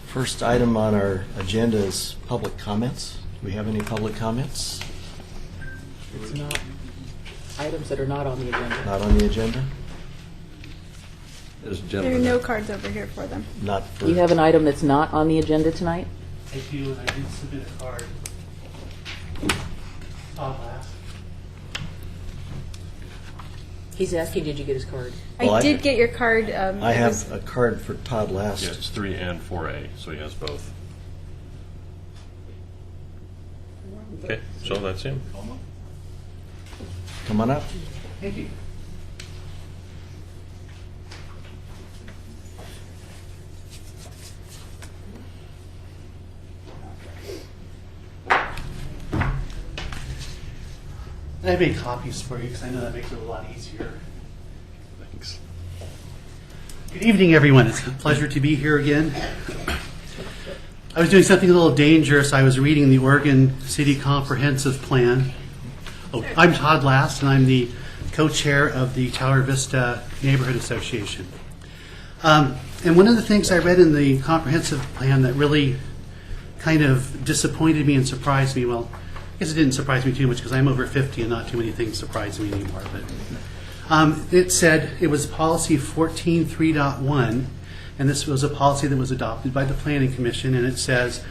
First item on our agenda is public comments. Do we have any public comments? It's not items that are not on the agenda. Not on the agenda? There's a There are gentleman no there. cards over here for them. Not for... You have an item that's not on the agenda tonight? I do, and I did submit a card. Last. He's asking, did you get his card? Well, I did get your card. I have a card for Todd Last. Yeah, it's 3 and 4A, so he has both. Okay, so that's him. Come on up. Thank you. I made copies for you because I know that makes it a lot easier. Thanks. Good evening, everyone. It's a pleasure to be here again. I was doing something a little dangerous. I was reading the Oregon City Comprehensive Plan. Oh, I'm Todd Last, and I'm the co-chair of the Tower Vista Neighborhood Association. And one of the things I read in the comprehensive plan that really kind of disappointed me and surprised me, well, I guess it didn't surprise me too much because I'm over 50 and not too many things surprise me anymore, but it said it was policy 14.3.1, and this was a policy that was adopted by the Planning Commission, and it says,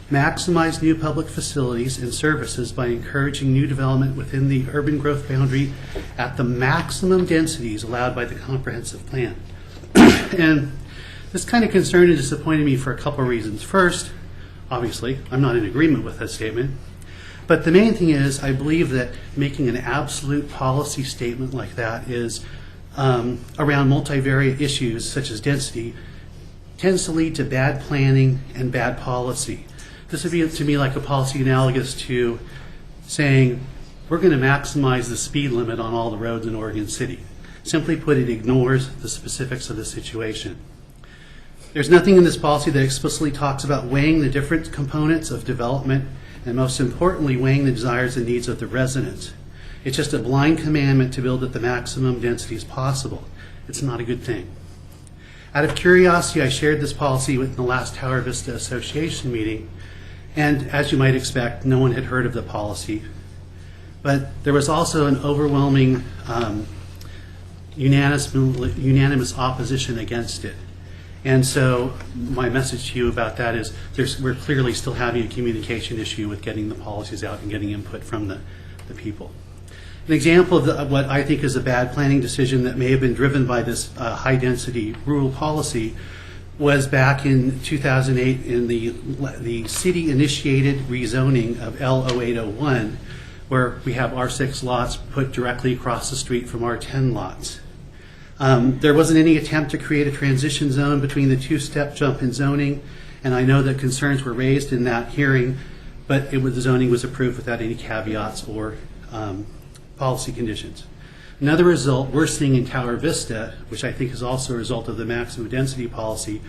maximize new public facilities and services by encouraging new development within the urban growth boundary at the maximum densities allowed by the comprehensive plan. And this kind of concerned and disappointed me for a couple of reasons. First, obviously, I'm not in agreement with that statement. But the main thing is, I believe that making an absolute policy statement like that is around multivariate issues such as density tends to lead to bad planning and bad policy. This would be to me like a policy analogous to saying we're going to maximize the speed limit on all the roads in Oregon City. Simply put, it ignores the specifics of the situation. There's nothing in this policy that explicitly talks about weighing the different components of development and most importantly, weighing the desires and needs of the residents. It's just a blind commandment to build at the maximum densities possible. It's not a good thing. Out of curiosity, I shared this policy with the last Tower Vista Association meeting, and as you might expect, no one had heard of the policy. But there was also an overwhelming unanimous opposition against it. And so my message to you about that is we're clearly still having a communication issue with getting the policies out and getting input from the people. An example of what I think is a bad planning decision that may have been driven by this high-density rural policy was back in 2008 in the city-initiated rezoning of L0801, where we have R6 lots put directly across the street from R10 lots. There wasn't any attempt to create a transition zone between the two-step jump in zoning, and I know that concerns were raised in that hearing, but the zoning was approved without any caveats or policy conditions. Another result we're seeing in Tower Vista, which I think is also a result of the maximum density policy,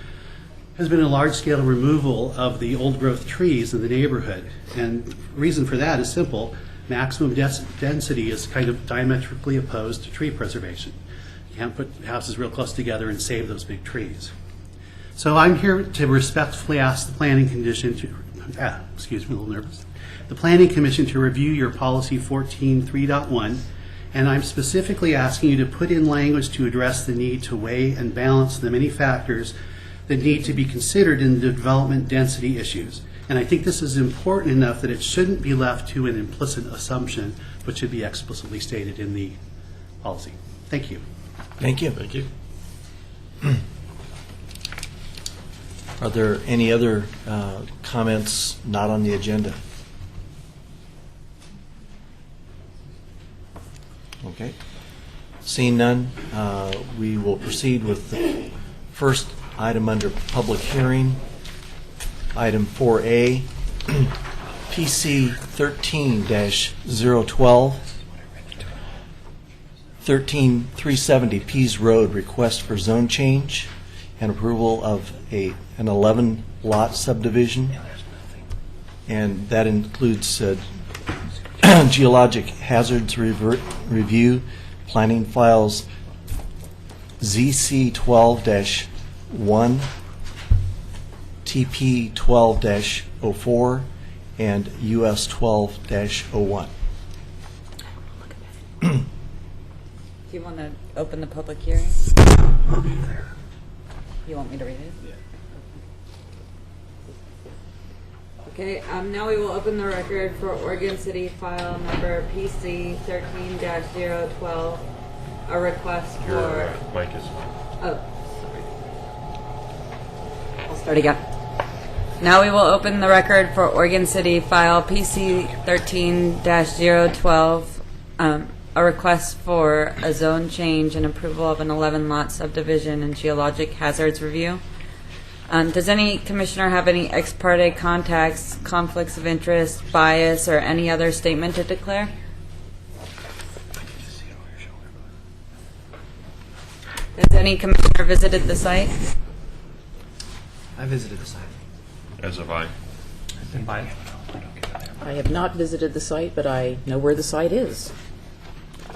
has been a large-scale removal of the old-growth trees in the neighborhood. And the reason for that is simple. Maximum density is kind of diametrically opposed to tree preservation. You can't put houses real close together and save those big trees. So I'm here to respectfully ask the Planning Commission to, excuse me, a little nervous. The Planning Commission to review your policy 14.3.1, and I'm specifically asking you to put in language to address the need to weigh and balance the many factors that need to be considered in the development density issues. And I think this is important enough that it shouldn't be left to an implicit assumption, but should be explicitly stated in the policy. Thank you. Thank you. Thank you. Are there any other comments not on the agenda? Okay. Seeing none, we will proceed with the first item under public hearing, item 4A, PC 13-012, 13370 Pease Road, request for zone change and approval of an 11-lot subdivision, and that includes geologic hazards review, planning files ZC 1, TP 12-04, and US 12-01. Do you want to open the public hearing? You want me to read it? Yeah. Okay, now we will open the record for Oregon City file number PC 13-012, a request Your for... mic is. Oh, sorry. I'll start again. Now we will open the record for Oregon City file PC 13-012, a request for a zone change and approval of an 11-lot subdivision and geologic hazards review. Does any commissioner have any ex parte contacts, conflicts of interest, bias, or any other statement to declare? Has any commissioner visited the site? I visited the site. As have I. I've been by it. I have not visited the site, but I know where the site is.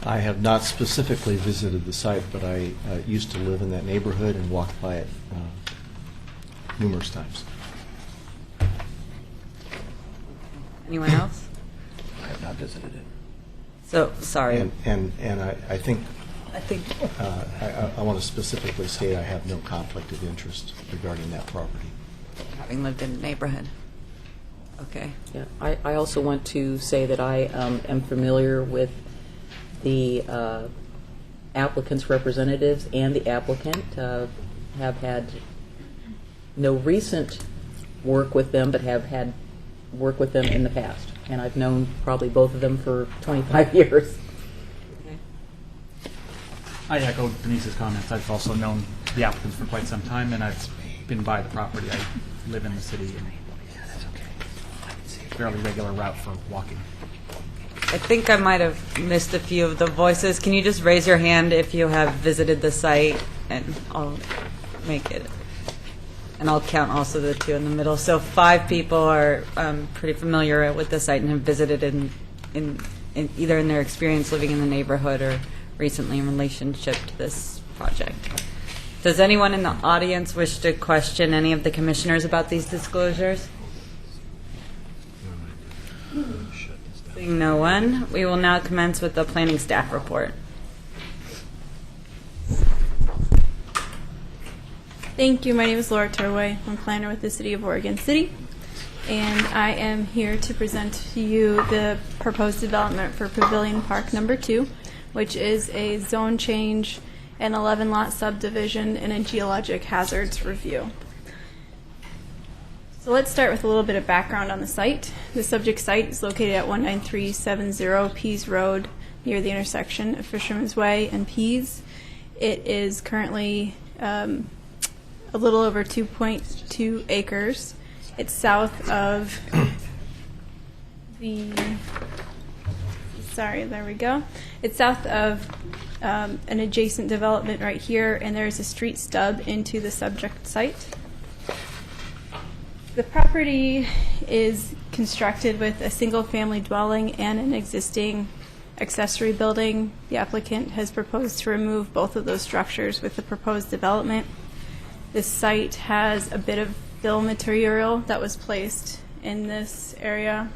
I have not specifically visited the site, but I used to live in that neighborhood and walked by it numerous times. Anyone else? I have not visited it. So, sorry. And I think I think I want to specifically state I have no conflict of interest regarding that property. having lived in the neighborhood. Okay. Yeah, I also want to say that I am familiar with the applicant's representatives and the applicant. Have had no recent work with them, but have had work with them in the past. And I've known probably both of them for 25 years. Okay. I echo Denise's comments. I've also known the applicants for quite some time, and I've been by the property. I live in the city, and fairly regular route for walking. I think I might have missed a few of the voices. Can you just raise your hand if you have visited the site, and I'll make it. And I'll count also the two in the middle. So 5 people are pretty familiar with the site and have visited in either in their experience living in the neighborhood or recently in relationship to this project. Does anyone in the audience wish to question any of the commissioners about these disclosures? Seeing no one, we will now commence with the planning staff report. Thank you. My name is Laura Turway. I'm planner with the City of Oregon City, and I am here to present to you the proposed development for Pavilion Park Number 2, which is a zone change, an 11-lot subdivision, and a geologic hazards review. So let's start with a little bit of background on the site. The subject site is located at 19370 Pease Road, near the intersection of Fisherman's Way and Pease. It is currently a little over 2.2 acres. It's south of the, there we go. It's south of an adjacent development right here, and there's a street stub into the subject site. The property is constructed with a single-family dwelling and an existing accessory building. The applicant has proposed to remove both of those structures with the proposed development. This site has a bit of fill material that was placed in this area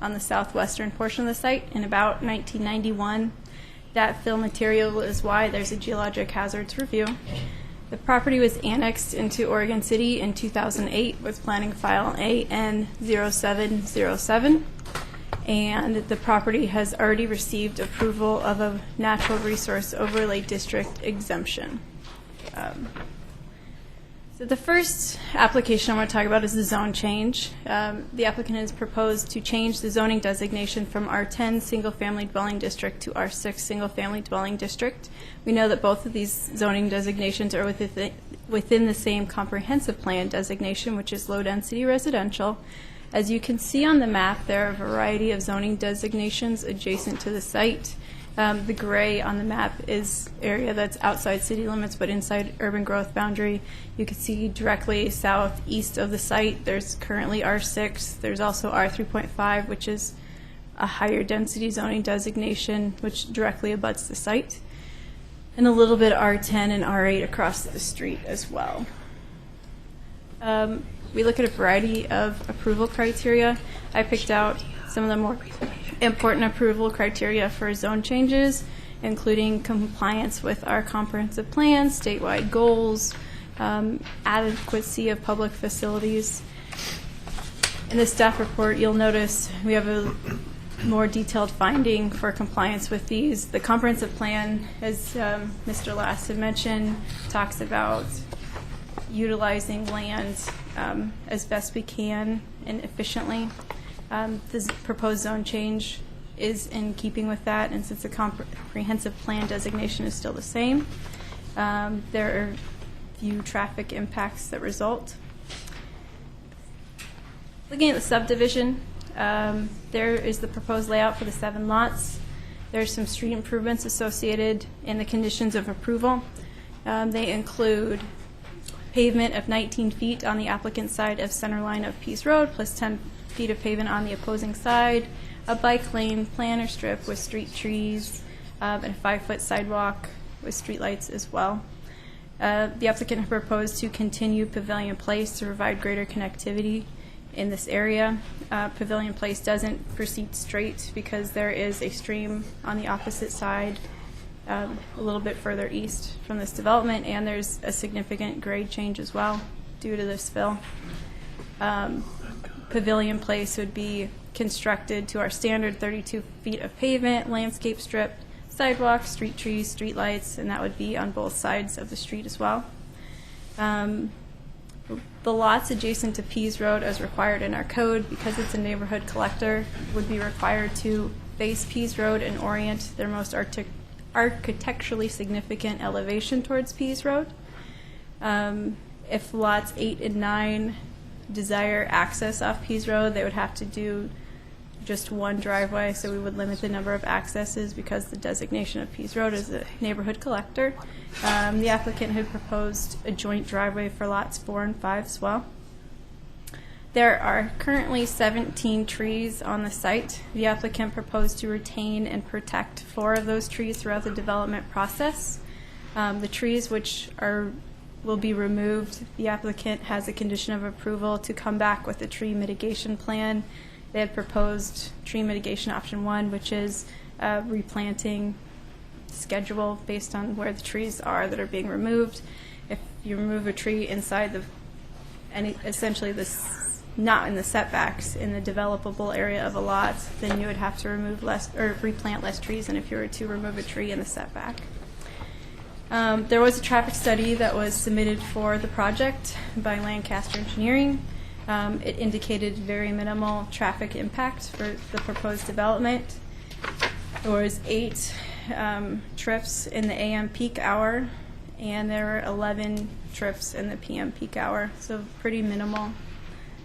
on the southwestern portion of the site in about 1991. That fill material is why there's a geologic hazards review. The property was annexed into Oregon City in 2008 with planning file AN 0707, and the property has already received approval of a natural resource overlay district exemption. So the first application I want to talk about is the zone change. The applicant has proposed to change the zoning designation from R10 single-family dwelling district to R6 single-family dwelling district. We know that both of these zoning designations are within the same comprehensive plan designation, which is low-density residential. As you can see on the map, there are a variety of zoning designations adjacent to the site. The gray on the map is area that's outside city limits but inside urban growth boundary. You can see directly southeast of the site there's currently R6. There's also R3.5, which is a higher density zoning designation which directly abuts the site. And a little bit R10 and R8 across the street as well. We look at a variety of approval criteria. I picked out some of the more important approval criteria for zone changes, including compliance with our comprehensive plan, statewide goals, adequacy of public facilities. In the staff report, you'll notice we have a more detailed finding for compliance with these. The comprehensive plan, as Mr. Last had mentioned, talks about utilizing land as best we can and efficiently. This proposed zone change is in keeping with that, and since the comprehensive plan designation is still the same, there are few traffic impacts that result. Looking at the subdivision, there is the proposed layout for the 7 lots. There's some street improvements associated in the conditions of approval. They include pavement of 19 feet on the applicant side of center line of Pease Road, plus 10 feet of pavement on the opposing side, a bike lane, planter strip with street trees, and a 5-foot sidewalk with street lights as well. The applicant has proposed to continue Pavilion Place to provide greater connectivity in this area. Pavilion Place doesn't proceed straight because there is a stream on the opposite side a little bit further east from this development, and there's a significant grade change as well due to this fill. Pavilion Place would be constructed to our standard 32 feet of pavement, landscape strip, sidewalks, street trees, street lights, and that would be on both sides of the street as well. The lots adjacent to Pease Road, as required in our code, because it's a neighborhood collector, would be required to face Pease Road and orient their most architecturally significant elevation towards Pease Road. If lots 8 and 9 desire access off Pease Road, they would have to do just one driveway, so we would limit the number of accesses because the designation of Pease Road is a neighborhood collector. The applicant had proposed a joint driveway for lots 4 and 5 as well. There are currently 17 trees on the site. The applicant proposed to retain and protect 4 of those trees throughout the development process. The trees which will be removed, the applicant has a condition of approval to come back with a tree mitigation plan. They had proposed tree mitigation option 1, which is replanting schedule based on where the trees are that are being removed. If you remove a tree inside essentially this, not in the setbacks in the developable area of a lot, then you would have to remove less or replant less trees than if you were to remove a tree in the setback. There was a traffic study that was submitted for the project by Lancaster Engineering. It indicated very minimal traffic impact for the proposed development. There was 8 trips in the AM peak hour, and there were 11 trips in the PM peak hour, so pretty minimal.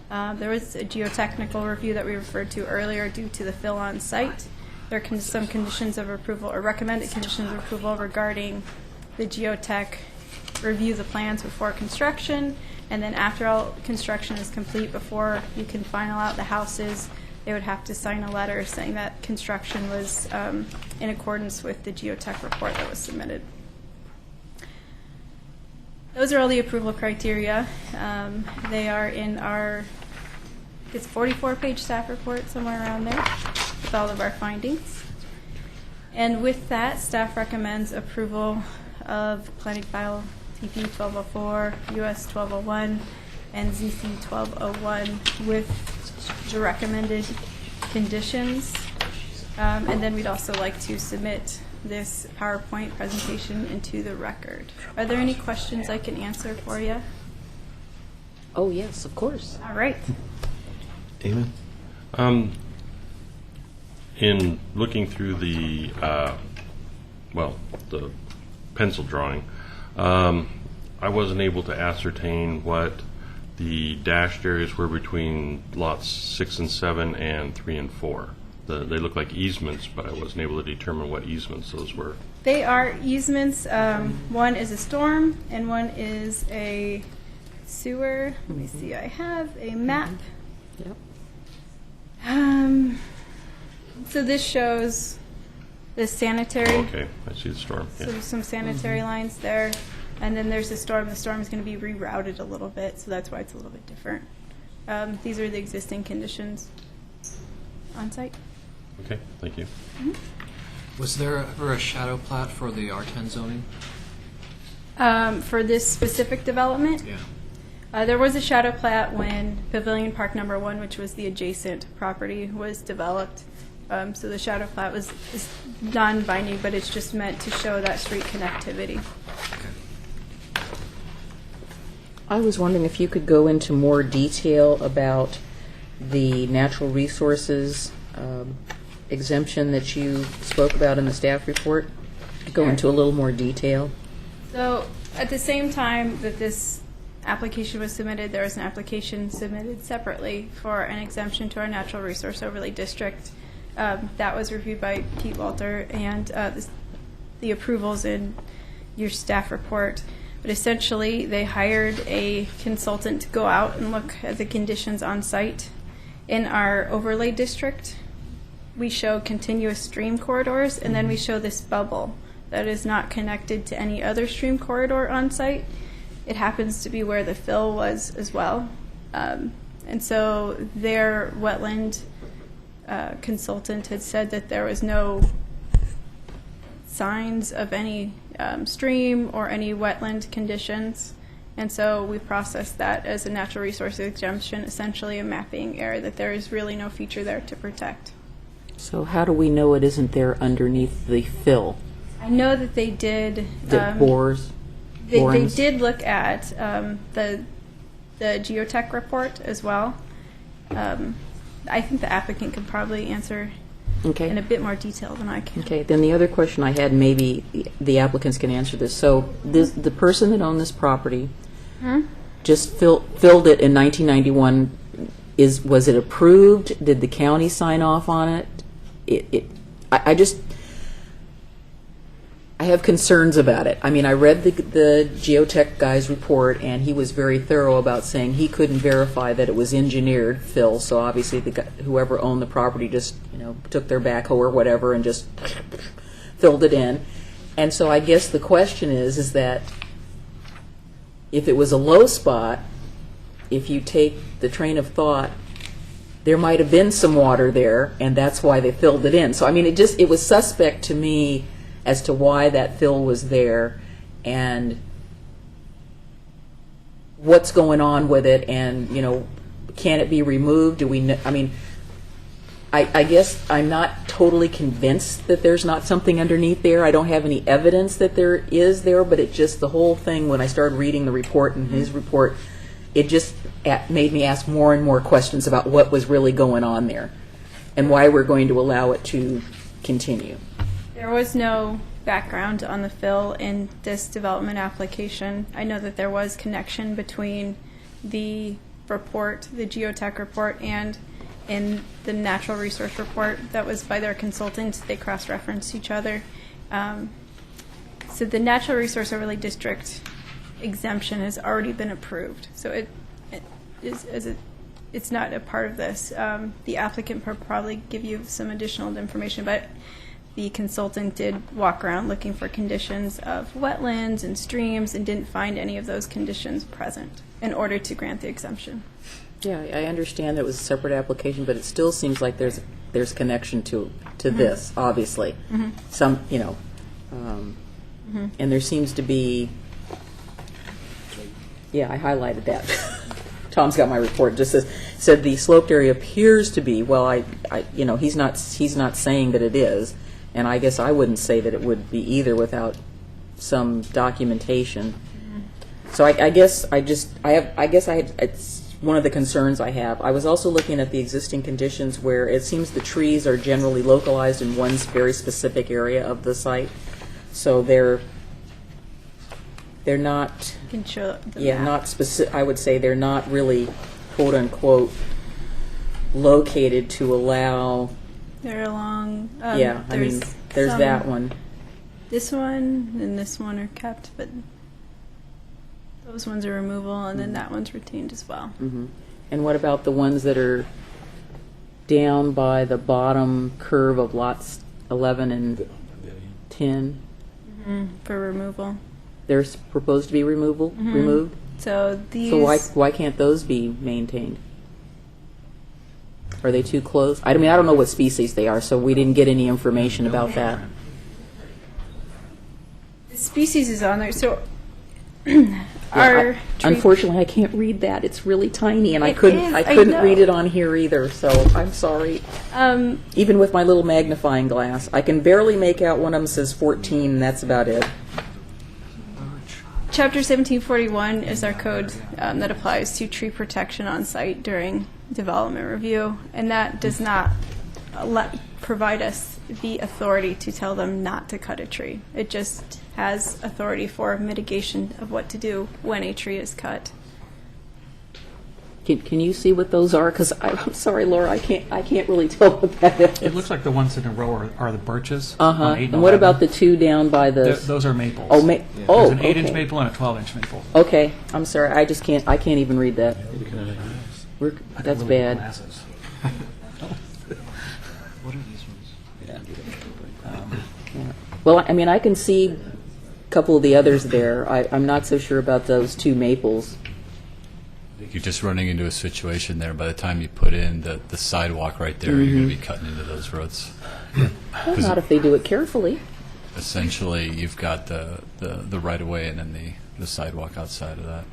There was a geotechnical review that we referred to earlier due to the fill on site. There are some conditions of approval or recommended conditions of approval regarding the geotech review the plans before construction, and then after all construction is complete, before you can final out the houses, they would have to sign a letter saying that construction was in accordance with the geotech report that was submitted. Those are all the approval criteria. They are in our, it's 44-page staff report, somewhere around there, with all of our findings. And with that, staff recommends approval of planning file TP 1204, US 1201, and ZC 1201 with the recommended conditions. And then we'd also like to submit this PowerPoint presentation into the record. Are there any questions I can answer for you? Oh, yes, of course. All right. Damon? In looking through the pencil drawing, I wasn't able to ascertain what the dashed areas were between lots 6 and 7 and 3 and 4. They look like easements, but I wasn't able to determine what easements those were. They are easements. One is a storm and one is a sewer. Let me see. I have a map. Yep. So this shows the sanitary. Okay, I see the storm. So Yeah. there's some sanitary lines there. And then there's the storm. The storm is going to be rerouted a little bit, so that's why it's a little bit different. These are the existing conditions on site. Okay, thank you. Was there ever a shadow plat for the R10 zoning? For this specific development, Yeah. there was a shadow plat when Pavilion Park Number 1, which was the adjacent property, was developed. So the shadow plat is non-binding, but it's just meant to show that street connectivity. I was wondering if you could go into more detail about the natural resources exemption that you spoke about in the staff report. Go into a little more detail. So at the same time that this application was submitted, there was an application submitted separately for an exemption to our natural resource overlay district. That was reviewed by Pete Walter, and the approvals in your staff report. But essentially, they hired a consultant to go out and look at the conditions on site. In our overlay district, we show continuous stream corridors, and then we show this bubble that is not connected to any other stream corridor on site. It happens to be where the fill was as well. And so their wetland consultant had said that there was no signs of any stream or any wetland conditions. And so we processed that as a natural resource exemption, essentially a mapping area that there is really no feature there to protect. So how do we know it isn't there underneath the fill? I know that they did. The bores? They borings? did look at the geotech report as well. I think the applicant could probably answer Okay. in a bit more detail than I can. Okay, then the other question I had, maybe the applicants can answer this. So the person that owned this property just filled it in 1991. Was it approved? Did the county sign off on it? I have concerns about it. I mean, I read the geotech guy's report, and he was very thorough about saying he couldn't verify that it was engineered fill. So obviously, whoever owned the property just took their backhoe or whatever and just filled it in. And so I guess the question is that if it was a low spot, if you take the train of thought, there might have been some water there, and that's why they filled it in. So I mean, it was suspect to me as to why that fill was there and what's going on with it, and can it be removed? Do we know? I mean, I guess I'm not totally convinced that there's not something underneath there. I don't have any evidence that there is there, but it just, the whole thing, when I started reading the report and his report, it just made me ask more and more questions about what was really going on there and why we're going to allow it to continue. There was no background on the fill in this development application. I know that there was connection between the report, the geotech report, and in the natural resource report that was by their consultant. They cross-referenced each other. So the natural resource overlay district exemption has already been approved. So it's not a part of this. The applicant will probably give you some additional information, but the consultant did walk around looking for conditions of wetlands and streams and didn't find any of those conditions present in order to grant the exemption. Yeah, I understand that it was a separate application, but it still seems like there's connection to this, obviously. Some, and there seems to be. Yeah, I highlighted that. Tom's got my report. It just said the sloped area appears to be. Well, he's not saying that it is, and I guess I wouldn't say that it would be either without some documentation. So I guess it's one of the concerns I have. I was also looking at the existing conditions where it seems the trees are generally localized in one very specific area of the site, so they're not. You can show the Yeah, map. not specific. I would say they're not really, quote unquote, located to allow. They're along. Yeah, I mean, there's that one. This one and this one are kept, but those ones are removal, and then that one's retained as well. Mm-hmm. And what about the ones that are down by the bottom curve of lots 11 and 10? For removal. There's proposed to be removed? So these. So why can't those be maintained? Are they too close? I mean, I don't know what species they are, so we didn't get any information about that. The species is on there, so Yeah, unfortunately, I can't read that. It's really tiny, and I It couldn't is, I I couldn't know. read it on here either. So I'm sorry. Even with my little magnifying glass, I can barely make out one of them says 14, and that's about it. Chapter 1741 is our code that applies to tree protection on site during development review, and that does not provide us the authority to tell them not to cut a tree. It just has authority for mitigation of what to do when a tree is cut. Can you see what those are? Because I'm sorry, Laura, I can't really tell what that is. It looks like the ones in a row are the birches. Uh-huh. on 8 and And what 11. about the two down by the? Those are maples. Oh, There's an 8-inch okay. maple and a 12-inch maple. Okay, I'm sorry. I can't even read that. That's Little bad. glasses. Well, I mean, I can see a couple of the others there. I'm not so sure about those two maples. I think you're just running into a situation there. By the time you put in the sidewalk right there, you're going to be cutting into those roads. Well, not if they do it carefully. Essentially, you've got the right-of-way and then the sidewalk outside of that.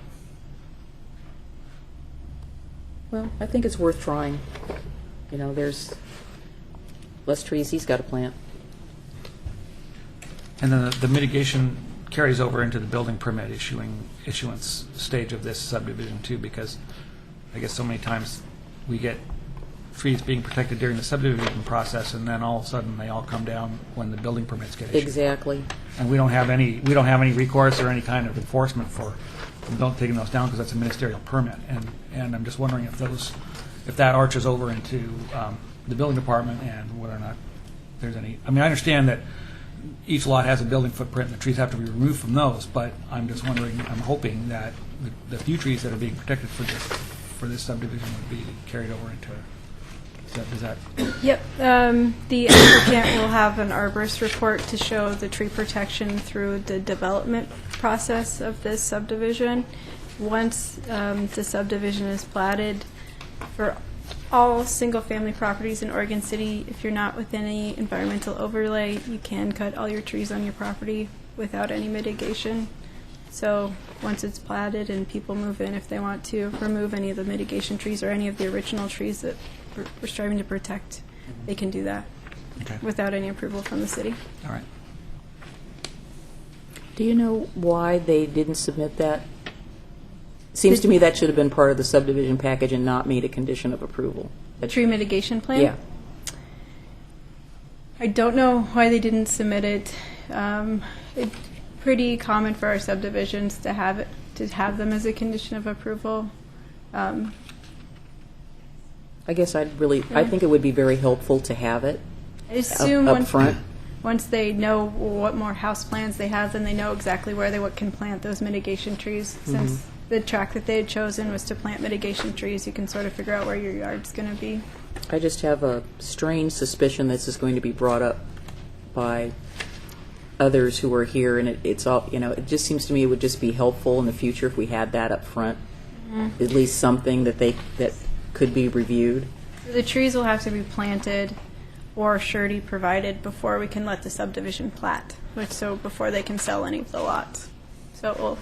Well, I think it's worth trying. You know, there's less trees he's got to plant. And then the mitigation carries over into the building permit issuance stage of this subdivision too, because I guess so many times we get trees being protected during the subdivision process, and then all of a sudden they all come down when the building permits get issued. Exactly. And we don't have any recourse or any kind of enforcement for taking those down because that's a ministerial permit. And I'm just wondering if that arches over into the building department and whether or not there's any. I mean, I understand that each lot has a building footprint and the trees have to be removed from those, but I'm just wondering, I'm hoping that the few trees that are being protected for this subdivision would be carried over into. Is that Yep. The applicant will have an arborist report to show the tree protection through the development process of this subdivision. Once the subdivision is platted, for all single-family properties in Oregon City, if you're not within any environmental overlay, you can cut all your trees on your property without any mitigation. So once it's platted and people move in, if they want to remove any of the mitigation trees or any of the original trees that we're striving to protect, they can do that okay? without any approval from the city. All right. Do you know why they didn't submit that? Seems to me that should have been part of the subdivision package and not made a condition of approval. The tree mitigation plan? Yeah. I don't know why they didn't submit it. It's pretty common for our subdivisions to have them as a condition of approval. I guess I think it would be very helpful to have it I assume up front. once they know what more house plans they have, then they know exactly where they can plant those mitigation trees. Since the track that they had chosen was to plant mitigation trees, you can sort of figure out where your yard's going to be. I just have a strange suspicion this is going to be brought up by others who are here, and it's all, it just seems to me it would just be helpful in the future if we had that up front. At least something that could be reviewed. The trees will have to be planted or surety provided before we can let the subdivision plat, before they can sell any of the lots. So it will.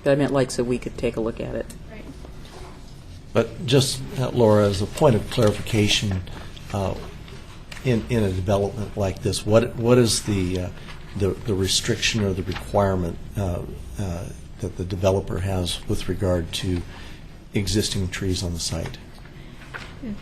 But I meant so we could take a look at it. Right. But just, Laura, as a point of clarification, in a development like this, what is the restriction or the requirement that the developer has with regard to existing trees on the site?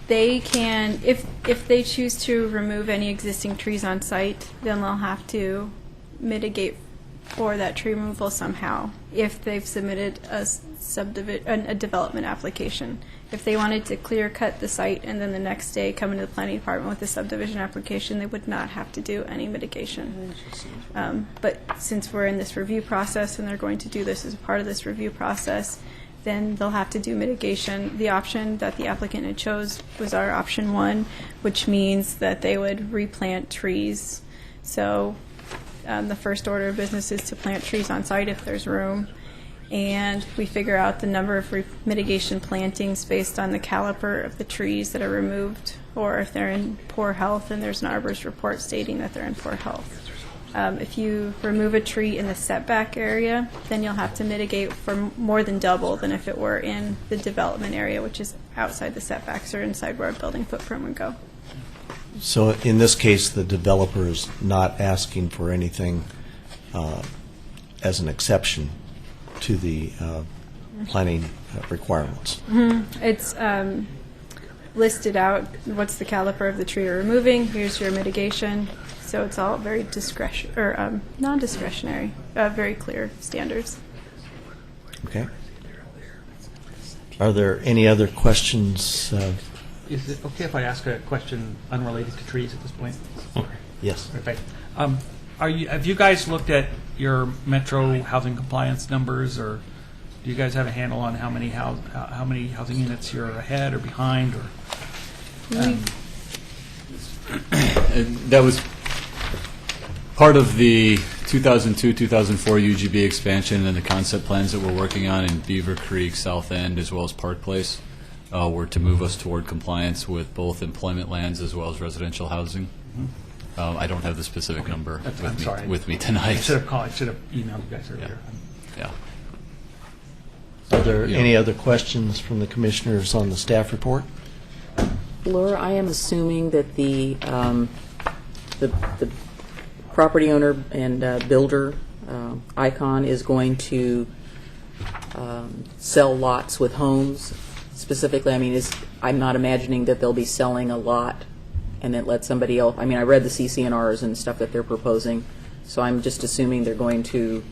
They can, if they choose to remove any existing trees on site, then they'll have to mitigate for that tree removal somehow if they've submitted a development application. If they wanted to clear cut the site and then the next day come into the planning department with a subdivision application, they would not have to do any mitigation. But since we're in this review process and they're going to do this as a part of this review process, then they'll have to do mitigation. The option that the applicant had chose was our option 1, which means that they would replant trees. So The first order of business is to plant trees on site if there's room. And we figure out the number of mitigation plantings based on the caliper of the trees that are removed, or if they're in poor health, and there's an arborist report stating that they're in poor health. If you remove a tree in the setback area, then you'll have to mitigate for more than double than if it were in the development area, which is outside the setbacks or inside where a building footprint would go. So in this case, the developer is not asking for anything as an exception to the planning requirements. It's listed out what's the caliper of the tree you're removing. Here's your mitigation. So it's all very non-discretionary, very clear standards. Okay. Are there any other questions? Is it okay if I ask a question unrelated to trees at this point? Yes. Perfect. Have you guys looked at your metro housing compliance numbers, or do you guys have a handle on how many housing units you're ahead or behind, or? That was part of the 2002-2004 UGB expansion and the concept plans that we're working on in Beaver Creek, South End, as well as Park Place, were to move us toward compliance with both employment lands as well as residential housing. I don't have the specific number with me tonight. I should have emailed you guys earlier. Yeah. Are there any other questions from the commissioners on the staff report? Laura, I am assuming that the property owner and builder, Icon, is going to sell lots with homes specifically. I mean, I'm not imagining that they'll be selling a lot and then let somebody else. I mean, I read the CCNRs and stuff that they're proposing, so I'm just assuming they're going to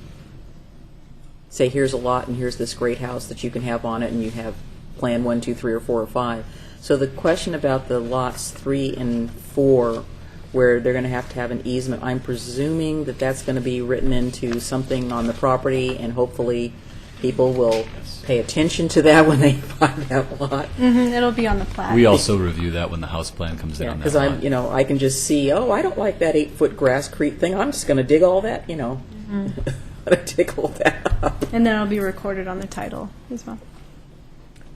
say, here's a lot and here's this great house that you can have on it, and you have plan 1, 2, 3, or 4, or 5. So the question about the lots 3 and 4, where they're going to have an easement, I'm presuming that that's going to be written into something on the property, and hopefully people will pay attention to that when they buy that lot. It'll be on the plat. We also review that when the house plan comes in on that Because lot. I can just see, I don't like that 8-foot grass creek thing. I'm just going to dig all that, dig all that up. And then it'll be recorded on the title as well.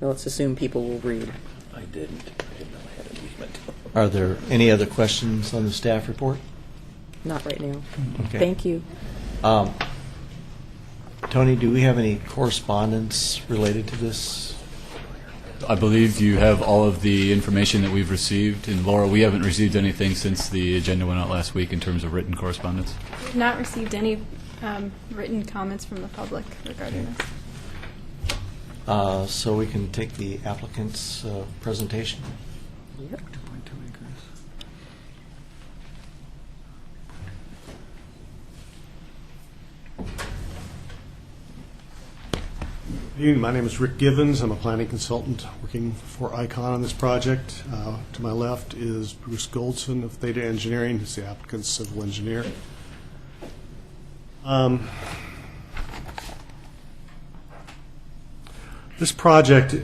Well, let's assume people will read. I didn't know I had an easement. Are there any other questions on the staff report? Not right now. Okay. Thank you. Tony, do we have any correspondence related to this? I believe you have all of the information that we've received. And Laura, we haven't received anything since the agenda went out last week in terms of written correspondence. We've not received any written comments from the public regarding this. So we can take the applicant's presentation. Yep. 2.2 acres. Good evening. My name is Rick Givens. I'm a planning consultant working for Icon on this project. To my left is Bruce Goldson of Theta Engineering, who's the applicant's civil engineer. This project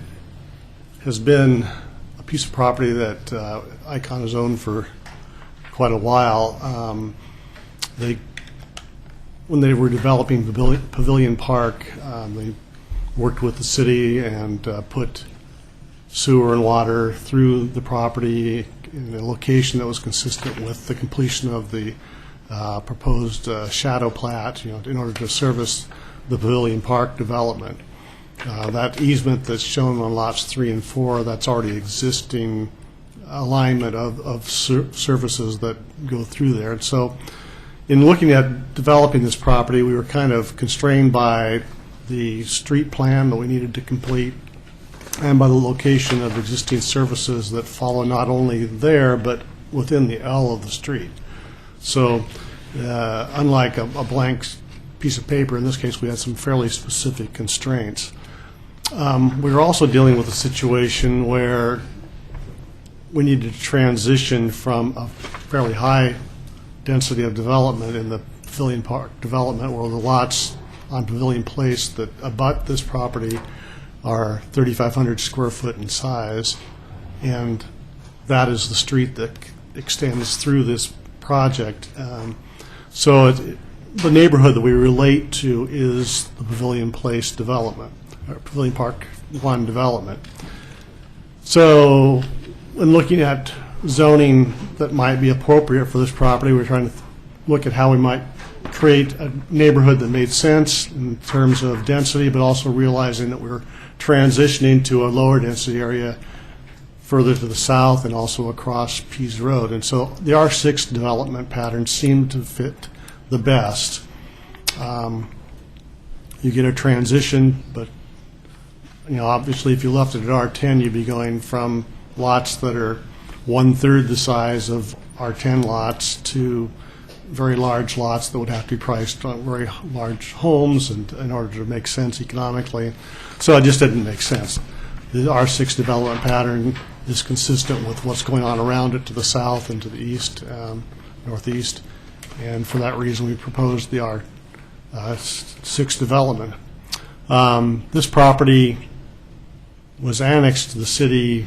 has been a piece of property that Icon has owned for quite a while. When they were developing Pavilion Park, they worked with the city and put sewer and water through the property in a location that was consistent with the completion of the proposed shadow plat, in order to service the Pavilion Park development. That easement that's shown on lots 3 and 4, that's already existing alignment of services that go through there. And so in looking at developing this property, we were kind of constrained by the street plan that we needed to complete and by the location of existing services that follow not only there but within the L of the street. So unlike a blank piece of paper, in this case we had some fairly specific constraints. We were also dealing with a situation where we needed to transition from a fairly high density of development in the Pavilion Park development, where the lots on Pavilion Place that abut this property are 3,500 square foot in size, and that is the street that extends through this project. So the neighborhood that we relate to is the Pavilion Place development, or Pavilion Park 1 development. So when looking at zoning that might be appropriate for this property, we're trying to look at how we might create a neighborhood that made sense in terms of density, but also realizing that we're transitioning to a lower density area further to the south and also across Pease Road. And so the R6 development pattern seemed to fit the best. You get a transition, but obviously if you left it at R10, you'd be going from lots that are 1/3 the size of R10 lots to very large lots that would have to be priced on very large homes and in order to make sense economically. So it just didn't make sense. The R6 development pattern is consistent with what's going on around it to the south and to the east, northeast, and for that reason we proposed the R6 development. This property was annexed to the city,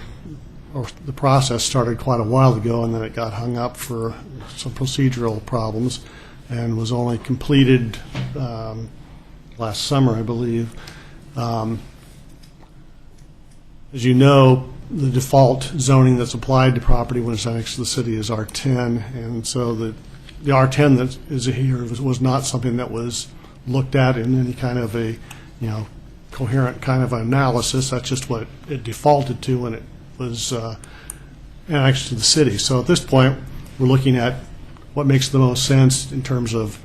or the process started quite a while ago, and then it got hung up for some procedural problems and was only completed last summer, I believe. As you know, the default zoning that's applied to property when it's annexed to the city is R10, and so the R10 that is here was not something that was looked at in any kind of a coherent kind of analysis. That's just what it defaulted to when it was annexed to the city. So at this point, we're looking at what makes the most sense in terms of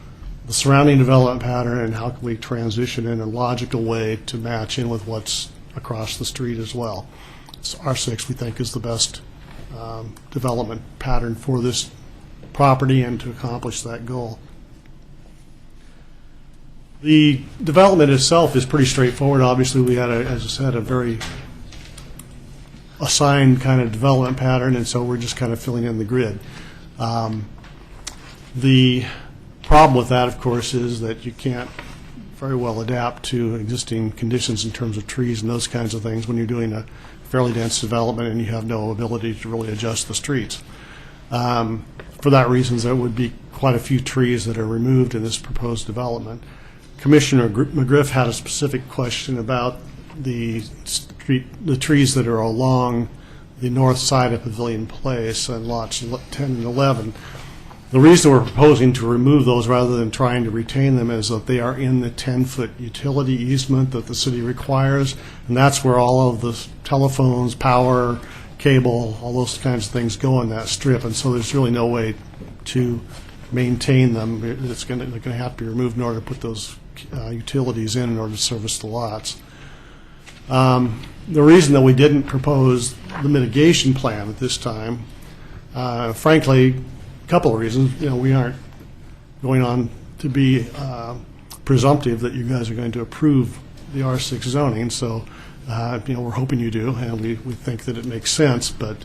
the surrounding development pattern and how can we transition in a logical way to match in with what's across the street as well. So R6, we think, is the best development pattern for this property and to accomplish that goal. The development itself is pretty straightforward. Obviously, we had, as I said, a very assigned kind of development pattern, and so we're just kind of filling in the grid. The problem with that, of course, is that you can't very well adapt to existing conditions in terms of trees and those kinds of things when you're doing a fairly dense development and you have no ability to really adjust the streets. For that reason, there would be quite a few trees that are removed in this proposed development. Commissioner McGriff had a specific question about the trees that are along the north side of Pavilion Place and lots 10 and 11. The reason we're proposing to remove those rather than trying to retain them is that they are in the 10-foot utility easement that the city requires, and that's where all of the telephones, power, cable, all those kinds of things go in that strip, and so there's really no way to maintain them. They're going to have to be removed in order to put those utilities in order to service the lots. The reason that we didn't propose the mitigation plan at this time, frankly, a couple of reasons. We aren't going on to be presumptive that you guys are going to approve the R6 zoning, so we're hoping you do, and we think that it makes sense, but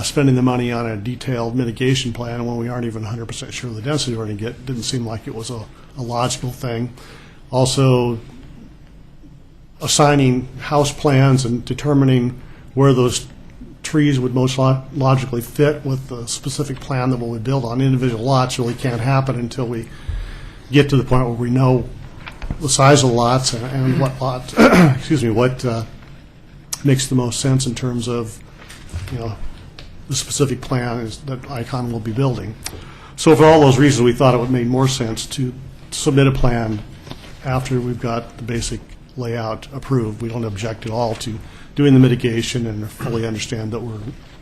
spending the money on a detailed mitigation plan when we aren't even 100% sure of the density we're going to get didn't seem like it was a logical thing. Also, assigning house plans and determining where those trees would most logically fit with the specific plan that we build on individual lots really can't happen until we get to the point where we know the size of the lots and what lot, what makes the most sense in terms of, the specific plan that ICON will be building. So for all those reasons, we thought it would make more sense to submit a plan after we've got the basic layout approved. We don't object at all to doing the mitigation and fully understand that we're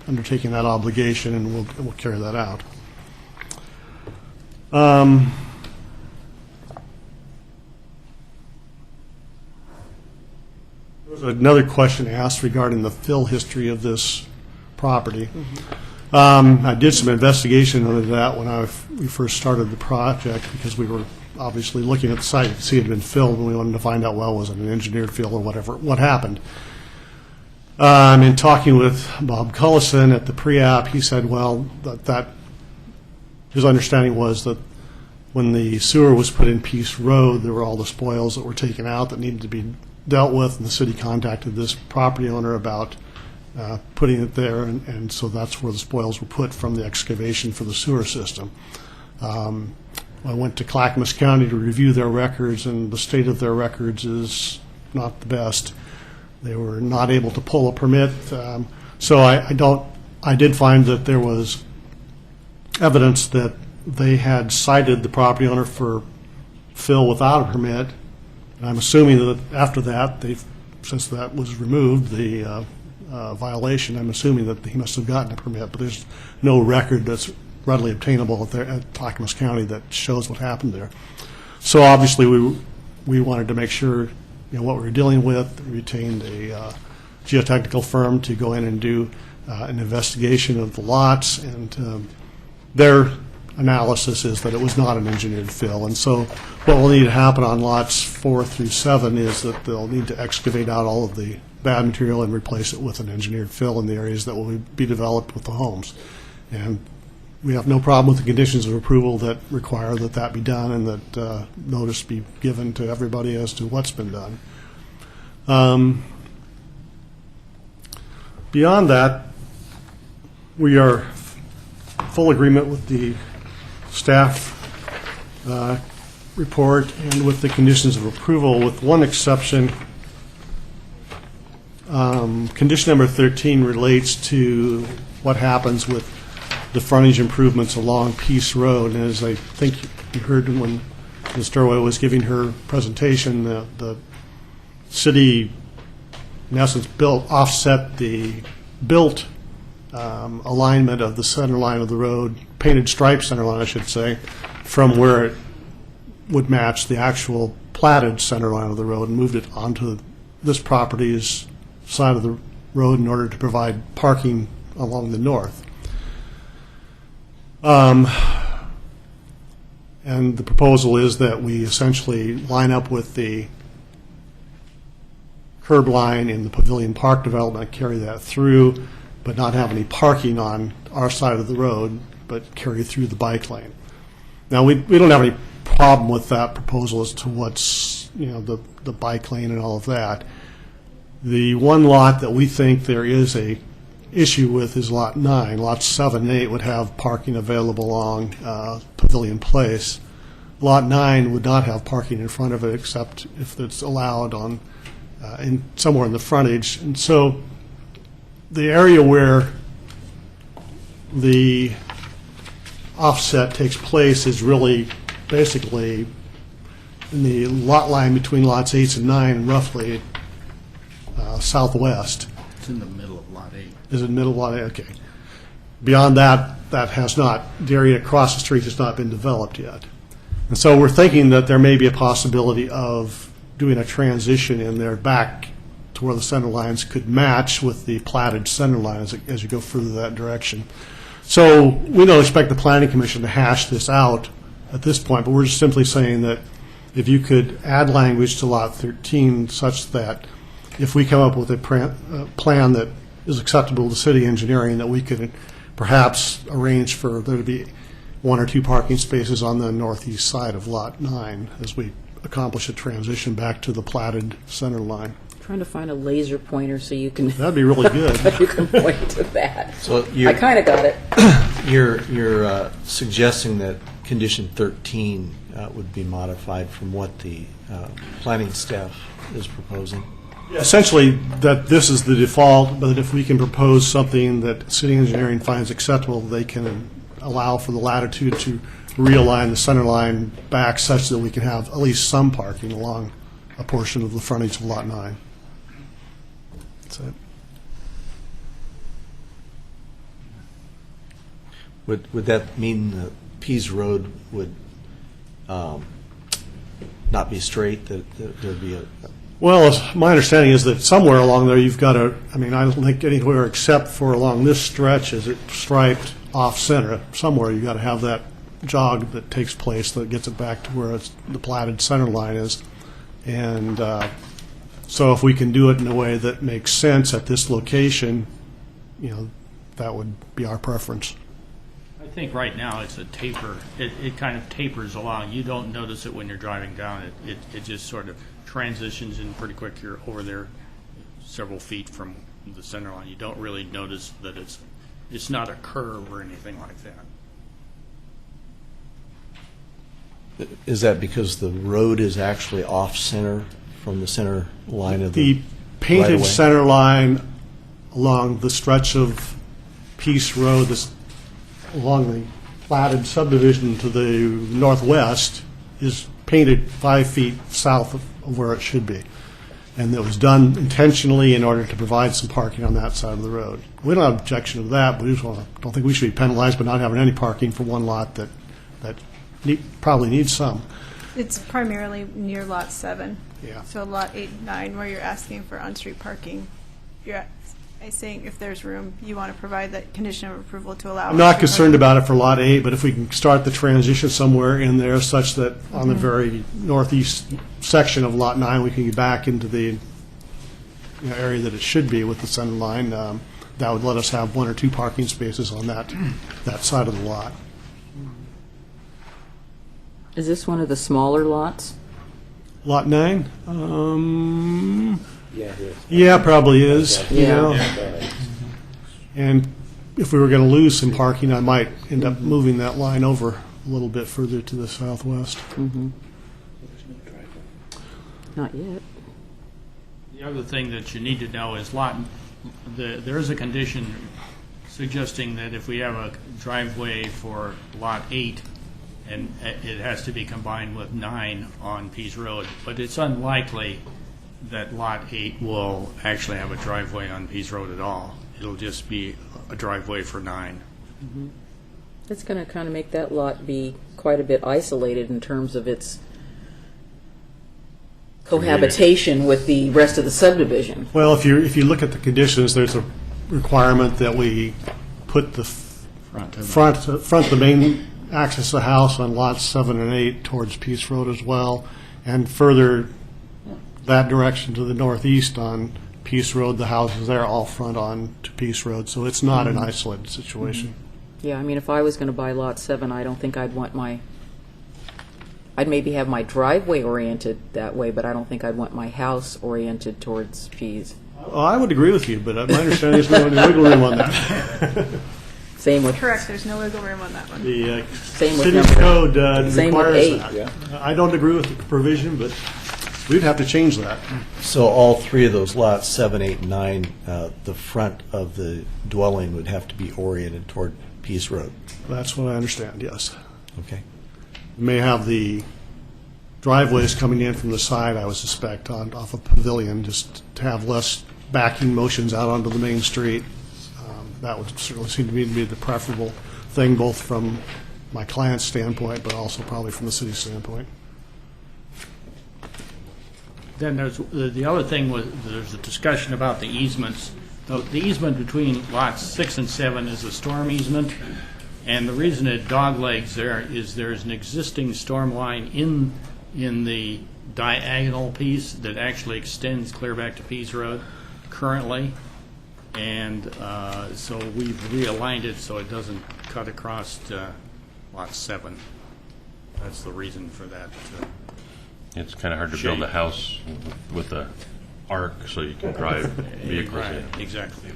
undertaking that obligation, and we'll carry that out. There was another question asked regarding the fill history of this property. I did some investigation into that when we first started the project, because we were obviously looking at the site to see it had been filled, and we wanted to find out, well, was it an engineered fill or whatever, what happened. In talking with Bob Cullison at the pre-app, he said, well, that his understanding was that when the sewer was put in Peace Road, there were all the spoils that were taken out that needed to be dealt with, and the city contacted this property owner about putting it there, and so that's where the spoils were put from the excavation for the sewer system. I went to Clackamas County to review their records, and the state of their records is not the best. They were not able to pull a permit. So I did find that there was evidence that they had cited the property owner for fill without a permit. And I'm assuming that after that, since that was removed, the violation, I'm assuming that he must have gotten a permit, but there's no record that's readily obtainable at Clackamas County that shows what happened there. So obviously, we wanted to make sure what we were dealing with. We retained a geotechnical firm to go in and do an investigation of the lots, and their analysis is that it was not an engineered fill. And so what will need to happen on lots 4 through 7 is that they'll need to excavate out all of the bad material and replace it with an engineered fill in the areas that will be developed with the homes. And we have no problem with the conditions of approval that require that be done, and that notice be given to everybody as to what's been done. Beyond that, we are full agreement with the staff report and with the conditions of approval, with one exception. Condition number 13 relates to what happens with the frontage improvements along Peace Road. And as I think you heard when Ms. Durway was giving her presentation, the city, in essence, offset the built alignment of the center line of the road, painted stripe center line, I should say, from where it would match the actual platted center line of the road, and moved it onto this property's side of the road in order to provide parking along the north. And the proposal is that we essentially line up with the curb line in the Pavilion Park development, carry that through, but not have any parking on our side of the road, but carry through the bike lane. Now, we don't have any problem with that proposal as to what's, the bike lane and all of that. The one lot that we think there is a issue with is Lot 9. Lots 7 and 8 would have parking available along Pavilion Place. Lot 9 would not have parking in front of it, except if it's allowed on somewhere in the frontage. And so the area where the offset takes place is really basically in the lot line between lots 8 and 9, roughly southwest. It's in the middle of Lot 8. Is it middle of Lot 8? Okay. Beyond that, the area across the street has not been developed yet. And so we're thinking that there may be a possibility of doing a transition in there back to where the center lines could match with the platted center line as you go further that direction. So we don't expect the Planning Commission to hash this out at this point, but we're just simply saying that if you could add language to Lot 13 such that if we come up with a plan that is acceptable to city engineering, that we could perhaps arrange for there to be 1 or 2 parking spaces on the northeast side of Lot 9 as we accomplish a transition back to the platted center line. Trying to find a laser pointer so you can That'd be really good. you can point to that. So I kind of got it. You're suggesting that condition 13 would be modified from what the planning staff is proposing? Essentially, that this is the default, but if we can propose something that city engineering finds acceptable, they can allow for the latitude to realign the center line back such that we can have at least some parking along a portion of the frontage of Lot 9. That's it. Would that mean that Pease Road would not be straight, that there'd be a... Well, my understanding is that somewhere along there you've got I don't think anywhere except for along this stretch is it striped off-center. Somewhere you've got to have that jog that takes place that gets it back to where the platted center line is. And so if we can do it in a way that makes sense at this location, that would be our preference. I think right now it's a taper. It kind of tapers along. You don't notice it when you're driving down. It just sort of transitions in pretty quick. You're over there several feet from the center line. You don't really notice that it's not a curve or anything like that. Is that because the road is actually off-center from the center line of The the painted right-of-way? center line along the stretch of Peace Road, along the platted subdivision to the northwest, is painted 5 feet south of where it should be. And it was done intentionally in order to provide some parking on that side of the road. We don't have objection to that, but we just don't think we should be penalized by not having any parking for one lot that probably needs some. It's primarily near Lot 7. Yeah. So Lot 8 and 9, where you're asking for on-street parking, you're saying if there's room, you want to provide that condition of approval to allow. I'm not concerned about it for Lot 8, but if we can start the transition somewhere in there such that on the very northeast section of Lot 9, we can get back into the area that it should be with the center line, that would let us have 1 or 2 parking spaces on that side of the lot. Is this one of the smaller lots? Lot 9? Yeah, probably is. you Yeah. know. And if we were going to lose some parking, I might end up moving that line over a little bit further to the southwest. Not yet. The other thing that you need to know is there is a condition suggesting that if we have a driveway for Lot 8, and it has to be combined with 9 on Pease Road, but it's unlikely that Lot 8 will actually have a driveway on Pease Road at all. It'll just be a driveway for 9. It's going to kind of make that lot be quite a bit isolated in terms of its cohabitation with the rest of the subdivision. Well, if you look at the conditions, there's a requirement that we put the front the main access to the house on lots 7 and 8 towards Peace Road as well, and further that direction to the northeast on Peace Road, the houses there all front on to Peace Road, so it's not an isolated situation. Yeah, I mean, if I was going to buy Lot 7, I don't think I'd maybe have my driveway oriented that way, but I don't think I'd want my house oriented towards Pease. Well, I would agree with you, but my understanding is no wiggle room on that. Same with Correct, there's no wiggle room on that one. The Same with city's number- code same with requires 8. that. I don't agree with the provision, but we'd have to change that. So all 3 of those lots, 7, 8, and 9, the front of the dwelling would have to be oriented toward Peace Road. That's what I understand, yes. Okay. We may have the driveways coming in from the side, I would suspect, off of Pavilion, just to have less backing motions out onto the main street. That would certainly seem to me to be the preferable thing, both from my client's standpoint, but also probably from the city's standpoint. Then there's the other thing was there's a discussion about the easements. The easement between lots 6 and 7 is a storm easement, and the reason it doglegs there is there's an existing storm line in the diagonal piece that actually extends clear back to Pease Road currently, and so we've realigned it so it doesn't cut across lot 7. That's the reason for that. It's kind of hard to build a house with a arc so you can drive vehicles Right, in. exactly.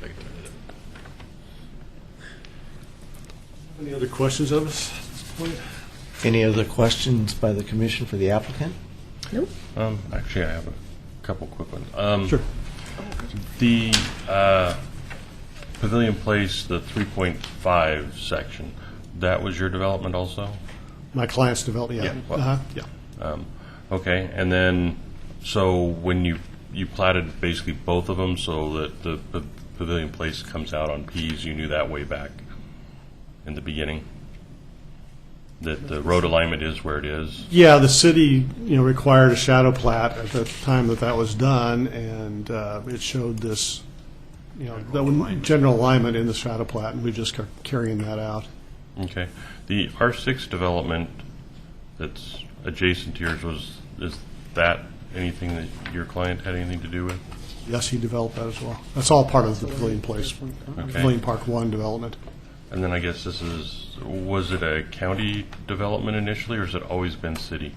Any other questions of us at this point? Any other questions by the commission for the applicant? Nope. Actually, I have a couple quick ones. Sure. The Pavilion Place, the 3.5 section, that was your development also? My client's development, yeah. Yeah, well- Yeah. Okay, and then, so when you platted basically both of them so that the Pavilion Place comes out on Pease, you knew that way back in the beginning? That the road alignment is where it is? Yeah, the city, required a shadow plat at the time that was done, and it showed this, the general alignment in the shadow plat, and we just kept carrying that out. Okay. The R6 development that's adjacent to yours, is that anything that your client had anything to do with? Yes, he developed that as well. That's all part of the Pavilion Place, Pavilion Park 1 development. And then I guess was it a county development initially, or has it always been city?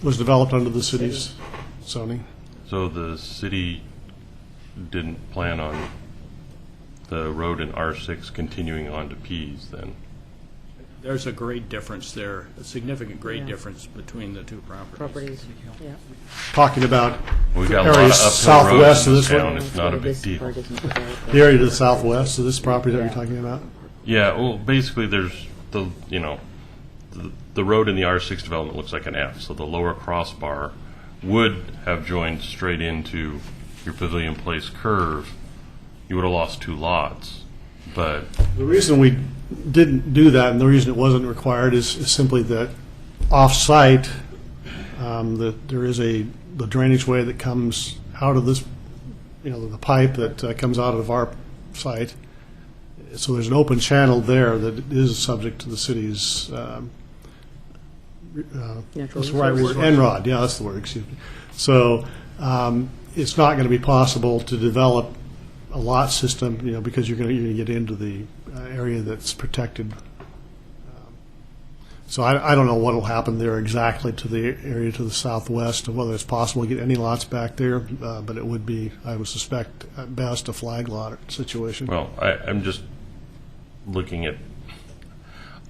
Was developed under the city's zoning. So the city didn't plan on the road in R6 continuing on to Pease then? There's a grade difference there, a significant grade Yeah. difference between the two properties. Properties, yeah. Talking about We've got a lot of areas uphill southwest roads of in this this town. one, It's not a big This deal. part isn't developed. the area to the southwest of this property that you're talking about? Yeah, well, basically, there's the road in the R6 development looks like an F, so the lower crossbar would have joined straight into your Pavilion Place curve. You would have lost 2 lots, but The reason we didn't do that, and the reason it wasn't required, is simply that off-site, that there is the drainage way that comes out of this, the pipe that comes out of our site. So there's an open channel there that is subject to the city's, what's the right word? NROD, yeah, that's the word, excuse me. So it's not going to be possible to develop a lot system, because you're going to get into the area that's protected. So I don't know what will happen there exactly to the area to the southwest, or whether it's possible to get any lots back there, but it would be, I would suspect, at best, a flag lot situation. well, I'm just looking at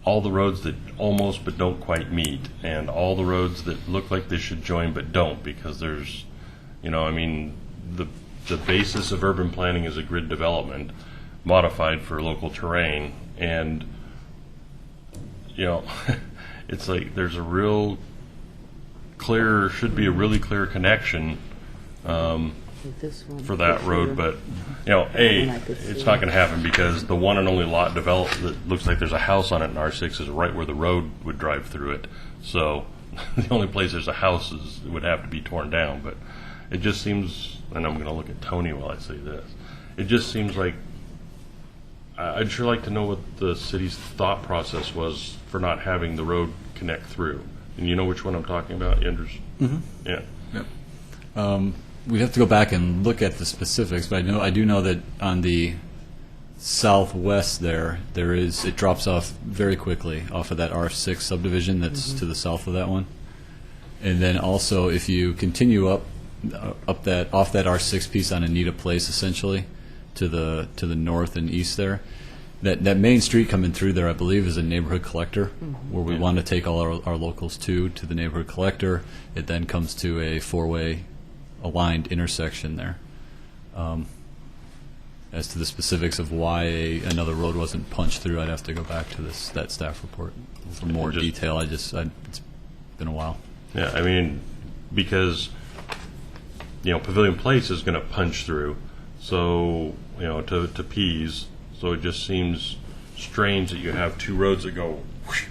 all the roads that almost but don't quite meet, and all the roads that look like they should join but don't, because there's, the basis of urban planning is a grid development modified for local terrain, and it's like there's a real clear, should be a really clear connection This one for that here. road, but it's not going to happen because the one and only lot developed that looks like there's a house on it in R6 is right where the road would drive through it. So the only place there's a house would have to be torn down. But it just seems, and I'm going to look at Tony while I say this, it just seems like I'd sure like to know what the city's thought process was for not having the road connect through. And you know which one I'm talking about, Anders? Mm-hmm. Yeah. We'd have to go back and look at the specifics, but I do know that on the southwest it drops off very quickly off of that R6 subdivision that's to the south of that one. And then also, if you continue off that R6 piece on Anita Place, essentially to the north and east there, that main street coming through there, I believe, is a neighborhood collector, where we want to take all our locals to the neighborhood collector. It then comes to a 4-way aligned intersection there. As to the specifics of why another road wasn't punched through, I'd have to go back to that staff report for more detail. It's been a while. Yeah, because Pavilion Place is going to punch through, so to Pease. So it just seems strange that you have 2 roads that go whoosh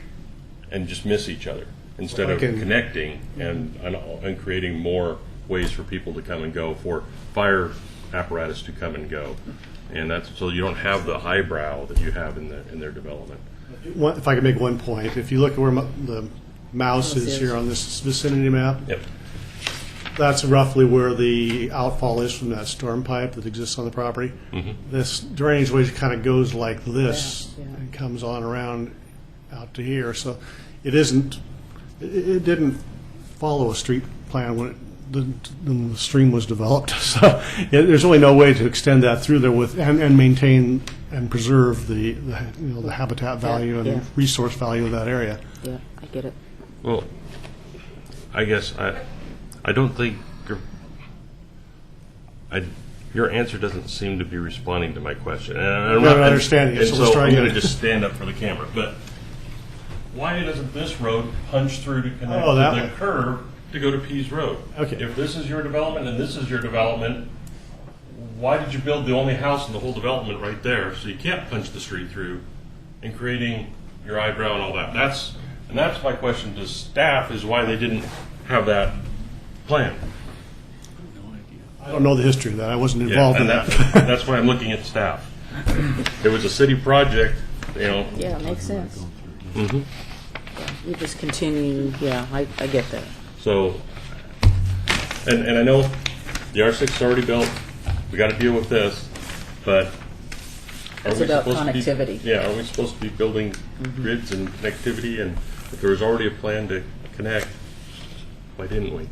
and just miss each other instead of connecting and creating more ways for people to come and go, for fire apparatus to come and go, and that's so you don't have the highbrow that you have in their development. If I could make one point, if you look at where the mouse is here on this vicinity map, Yep. that's roughly where the outfall is from that storm pipe that exists on the property. Mm-hmm. This drainage way kind of goes like this Yeah. and comes on around out to here. So it isn't. It didn't follow a street plan when the stream was developed. So there's really no way to extend that through there and maintain and preserve the habitat value and Yeah. resource value of that area. Yeah, I get it. Well, I guess I don't think your answer doesn't seem to be responding to my question. And I'm not understanding it, And so let's so try I'm going to again. just stand up for the camera. But why doesn't this road punch through to connect Oh, that to the one. curve to go to Pease Road? Okay. If this is your development and this is your development, why did you build the only house in the whole development right there so you can't punch the street through and creating your eyebrow and all that? That's my question to staff, is why they didn't have that plan. I don't know the history of that. I wasn't involved in and that. that's why I'm looking at staff. It was a city project, Yeah, it makes sense. Mhm. You just continue, I get that. So, and I know the R6 is already built. We got to deal with this, but are It's we about supposed to be- connectivity. Yeah, are we supposed to be building grids and connectivity? And if there was already a plan to connect, why didn't we?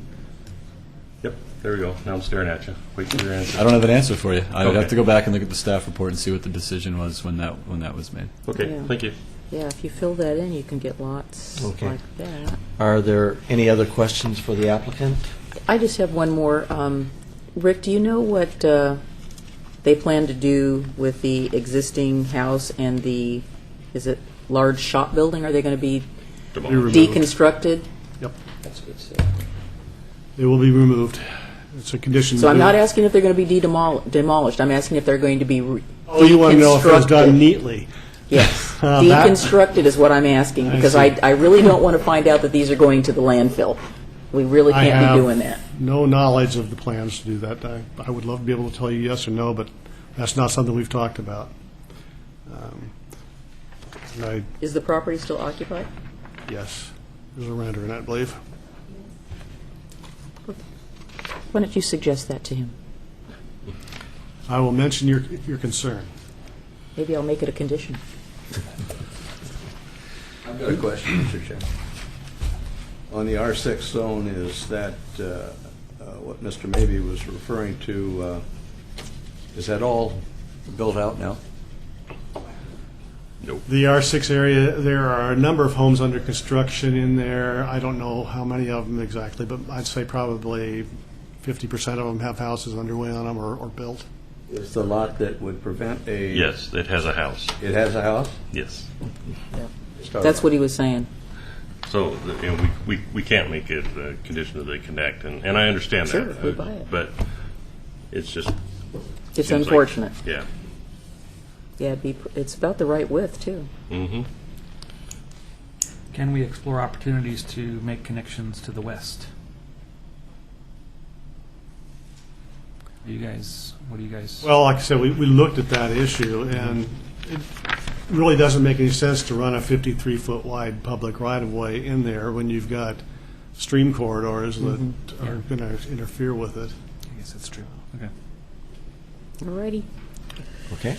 Yep, there we go. Now I'm staring at you. Wait for your answer. I don't have an answer for you. I would Okay. have to go back and look at the staff report and see what the decision was when that was made. Okay, Yeah. thank you. Yeah, if you fill that in, you can get lots Okay. like that. Are there any other questions for the applicant? I just have one more. Rick, do you know what they plan to do with the existing house and the, is it large shop building? Are they going to be Demolished. deconstructed? Yep, That's what it said. they will be removed. It's a condition. So I'm not asking if they're going to be demolished. I'm asking if they're going to be Oh, you want to know if it was done neatly? Yes. That- Deconstructed is what I'm asking, I because see. I really don't want to find out that these are going to the landfill. We really I can't be have doing that. no knowledge of the plans to do that. I would love to be able to tell you yes or no, but that's not something we've talked about. And Is the property still occupied? yes, there's a renter in it, I believe. Why don't you suggest that to him? I will mention your concern. Maybe I'll make it a condition. I've got a question, Mr. Chairman. On the R6 zone, is that what Mr. Maybe was referring to, is that all built out now? The R6 area, there are a number of homes under construction in there. I don't know how many of them exactly, but I'd say probably 50% of them have houses underway on them or built. Is the lot that would prevent a... Yes, it has a house. It has a house? Yes. That's what he was saying. So, you know, we can't make it a condition that they connect, and I understand Sure, that. we buy it. But it's just... It's seems like- unfortunate. Yeah. Yeah, it's about the right width, too. Mm-hmm. Can we explore opportunities to make connections to the west? What do you guys? Well, like I said, we looked at that issue, and it really doesn't make any sense to run a 53-foot wide public right-of-way in there when you've got stream corridors that are going to interfere with it. I guess that's true. Okay. All righty. Okay.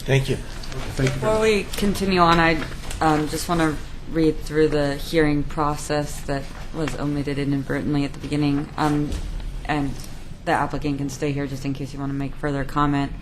Thank you. Thank you very Before much. we continue on, I just want to read through the hearing process that was omitted inadvertently at the beginning, and the applicant can stay here just in case you want to make further comment.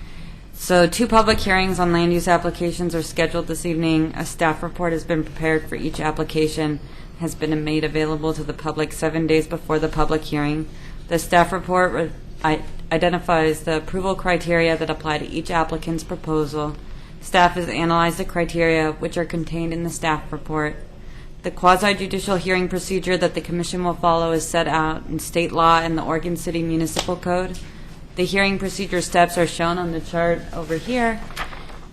So 2 public hearings on land use applications are scheduled this evening. A staff report has been prepared for each application, has been made available to the public 7 days before the public hearing. The staff report identifies the approval criteria that apply to each applicant's proposal. Staff has analyzed the criteria which are contained in the staff report. The quasi-judicial hearing procedure that the Commission will follow is set out in state law and the Oregon City Municipal Code. The hearing procedure steps are shown on the chart over here,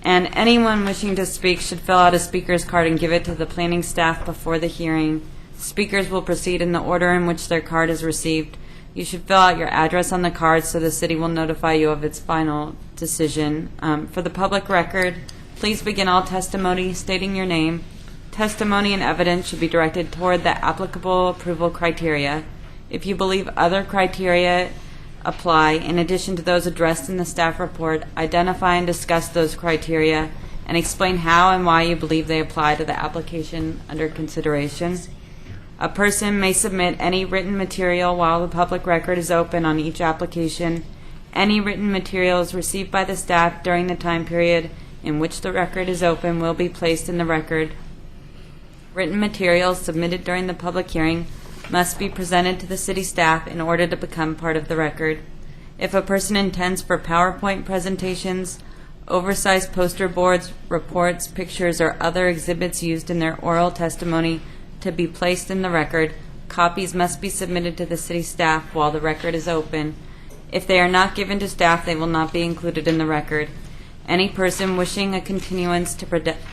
and anyone wishing to speak should fill out a speaker's card and give it to the planning staff before the hearing. Speakers will proceed in the order in which their card is received. You should fill out your address on the card so the city will notify you of its final decision. For the public record, please begin all testimony stating your name. Testimony and evidence should be directed toward the applicable approval criteria. If you believe other criteria apply, in addition to those addressed in the staff report, identify and discuss those criteria and explain how and why you believe they apply to the application under consideration. A person may submit any written material while the public record is open on each application. Any written materials received by the staff during the time period in which the record is open will be placed in the record. Written materials submitted during the public hearing must be presented to the city staff in order to become part of the record. If a person intends for PowerPoint presentations, oversized poster boards, reports, pictures, or other exhibits used in their oral testimony to be placed in the record, copies must be submitted to the city staff while the record is open. If they are not given to staff, they will not be included in the record. Any person wishing a continuance to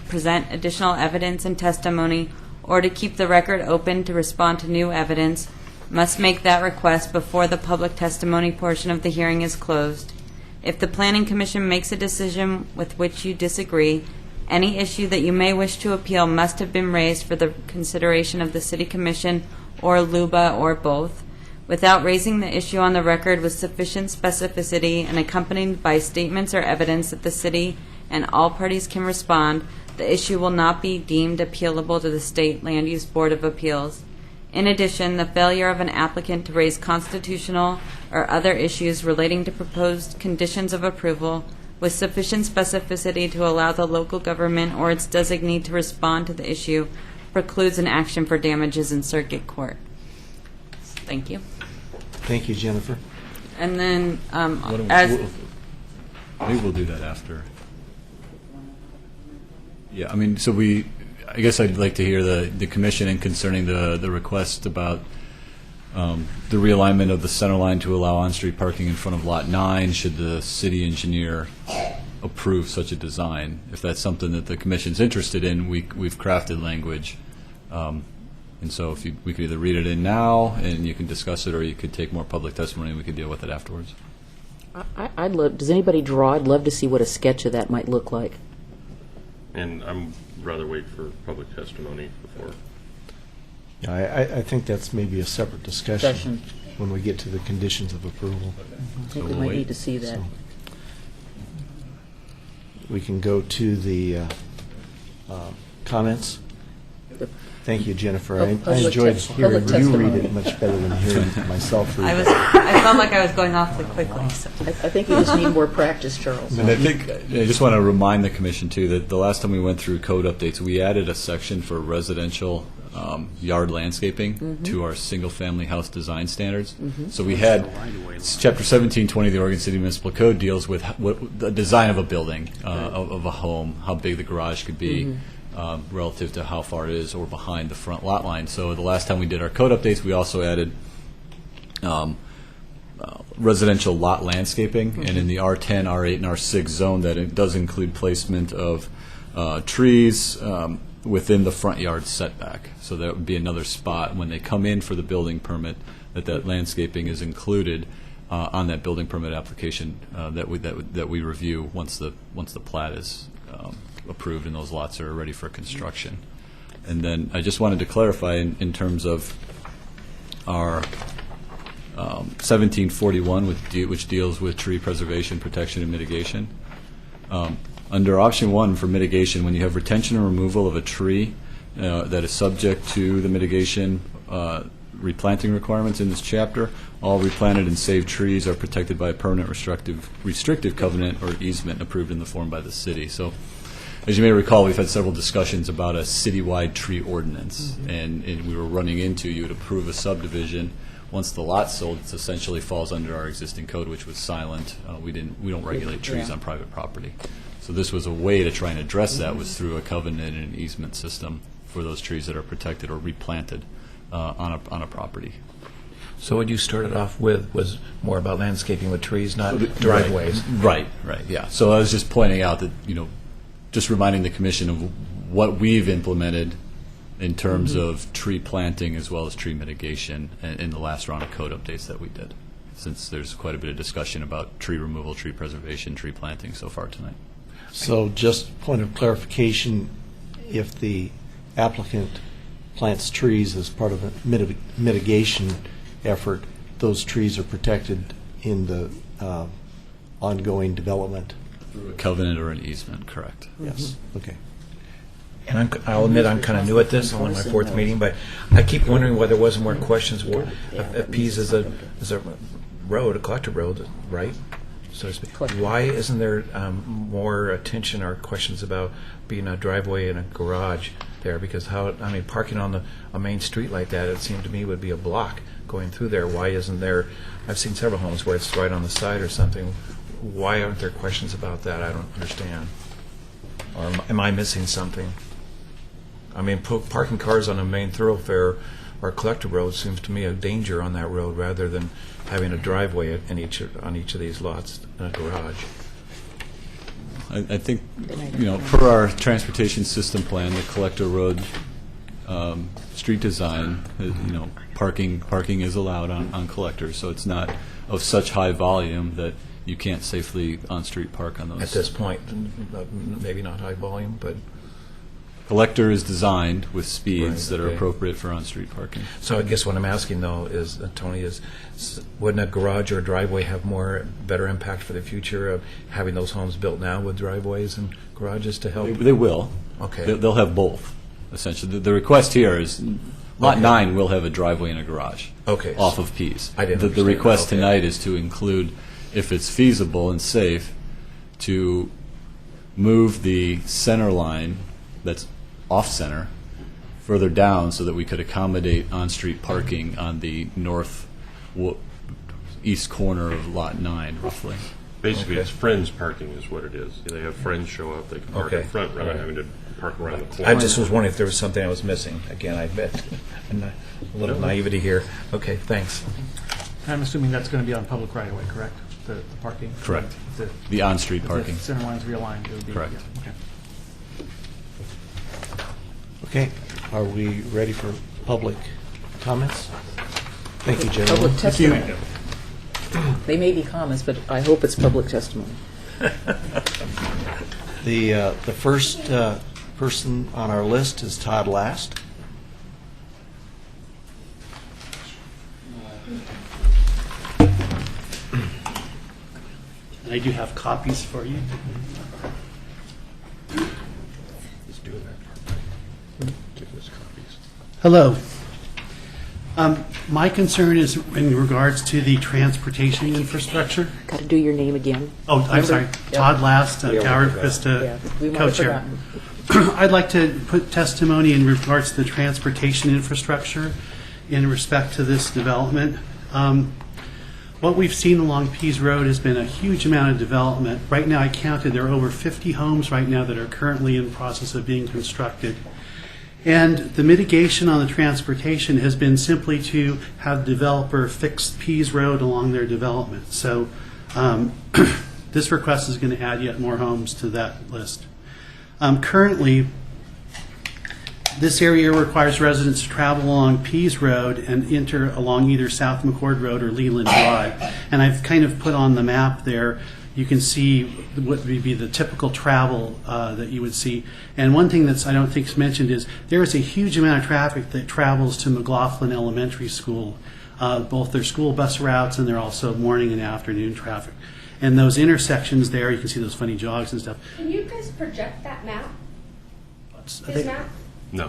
present additional evidence and testimony or to keep the record open to respond to new evidence must make that request before the public testimony portion of the hearing is closed. If the Planning Commission makes a decision with which you disagree, any issue that you may wish to appeal must have been raised for the consideration of the City Commission or LUBA or both. Without raising the issue on the record with sufficient specificity and accompanied by statements or evidence that the city and all parties can respond, the issue will not be deemed appealable to the State Land Use Board of Appeals. In addition, the failure of an applicant to raise constitutional or other issues relating to proposed conditions of approval must with sufficient specificity to allow the local government or its designee to respond to the issue, precludes an action for damages in circuit court. Thank you. Thank you, Jennifer. And then, Maybe we'll do that after. Yeah, I mean, I guess I'd like to hear the commission in concerning the request about the realignment of the center line to allow on-street parking in front of Lot 9, should the city engineer approve such a design. If that's something that the commission's interested in, we've crafted language. And so we could either read it in now and you can discuss it, or you could take more public testimony and we could deal with it afterwards. I'd love, does anybody draw? I'd love to see what a sketch of that might look like. And I'm rather wait for public testimony before. Yeah, I think that's maybe a separate discussion Discussion. when we get to the conditions of approval. I think we might need to see that. So, we can go to the comments. Thank you, Jennifer. I Public enjoyed tes- hearing public you read testimony. it much better than hearing myself read it. I felt like I was going awfully quickly. So. I think you just need more practice, Charles. And I think, I just want to remind the commission, too, that the last time we went through code updates, we added a section for residential yard landscaping to our single-family house design standards. So we had, Chapter 1720 of the Oregon City Municipal Code deals with the design of a building, of a home, how big the garage could be, relative to how far it is or behind the front lot line. So the last time we did our code updates, we also added residential lot landscaping, and in the R10, R8, and R6 zone, that it does include placement of trees within the front yard setback. So that would be another spot when they come in for the building permit, that landscaping is included on that building permit application that we review once the plat is approved and those lots are ready for construction. And then I just wanted to clarify in terms of our 1741, which deals with tree preservation, protection, and mitigation. Under option 1 for mitigation, when you have retention and removal of a tree that is subject to the mitigation replanting requirements in this chapter, all replanted and saved trees are protected by a permanent restrictive covenant or easement approved in the form by the city. So, as you may recall, we've had several discussions about a citywide tree ordinance, and we were running into, you would approve a subdivision. Once the lot's sold, it essentially falls under our existing code, which was silent. We don't regulate trees on private property. So this was a way to try and address that, was through a covenant and an easement system for those trees that are protected or replanted on a property. So what you started off with was more about landscaping with trees, not driveways. Right, yeah. So I was just pointing out that, just reminding the commission of what we've implemented in terms of tree planting as well as tree mitigation in the last round of code updates that we did, since there's quite a bit of discussion about tree removal, tree preservation, tree planting so far tonight. So just point of clarification, if the applicant plants trees as part of a mitigation effort, those trees are protected in the ongoing development? Through a covenant or an easement, correct. Yes, okay. And I'll admit I'm kind of new at this. I'm on my fourth meeting, but I keep wondering why there wasn't more questions. Pease is a road, a collector road, right? So to speak. Why isn't there more attention or questions about being a driveway and a garage there? Because parking on a main street like that, it seemed to me would be a block going through there. Why isn't there? I've seen several homes where it's right on the side or something. Why aren't there questions about that? I don't understand. Or am I missing something? Parking cars on a main thoroughfare or collector road seems to me a danger on that road rather than having a driveway on each of these lots and a garage. I think, per our transportation system plan, the collector road street design, parking is allowed on collectors, so it's not of such high volume that you can't safely on-street park on those. At this point, maybe not high volume, but... Collector is designed with speeds that are appropriate for on-street parking. So I guess what I'm asking, though, is, Tony, wouldn't a garage or a driveway have better impact for the future of having those homes built now with driveways and garages to help? They will. Okay. They'll have both, essentially. The request here is Lot 9 will have a driveway and a garage off of Pease. I didn't The understand. request tonight is to include, if it's feasible and safe, to move the center line that's off-center further down so that we could accommodate on-street parking on the east corner of Lot 9, roughly. Basically, Okay. it's friends parking is what it is. They have friends show up, they can park Okay. in front rather than Right. having to park around the corner. I just was wondering if there was something I was missing. Again, I bet a little naivety here. Okay, thanks. I'm assuming that's going to be on public right-of-way, correct? The parking? Correct. The The on-street parking. the center line's realigned, it would be... Correct. yeah, okay. Okay, are we ready for public comments? Thank you, gentlemen. Public testimony. They may be comments, but I hope it's public testimony. The first person on our list is Todd Last. I do have copies for you. Hello. My concern is in regards to the transportation infrastructure. Got to do your name again. Oh, I'm sorry. Yep. Todd Last, Yeah, Howard yeah, Vista we might have co-chair. forgotten. I'd like to put testimony in regards to the transportation infrastructure in respect to this development. What we've seen along Pease Road has been a huge amount of development. Right now, I counted, there are over 50 homes right now that are currently in the process of being constructed. And the mitigation on the transportation has been simply to have the developer fix Pease Road along their development. So this request is going to add yet more homes to that list. Currently, this area requires residents to travel along Pease Road and enter along either South McCord Road or Leland Drive. And I've kind of put on the map there, you can see what would be the typical travel that you would see. And one thing that's I don't think is mentioned is there is a huge amount of traffic that travels to McLaughlin Elementary School, both their school bus routes and they're also morning and afternoon traffic. And those intersections there, you can see those funny jogs and stuff. Can you guys project that map? I This think- map? No.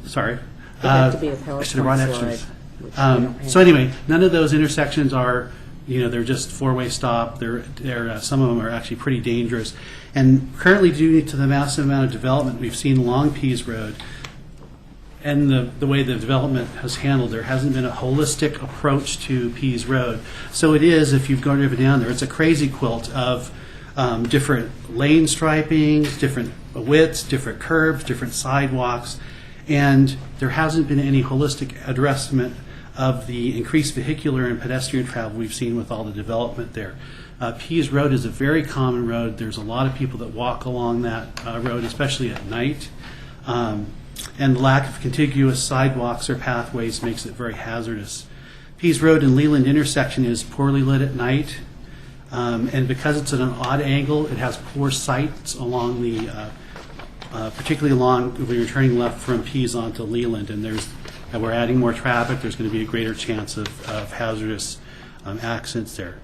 Sorry. It'd have to be a I should have brought PowerPoint extras. slide, which we don't have. So anyway, none of those intersections are, they're just four-way stop. Some of them are actually pretty dangerous. And currently, due to the massive amount of development we've seen along Pease Road, and the way the development has handled, there hasn't been a holistic approach to Pease Road. So it is, if you've gone down there, it's a crazy quilt of different lane stripings, different widths, different curbs, different sidewalks, and there hasn't been any holistic addressment of the increased vehicular and pedestrian travel we've seen with all the development there. Pease Road is a very common road. There's a lot of people that walk along that road, especially at night. And the lack of contiguous sidewalks or pathways makes it very hazardous. Pease Road and Leland intersection is poorly lit at night. And because it's at an odd angle, it has poor sights along the, particularly along when you're turning left from Pease onto Leland. And we're adding more traffic. There's going to be a greater chance of hazardous accidents there.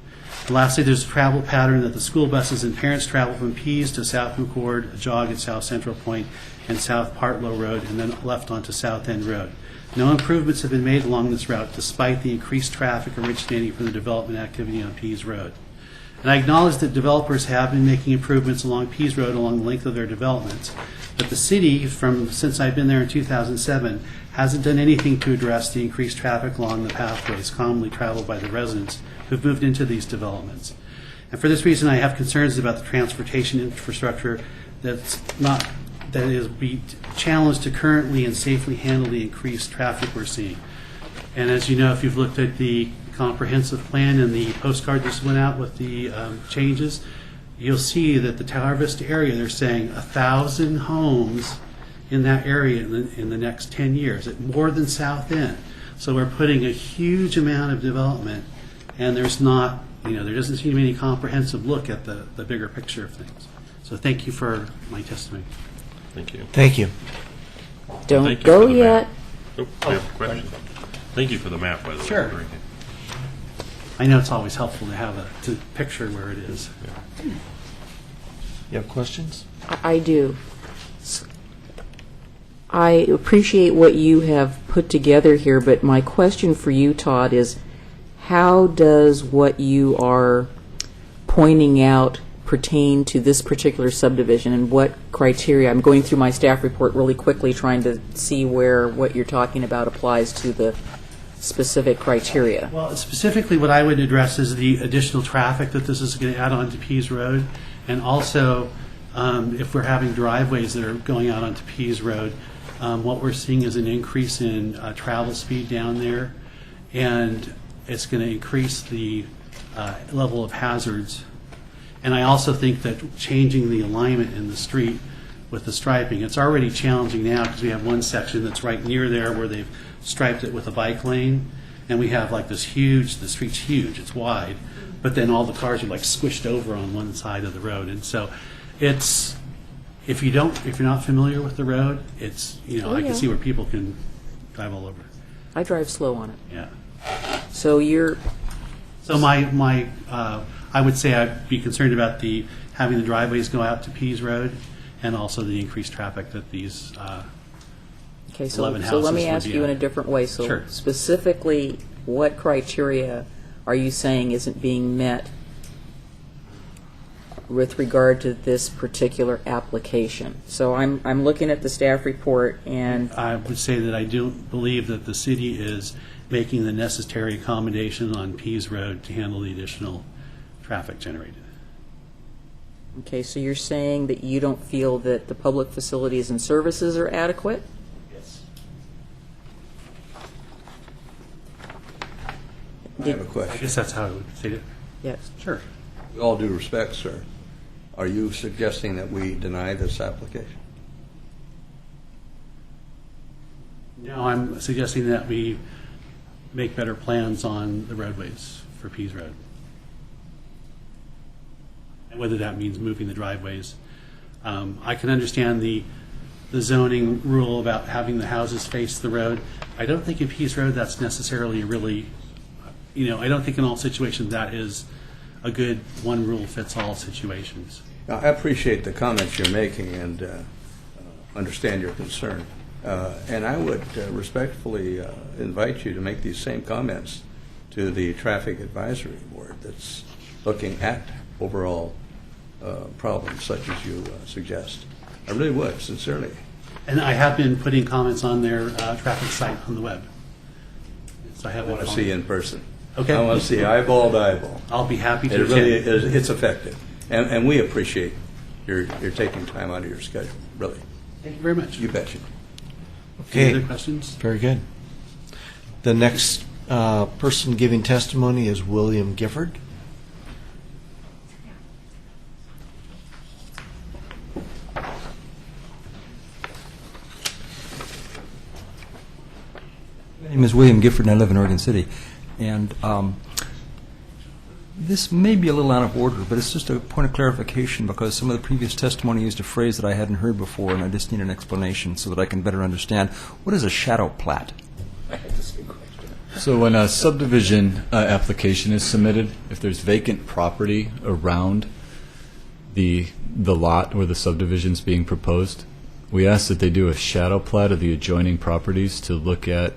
And lastly, there's a travel pattern that the school buses and parents travel from Pease to South McCord, a jog at South Central Point, and South Partlow Road, and then left onto South End Road. No improvements have been made along this route despite the increased traffic originating from the development activity on Pease Road. And I acknowledge that developers have been making improvements along Pease Road along the length of their developments, but the city, since I've been there in 2007, hasn't done anything to address the increased traffic along the pathways commonly traveled by the residents who've moved into these developments. And for this reason, I have concerns about the transportation infrastructure that is be challenged to currently and safely handle the increased traffic we're seeing. And as you know, if you've looked at the comprehensive plan and the postcard that went out with the changes, you'll see that the Tower Vista area, they're saying 1,000 homes in that area in the next 10 years, at more than South End. So we're putting a huge amount of development, and there's not, there doesn't seem to be any comprehensive look at the bigger picture of things. So thank you for my testimony. Thank you. Thank you. Don't Thank you go for the yet. map. I have a question. Thank you for the map, by the way. Sure. Very good. I know it's always helpful to have to picture where it is. You have questions? I do. I appreciate what you have put together here, but my question for you, Todd, is how does what you are pointing out pertain to this particular subdivision, and what criteria? I'm going through my staff report really quickly, trying to see where what you're talking about applies to the specific criteria. Well, specifically what I would address is the additional traffic that this is going to add on to Pease Road, and also if we're having driveways that are going out onto Pease Road, what we're seeing is an increase in travel speed down there, and it's going to increase the level of hazards. And I also think that changing the alignment in the street with the striping, it's already challenging now because we have one section that's right near there where they've striped it with a bike lane, and we have like this huge, the street's huge, it's wide, but then all the cars are like squished over on one side of the road. And so it's, if you're not familiar with the road, it's, I can see where people can drive all over. I drive slow on it. Yeah. So you're... So I would say I'd be concerned about having the driveways go out to Pease Road, and also the increased traffic that these Okay, 11 so houses let me would ask be you in on. a different way. So Sure. specifically, what criteria are you saying isn't being met with regard to this particular application? So I'm looking at the staff report, and I would say that I do believe that the city is making the necessary accommodation on Pease Road to handle the additional traffic generated. okay, so you're saying that you don't feel that the public facilities and services are adequate? Yes. I have a I question. guess that's how I would say it. Yes. Sure. With all due respect, sir, are you suggesting that we deny this application? No, I'm suggesting that we make better plans on the roadways for Pease Road. And whether that means moving the driveways. I can understand the zoning rule about having the houses face the road. I don't think in Pease Road that's necessarily really, I don't think in all situations that is a good one-rule-fits-all situations. Now, I appreciate the comments you're making and understand your concern. And I would respectfully invite you to make these same comments to the Traffic Advisory Board that's looking at overall problems such as you suggest. I really would, sincerely. And I have been putting comments on their traffic site on the web. So I I have want to see you in person. Okay. I want to see eyeball to eyeball. I'll be happy to It really attend. is, it's effective. And we appreciate your taking time out of your schedule, really. Thank you very much. You betcha. Okay. Any other questions? Very good. The next person giving testimony is William Gifford. My name is William Gifford, and I live in Oregon City. And this may be a little out of order, but it's just a point of clarification because some of the previous testimony used a phrase that I hadn't heard before, and I just need an explanation so that I can better understand. What is a shadow plat? So when a subdivision application is submitted, if there's vacant property around the lot where the subdivision's being proposed, we ask that they do a shadow plat of the adjoining properties to look at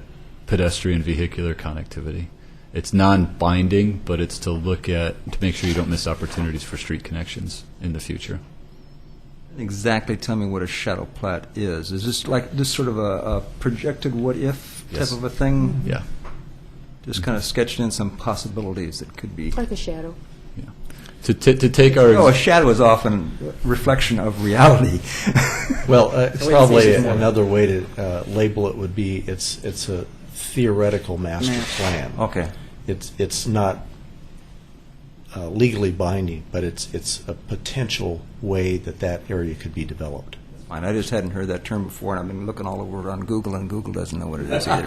pedestrian vehicular connectivity. It's non-binding, but it's to look at, to make sure you don't miss opportunities for street connections in the future. Exactly tell me what a shadow plat is. Is this like this sort of a projected what-if type Yes. of a thing? Yeah. Just kind of sketching in some possibilities that could be. Like a shadow. To take our... No, a shadow is often a reflection of reality. Well, it's probably easy. another way to label it would be it's a theoretical master plan. Okay. It's not legally binding, but it's a potential way that area could be developed. Fine. I just hadn't heard that term before, and I've been looking all over on Google, and Google doesn't know what it is either.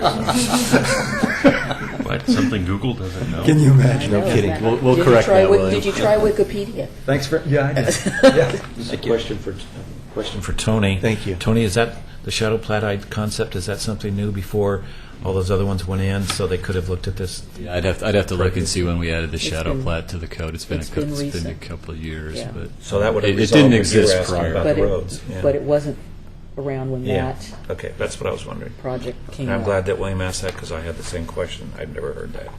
What, something Google doesn't know? Can you imagine? No know, kidding. isn't that- We'll Did you correct try that, Wik- William. Did you try Wikipedia? Thanks for, yeah, I did. Yeah. Question for Tony. Thank you. Tony, is that the shadow plat concept? Is that something new before all those other ones went in, so they could have looked at this? Yeah, I'd have to look and see when we added the shadow been- plat to the code. It's been it's a been couple, it's been a recent. couple of years, Yeah. but So that would have it resolved didn't what you were exist asking prior. about But the it, roads. Yeah. but it wasn't around when Yeah. that Okay, that's what I was wondering. project came And I'm up. glad that William asked that because I had the same question. I'd never heard that.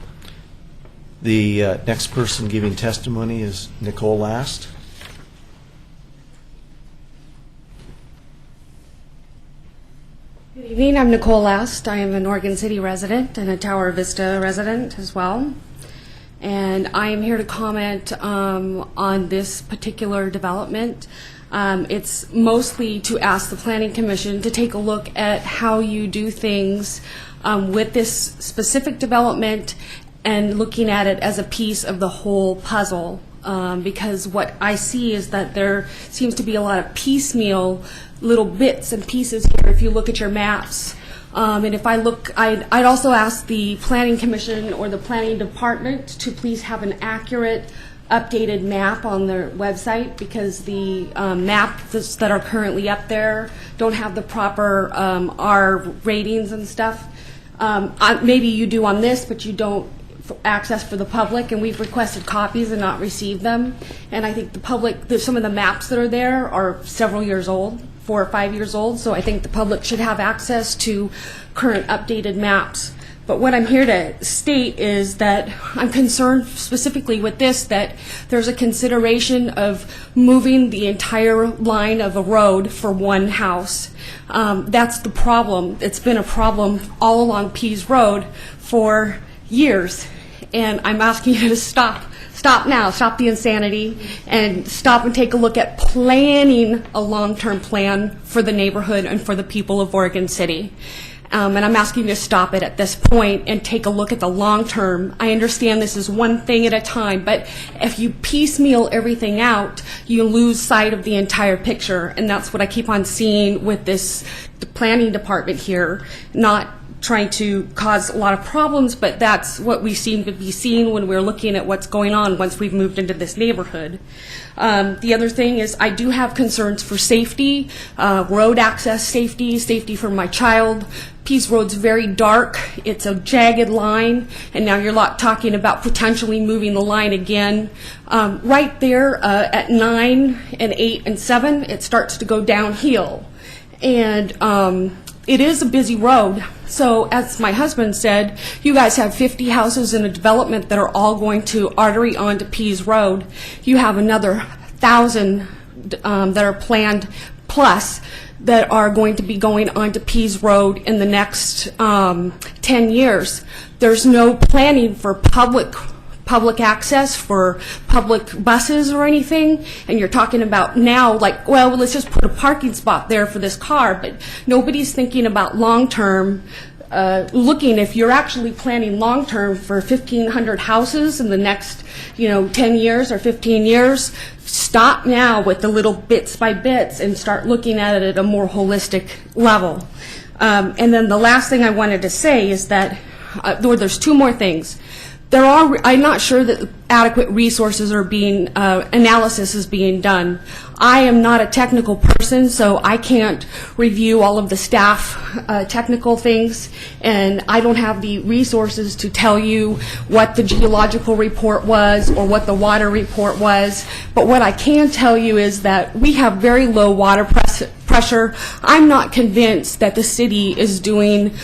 The next person giving testimony is Nicole Last. Good evening, I'm Nicole Last. I am an Oregon City resident and a Tower Vista resident as well. And I am here to comment on this particular development. It's mostly to ask the Planning Commission to take a look at how you do things with this specific development and looking at it as a piece of the whole puzzle. Because what I see is that there seems to be a lot of piecemeal little bits and pieces here if you look at your maps. And if I look, I'd also ask the Planning Commission or the Planning Department to please have an accurate, updated map on their website, because the maps that are currently up there don't have the proper R ratings and stuff. Maybe you do on this, but you don't access for the public, and we've requested copies and not received them. And I think the public, some of the maps that are there are several years old, 4 or 5 years old, so I think the public should have access to current updated maps. But what I'm here to state is that I'm concerned specifically with this, that there's a consideration of moving the entire line of a road for one house. That's the problem. It's been a problem all along Pease Road for years. And I'm asking you to stop now, stop the insanity, and stop and take a look at planning a long-term plan for the neighborhood and for the people of Oregon City. And I'm asking you to stop it at this point and take a look at the long term. I understand this is one thing at a time, but if you piecemeal everything out, you lose sight of the entire picture. And that's what I keep on seeing with this planning department here, not trying to cause a lot of problems, but that's what we seem to be seeing when we're looking at what's going on once we've moved into this neighborhood. The other thing is I do have concerns for safety, road access safety, safety for my child. Pease Road's very dark. It's a jagged line, and now you're talking about potentially moving the line again. Right there at 9 and 8 and 7, it starts to go downhill. And it is a busy road. So as my husband said, you guys have 50 houses in a development that are all going to artery onto Pease Road. You have another 1,000 that are planned plus that are going to be going onto Pease Road in the next 10 years. There's no planning for public access for public buses or anything, and you're talking about now like, well, let's just put a parking spot there for this car, but nobody's thinking about long-term looking. If you're actually planning long-term for 1,500 houses in the next 10 years or 15 years, stop now with the little bits by bits and start looking at it at a more holistic level. And then the last thing I wanted to say is that there's 2 more things. I'm not sure that adequate resources are being, analysis is being done. I am not a technical person, so I can't review all of the staff technical things, and I don't have the resources to tell you what the geological report was or what the water report was. But what I can tell you is that we have very low water pressure. I'm not convinced that the city is doing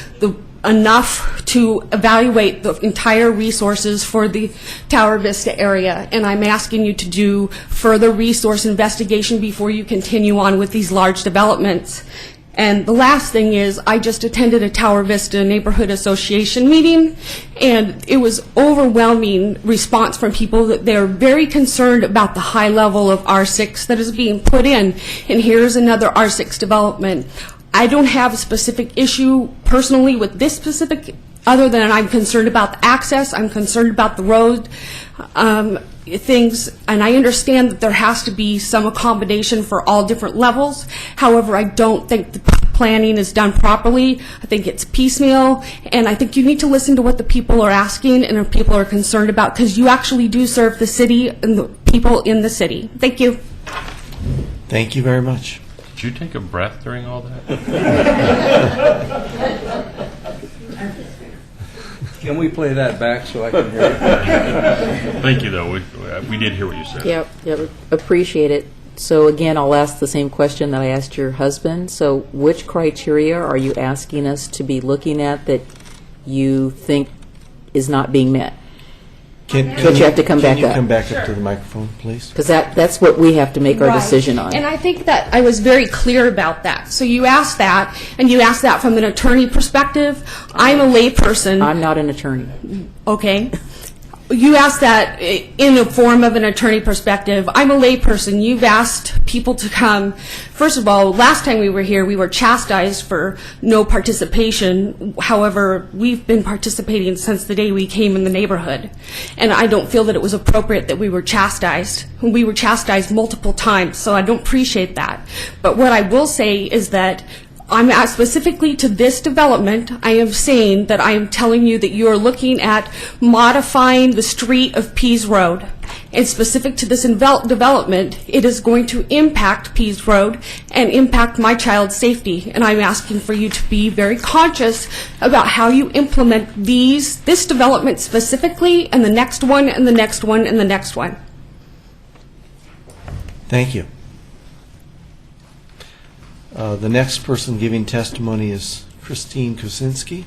enough to evaluate the entire resources for the Tower Vista area, and I'm asking you to do further resource investigation before you continue on with these large developments. And the last thing is, I just attended a Tower Vista Neighborhood Association meeting, and it was overwhelming response from people that they're very concerned about the high level of R6 that is being put in, and here's another R6 development. I don't have a specific issue personally with this specific, other than I'm concerned about the access, I'm concerned about the road things, and I understand that there has to be some accommodation for all different levels. However, I don't think the planning is done properly. I think it's piecemeal, and I think you need to listen to what the people are asking and what people are concerned about, because you actually do serve the city and the people in the city. Thank you. Thank you very much. Did you take a breath during all that? Can we play that back so I can hear it? Thank you, though. We did hear what you said. Yep, appreciate it. So again, I'll ask the same question that I asked your husband. So which criteria are you asking us to be looking at that you think is not being met? But you have to come back Can you up. come back up to the microphone, please? Because that's what we have to make our Right. decision on. And I think that I was very clear about that. So you asked that, and you asked that from an attorney perspective. I'm a layperson. I'm not an attorney. Okay. You asked that in the form of an attorney perspective. I'm a layperson. You've asked people to come. First of all, last time we were here, we were chastised for no participation. However, we've been participating since the day we came in the neighborhood. And I don't feel that it was appropriate that we were chastised. We were chastised multiple times, so I don't appreciate that. But what I will say is that I'm asked specifically to this development. I am saying that I am telling you that you are looking at modifying the street of Pease Road. And specific to this development, it is going to impact Pease Road and impact my child's safety. And I'm asking for you to be very conscious about how you implement this development specifically, and the next one, and the next one, and the next one. Thank you. The next person giving testimony is Christine Kucinski.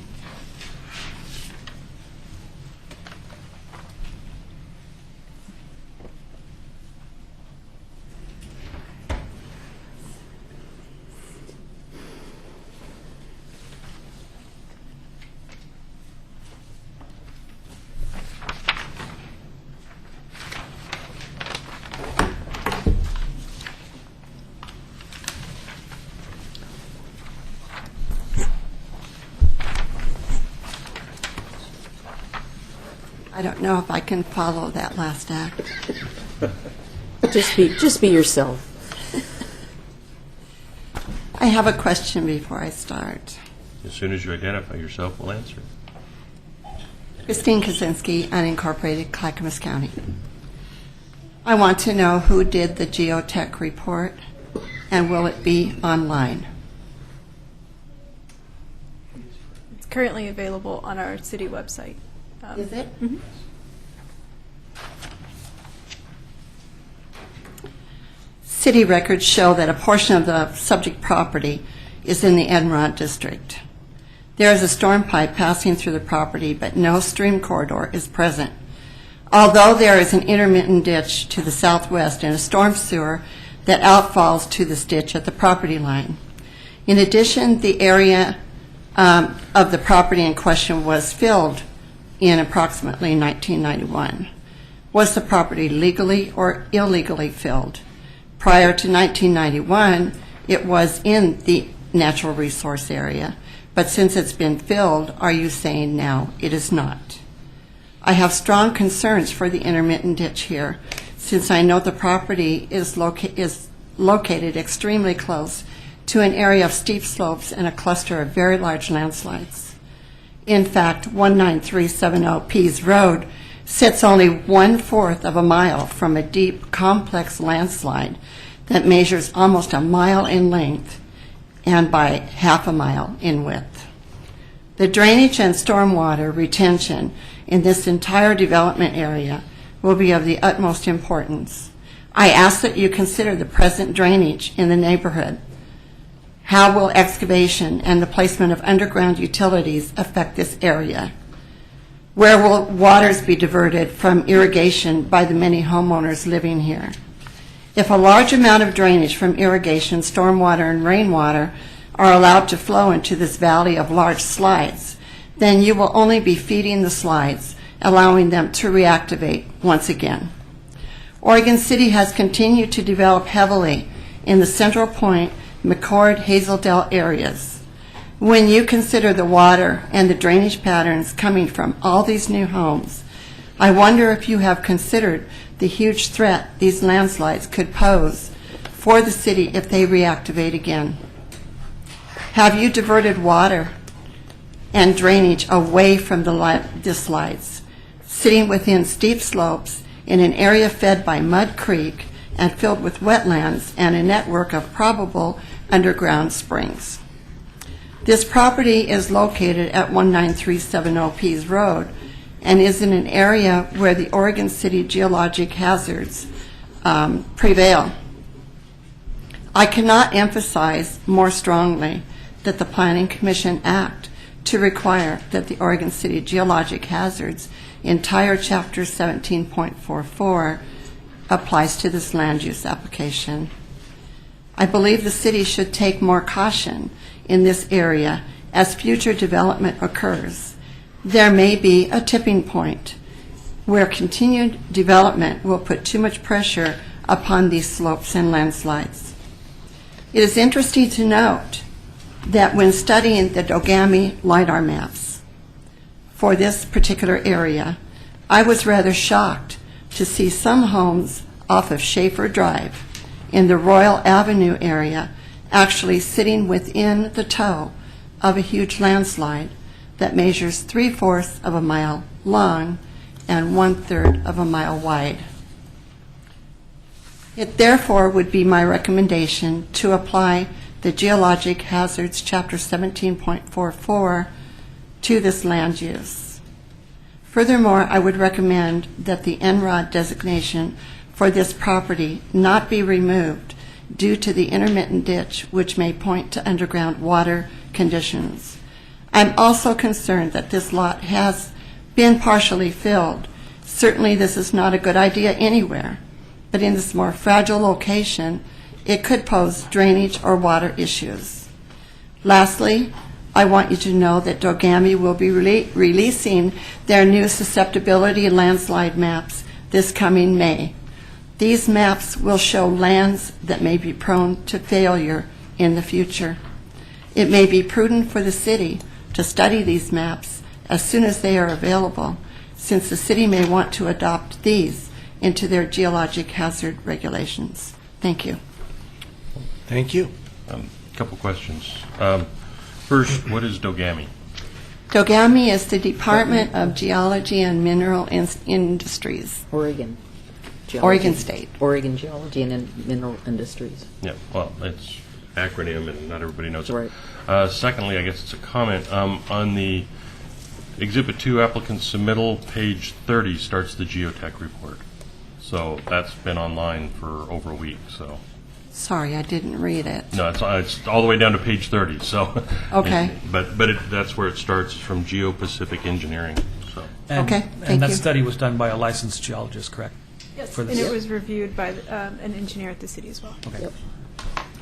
I don't know if I can follow that last act. Just be yourself. I have a question before I start. As soon as you identify yourself, we'll answer. Christine Kaczynski, unincorporated Clackamas County. I want to know who did the geotech report, and will it be online? It's currently available on our city website. Is it? Mhm. City records show that a portion of the subject property is in the Enron district. There is a storm pipe passing through the property, but no stream corridor is present. Although there is an intermittent ditch to the southwest and a storm sewer that outfalls to this ditch at the property line. In addition, the area of the property in question was filled in approximately 1991. Was the property legally or illegally filled? Prior to 1991, it was in the natural resource area, but since it's been filled, are you saying now it is not? I have strong concerns for the intermittent ditch here, since I know the property is located extremely close to an area of steep slopes and a cluster of very large landslides. In fact, 19370 Pease Road sits only 1/4 of a mile from a deep, complex landslide that measures almost a mile in length and by half a mile in width. The drainage and stormwater retention in this entire development area will be of the utmost importance. I ask that you consider the present drainage in the neighborhood. How will excavation and the placement of underground utilities affect this area? Where will waters be diverted from irrigation by the many homeowners living here? If a large amount of drainage from irrigation, stormwater, and rainwater are allowed to flow into this valley of large slides, then you will only be feeding the slides, allowing them to reactivate once again. Oregon City has continued to develop heavily in the Central Point, McCord, Hazeldale areas. When you consider the water and the drainage patterns coming from all these new homes, I wonder if you have considered the huge threat these landslides could pose for the city if they reactivate again. Have you diverted water and drainage away from the slides, sitting within steep slopes in an area fed by Mud Creek and filled with wetlands and a network of probable underground springs? This property is located at 19370 Pease Road and is in an area where the Oregon City geologic hazards prevail. I cannot emphasize more strongly that the Planning Commission act to require that the Oregon City Geologic Hazards entire Chapter 17.44 applies to this land use application. I believe the city should take more caution in this area as future development occurs. There may be a tipping point where continued development will put too much pressure upon these slopes and landslides. It is interesting to note that when studying the Dogami LiDAR maps for this particular area, I was rather shocked to see some homes off of Schaefer Drive in the Royal Avenue area actually sitting within the toe of a huge landslide that measures 3/4 of a mile long and 1/3 of a mile wide. It therefore would be my recommendation to apply the Geologic Hazards Chapter 17.44 to this land use. Furthermore, I would recommend that the NROD designation for this property not be removed due to the intermittent ditch, which may point to underground water conditions. I'm also concerned that this lot has been partially filled. Certainly this is not a good idea anywhere, but in this more fragile location, it could pose drainage or water issues. Lastly, I want you to know that Dogami will be releasing their new susceptibility landslide maps this coming May. These maps will show lands that may be prone to failure in the future. It may be prudent for the city to study these maps as soon as they are available, since the city may want to adopt these into their geologic hazard regulations. Thank you. Thank you. A couple questions. First, what is Dogami? Dogami is the Department of Geology and Mineral Industries. Oregon. Oregon State. Oregon Geology and Mineral Industries. Yeah, well, it's acronym and not everybody knows it. Right. Secondly, I guess it's a comment. On the Exhibit 2 applicant submittal, page 30 starts the geotech report. So that's been online for over a week, so. Sorry, I didn't read it. No, it's all the way down to page 30, so. Okay. But that's where it starts, from Geo-Pacific Engineering, so. And, Okay, thank And that you. study was done by a licensed geologist, correct? Yes, For and this. it was reviewed by an engineer at the city as well. Okay.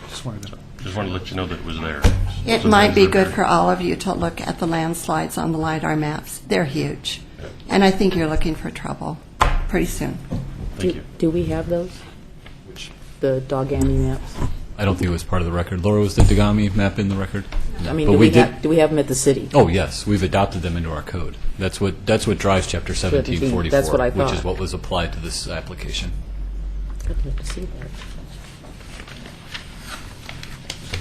Just wanted to. Just wanted to let you know that it was there. It might be good for all of you to look at the landslides on the LiDAR maps. They're huge. And I think you're looking for trouble pretty soon. Thank you. Do we have those? The Dogami maps? I don't think it was part of the record. Laura, was the Dogami map in the record? I mean, But do we have them at the city? Oh, yes, we've adopted them into our code. That's what drives Chapter 1744. That's what I Which is thought. what was applied to this application. I'd like to see that.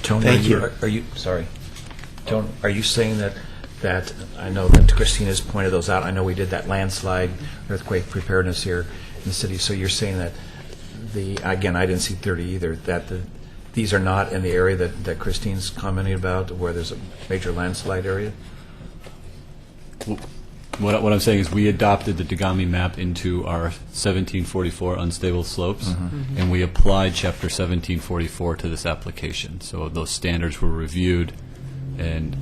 Tony, Thank are you sorry? Tony, are you saying that I know that Christina's pointed those out. I know we did that landslide earthquake preparedness here in the city. So you're saying that again, I didn't see 30 either. That these are not in the area that Christine's commenting about, where there's a major landslide area. What I'm saying is we adopted the Dogami map into our 1744 unstable slopes, and we applied Chapter 1744 to this application. So those standards were reviewed, and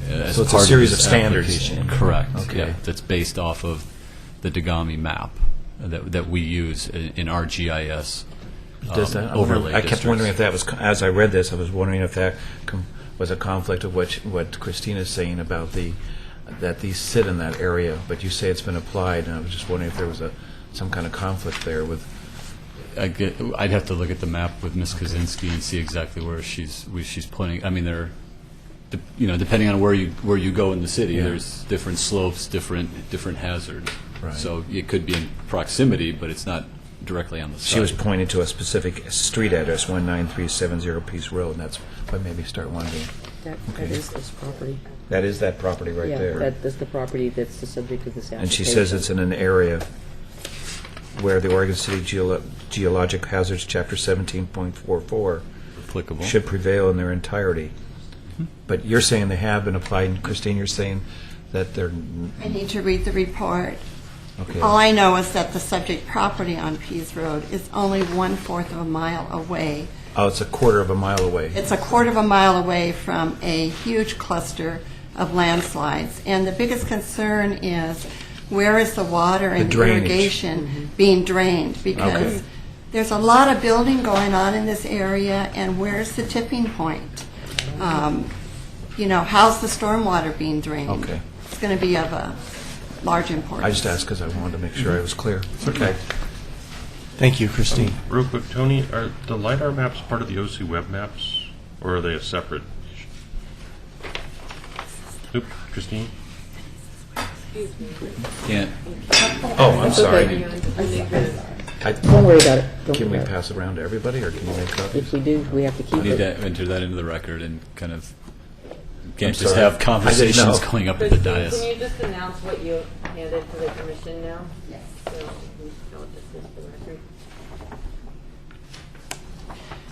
as So it's a part series this of standards. application- Correct. Okay. Yeah, that's based off of the Dogami map that we use in our GIS Does that? overlay I kept districts. wondering if that was, as I read this, I was wondering if that was a conflict of what Christina's saying about that these sit in that area, but you say it's been applied, and I was just wondering if there was some kind of conflict there with. I'd have to look at the map with Ms. Kaczynski and see exactly where she's pointing. I mean, depending on where you go in the city, Yeah. there's different slopes, different hazards. Right. So it could be in proximity, but it's not directly on the site. She was pointing to a specific street address, 19370 Peace Road, and that's what made me start wondering. That Okay. is this property. That is that property right Yeah, there. that is the property that's the subject of this application. And she says it's in an area where the Oregon City Geologic Hazards Chapter 17.44 applicable. should prevail in their entirety. But you're saying they have been applied, and Christine, you're saying that they're. I need to read the report. Okay. All I know is that the subject property on Pease Road is only 1/4 of a mile away. Oh, it's a quarter of a mile away. It's a quarter of a mile away from a huge cluster of landslides. And the biggest concern is where is the water and drainage. irrigation being drained? Because Okay. there's a lot of building going on in this area, and where's the tipping point? How's the stormwater being drained? Okay. It's going to be of a large importance. I just asked because I wanted to make sure I was clear. Okay. Thank you, Christine. Real quick, Tony, are the LiDAR maps part of the OC Web Maps, or are they a separate? Oop, Christine? Can't. Oh, I'm sorry. Don't worry about it. Don't Can we worry about it. pass it around to everybody, or can you make copies? If we do, we have to keep We need it. to enter that into the record and kind of, can't I'm just sorry. have I didn't conversations know. going up at the dais. Can you just announce what you handed for the commission now? Yes. So we know what this is for the record.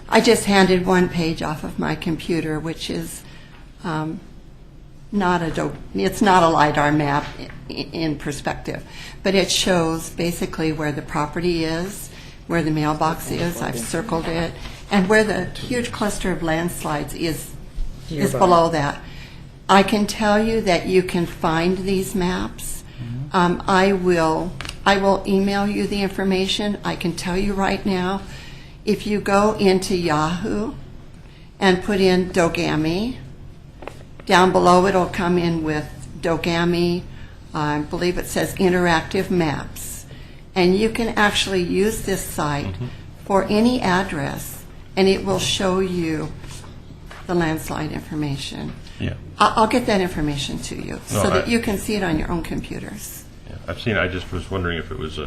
I just handed one page off of my computer, which is it's not a LiDAR map in perspective, but it shows basically where the property is, where the mailbox is, I've circled it, and where the huge cluster of landslides is below that. I can tell you that you can find these maps. I will email you the information. I can tell you right now, if you go into Yahoo and put in Dogami, down below it'll come in with Dogami, I believe it says interactive maps. And you can actually use this site for any address, and it will show you the landslide information. Yeah. I'll get that information to you so No, that you can see it on your own computers. Yeah, I've seen it. I just was wondering if it was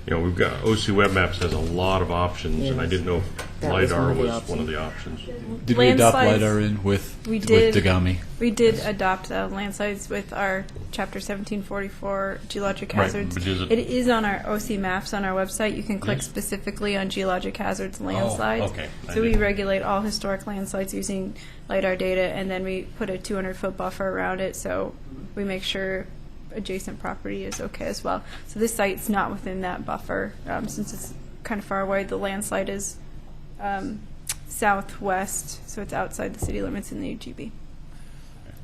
we've got OC Web Maps has a lot of options, and I didn't know if That was LiDAR one of the was options. one of the options. Did we adopt Landslides- LiDAR in with Dagami? We did adopt landslides with our Chapter 1744 geologic Right, hazards. but is it- It is on our OC maps on our website. You can click Yes. specifically on geologic hazards landslides. okay. I So we didn't- regulate all historic landslides using LiDAR data, and then we put a 200-foot buffer around it, so we make sure adjacent property is okay as well. So this site's not within that buffer, since it's kind of far away. The landslide is southwest, so it's outside the city limits in the UGB.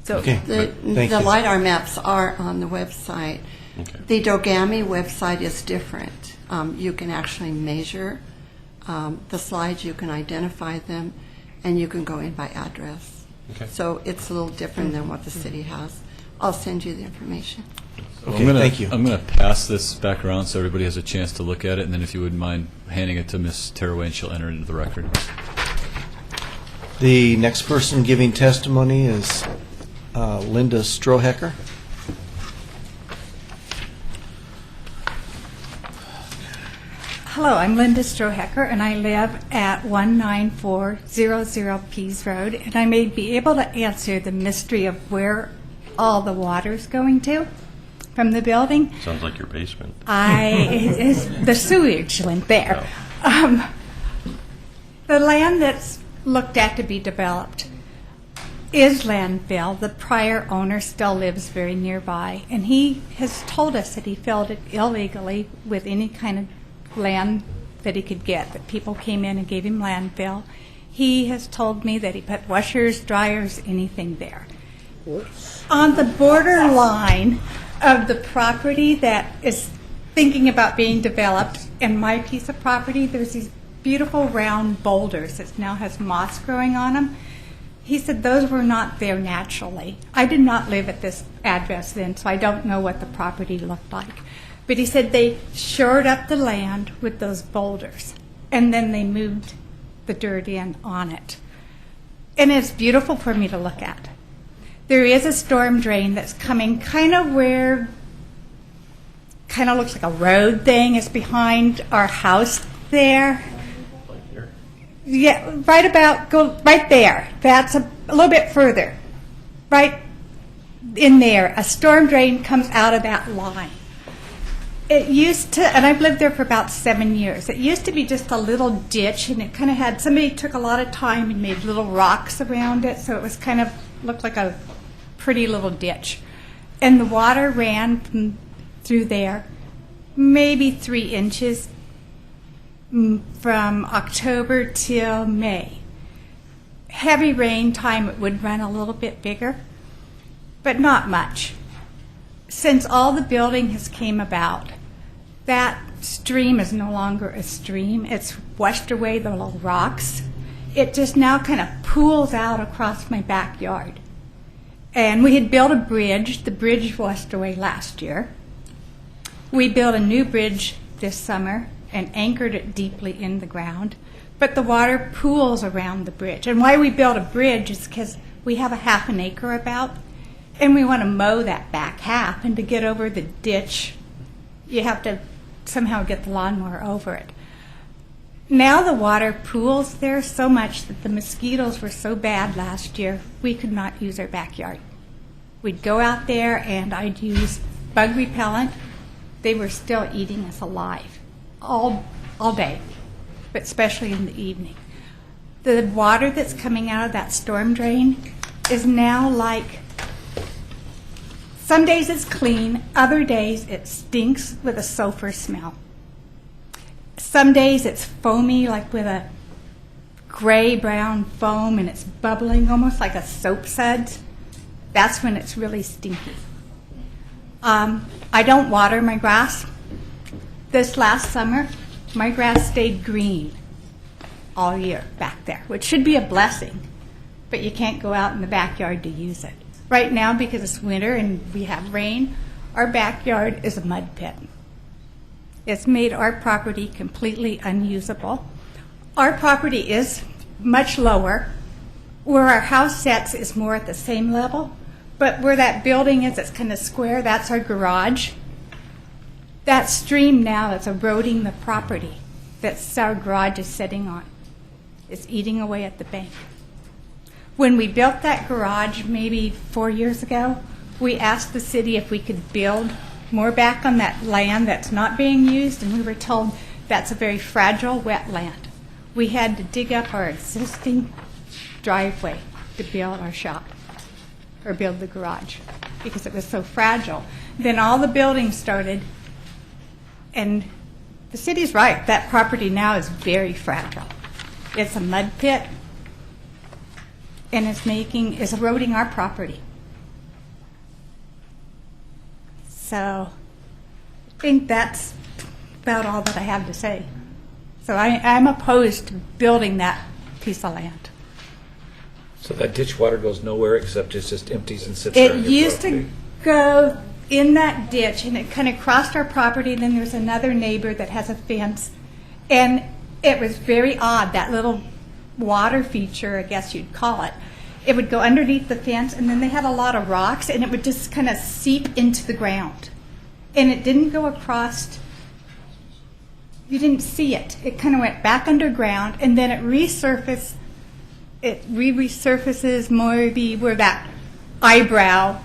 So Okay. The Thank you. LiDAR maps are on the website. Okay. The Dogami website is different. You can actually measure the slides, you can identify them, and you can go in by address. Okay. So it's a little different than what the city has. I'll send you the information. Okay, thank you. I'm going to pass this back around so everybody has a chance to look at it, and then if you wouldn't mind handing it to Ms. Teraway, and she'll enter it into the record. The next person giving testimony is Linda Strohecker. Hello, I'm Linda Strohecker, and I live at 19400 Pease Road, and I may be able to answer the mystery of where all the water's going to from the building. Sounds like your basement. The sewage went there. The land that's looked at to be developed is landfill. The prior owner still lives very nearby, and he has told us that he filled it illegally with any kind of land that he could get, that people came in and gave him landfill. He has told me that he put washers, dryers, anything there. On the borderline of the property that is thinking about being developed and my piece of property, there's these beautiful round boulders that now has moss growing on them. He said those were not there naturally. I did not live at this address then, so I don't know what the property looked like. But he said they shored up the land with those boulders, and then they moved the dirt in on it. And it's beautiful for me to look at. There is a storm drain that's coming kind of where, kind of looks like a road thing. It's behind our house there. Yeah, go right there. That's a little bit further. Right in there, a storm drain comes out of that line. It used to, and I've lived there for about 7 years, it used to be just a little ditch, and it kind of had, somebody took a lot of time and made little rocks around it, so it was kind of, looked like a pretty little ditch. And the water ran through there maybe 3 inches from October till May. Heavy rain time, it would run a little bit bigger. but not much. Since all the building has came about, that stream is no longer a stream. It's washed away the little rocks. It just now kind of pools out across my backyard. And we had built a bridge. The bridge washed away last year. We built a new bridge this summer and anchored it deeply in the ground. But the water pools around the bridge. And why we built a bridge is because we have a half an acre about, and we want to mow that back half. And to get over the ditch, you have to somehow get the lawnmower over it. Now the water pools there so much that the mosquitoes were so bad last year, we could not use our backyard. We'd go out there and I'd use bug repellent. They were still eating us alive all day, but especially in the evening. The water that's coming out of that storm drain is now like, some days it's clean, other days it stinks with a sulfur smell. Some days it's foamy, like with a gray-brown foam, and it's bubbling, almost like a soap suds. That's when it's really stinky. I don't water my grass. This last summer, my grass stayed green all year back there, which should be a blessing, but you can't go out in the backyard to use it. Right now, because it's winter and we have rain, our backyard is a mud pit. It's made our property completely unusable. Our property is much lower. Where our house sits is more at the same level, but where that building is, it's kind of square, that's our garage. That stream now that's eroding the property that our garage is sitting on is eating away at the bank. When we built that garage maybe 4 years ago, we asked the city if we could build more back on that land that's not being used, and we were told that's a very fragile wetland. We had to dig up our existing driveway to build our shop, or build the garage, because it was so fragile. Then all the buildings started, and the city's right, that property now is very fragile. It's a mud pit, and it's eroding our property. So I think that's about all that I have to say. So I'm opposed to building that piece of land. So that ditch water goes nowhere except it just empties and sits there on It your used property? to go in that ditch, and it kind of crossed our property. Then there's another neighbor that has a fence. And it was very odd, that little water feature, I guess you'd call it. It would go underneath the fence, and then they had a lot of rocks, and it would just kind of seep into the ground. And it didn't go across, you didn't see it. It kind of went back underground, and then it resurfaced. It resurfaces maybe where that eyebrow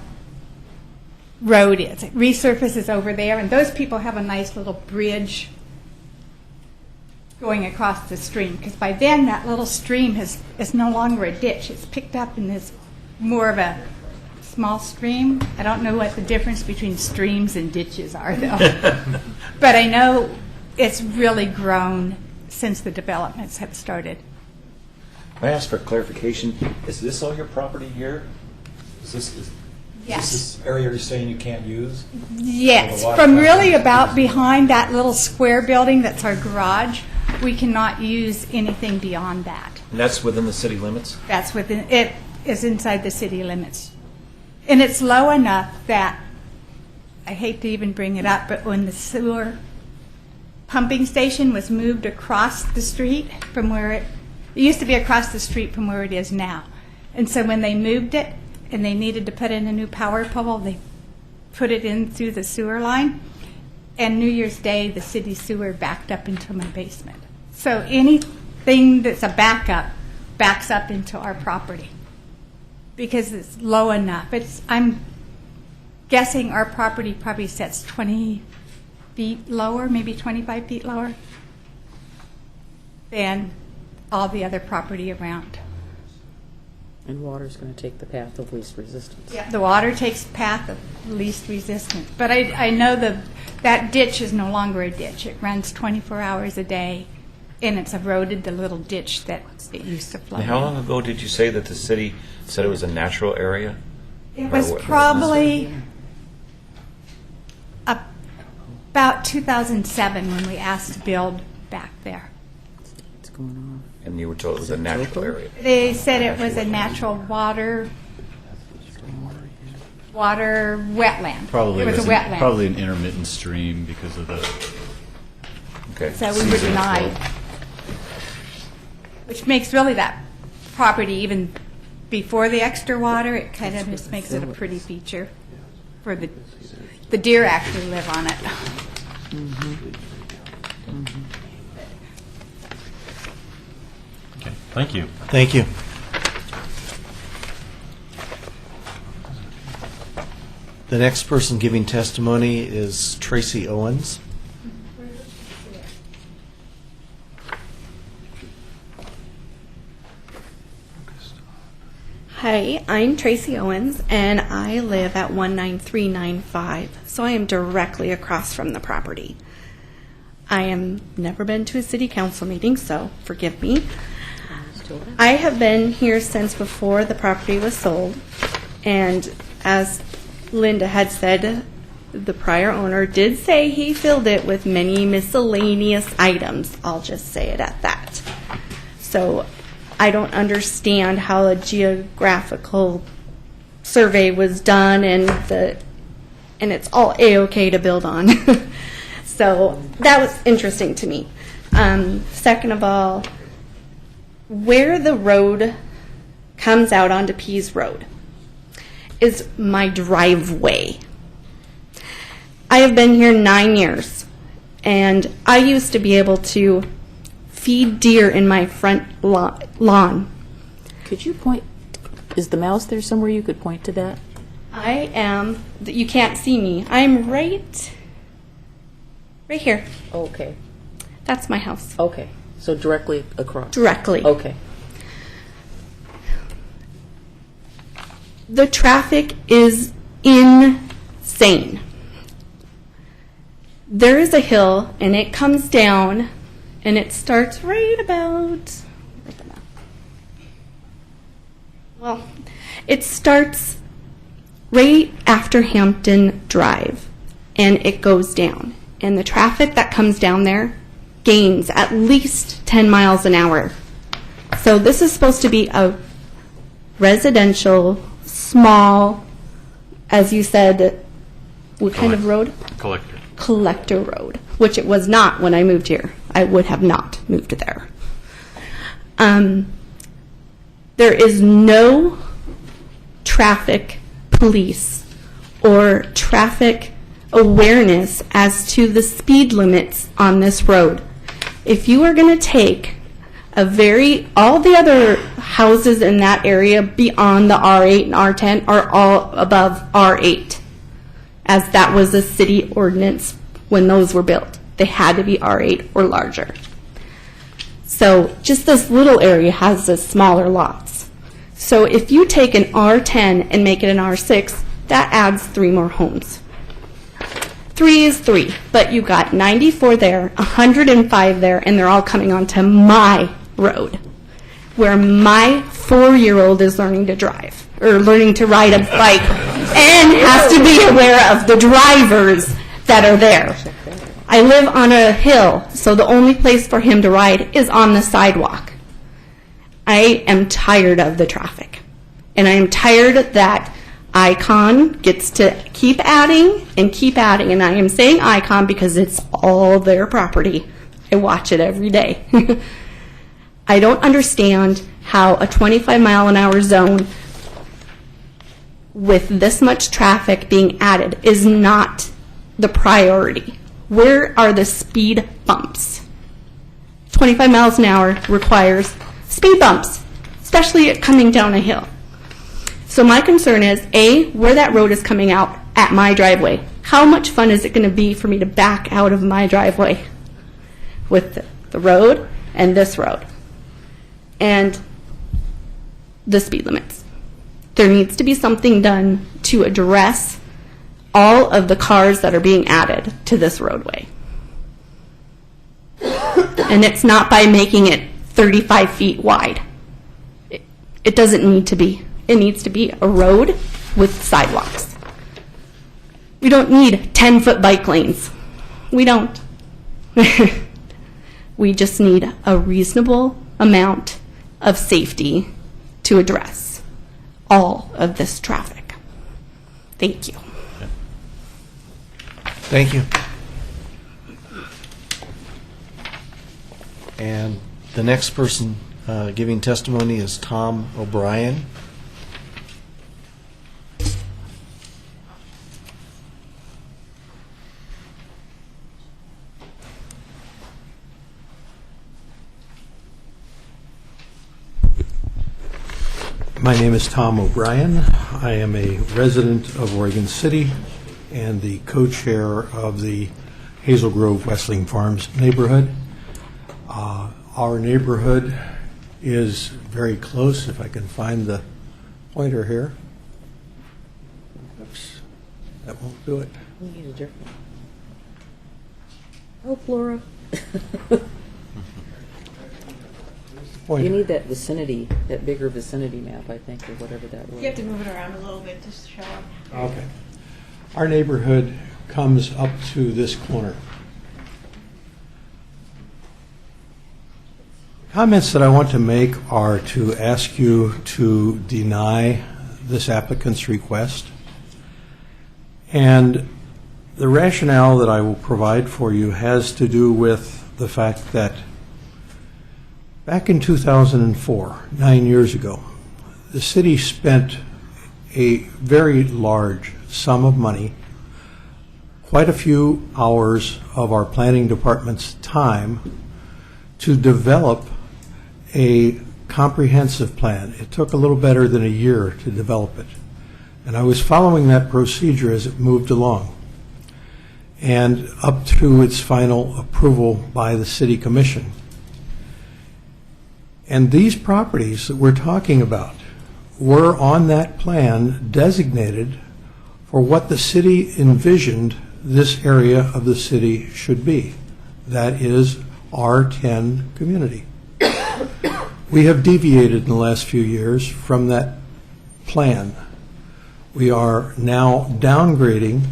road is. It resurfaces over there, and those people have a nice little bridge going across the stream, because by then that little stream is no longer a ditch. It's picked up in this more of a small stream. I don't know what the difference between streams and ditches are, though. But I know it's really grown since the developments have started. I asked for clarification. Is this all your property here? Is this Yes. this area you're saying you can't use? Yes, Or the water from plant? really about behind that little square building that's our garage, we cannot use anything beyond that. And that's within the city limits? That's within, it is inside the city limits. And it's low enough that, I hate to even bring it up, but when the sewer pumping station was moved across the street from where it used to be across the street from where it is now. And so when they moved it and they needed to put in a new power pole, they put it in through the sewer line. And New Year's Day, the city sewer backed up into my basement. So anything that's a backup backs up into our property because it's low enough. I'm guessing our property probably sits 20 feet lower, maybe 25 feet lower than all the other property around. And water's going to take the path of least resistance. Yeah, the water takes the path of least resistance. But I know that ditch is no longer a ditch. It runs 24 hours a day, and it's eroded the little ditch that it used to flow. And how long ago did you say that the city said it was a natural area? It was what- probably about 2007 when we asked to build back there. What's going on? And you were told it was a natural area. They said it was a natural water wetland. Probably It was a was wetland. probably an intermittent stream because of the. Okay. So we were denied. Which makes really that property, even before the extra water, it kind of just makes it a pretty feature for the deer actually live on it. Okay, thank you. Thank you. The next person giving testimony is Tracy Owens. Hi, I'm Tracy Owens, and I live at 19395, so I am directly across from the property. I am never been to a city council meeting, so forgive me. I have been here since before the property was sold, and as Linda had said, the prior owner did say he filled it with many miscellaneous items. I'll just say it at that. So I don't understand how a geographical survey was done and it's all A-okay to build on. So that was interesting to me. Second of all, where the road comes out onto Pease Road is my driveway. I have been here 9 years, and I used to be able to feed deer in my front lawn. Could you point? Is the mouse there somewhere you could point to that? I am, you can't see me. I'm right here. Okay. That's my house. Okay. So directly across. Directly. Okay. The traffic is insane. There is a hill, and it comes down, and it starts right about, well, it starts right after Hampton Drive, and it goes down. And the traffic that comes down there gains at least 10 miles an hour. So this is supposed to be a residential, small, as you said, what kind of road? Collector. Collector road, which it was not when I moved here. I would have not moved there. There is no traffic police or traffic awareness as to the speed limits on this road. If you are going to take all the other houses in that area beyond the R8 and R10 are all above R8, as that was a city ordinance when those were built. They had to be R8 or larger. So just this little area has the smaller lots. So if you take an R10 and make it an R6, that adds 3 more homes. 3 is 3, but you got 94 there, 105 there, and they're all coming onto my road, where my 4-year-old is learning to drive, or learning to ride a bike, and has to be aware of the drivers that are there. I live on a hill, so the only place for him to ride is on the sidewalk. I am tired of the traffic, and I am tired that Icon gets to keep adding, and I am saying Icon because it's all their property. I watch it every day. I don't understand how a 25-mile-an-hour zone with this much traffic being added is not the priority. Where are the speed bumps? 25 miles an hour requires speed bumps, especially coming down a hill. So my concern is, A, where that road is coming out at my driveway. How much fun is it going to be for me to back out of my driveway with the road and this road? And the speed limits. There needs to be something done to address all of the cars that are being added to this roadway. And it's not by making it 35 feet wide. It doesn't need to be. It needs to be a road with sidewalks. We don't need 10-foot bike lanes. We don't. We just need a reasonable amount of safety to address all of this traffic. Thank you. Thank you. And the next person giving testimony is Tom O'Brien. My name is Tom O'Brien. I am a resident of Oregon City and the co-chair of the Hazel Grove Westling Farms neighborhood. Our neighborhood is very close, if I can find the pointer here. Oops, that won't do it. We need a different. Oh, Flora. You need that vicinity, that bigger vicinity map, I think, or whatever that was. You have to move it around a little bit to show up. Okay. Our neighborhood comes up to this corner. Comments that I want to make are to ask you to deny this applicant's request. And the rationale that I will provide for you has to do with the fact that back in 2004, 9 years ago, the city spent a very large sum of money, quite a few hours of our planning department's time, to develop a comprehensive plan. It took a little better than a year to develop it. And I was following that procedure as it moved along, and up to its final approval by the City Commission. And these properties that we're talking about were on that plan designated for what the city envisioned this area of the city should be. That is R10 community. We have deviated in the last few years from that plan. We are now downgrading,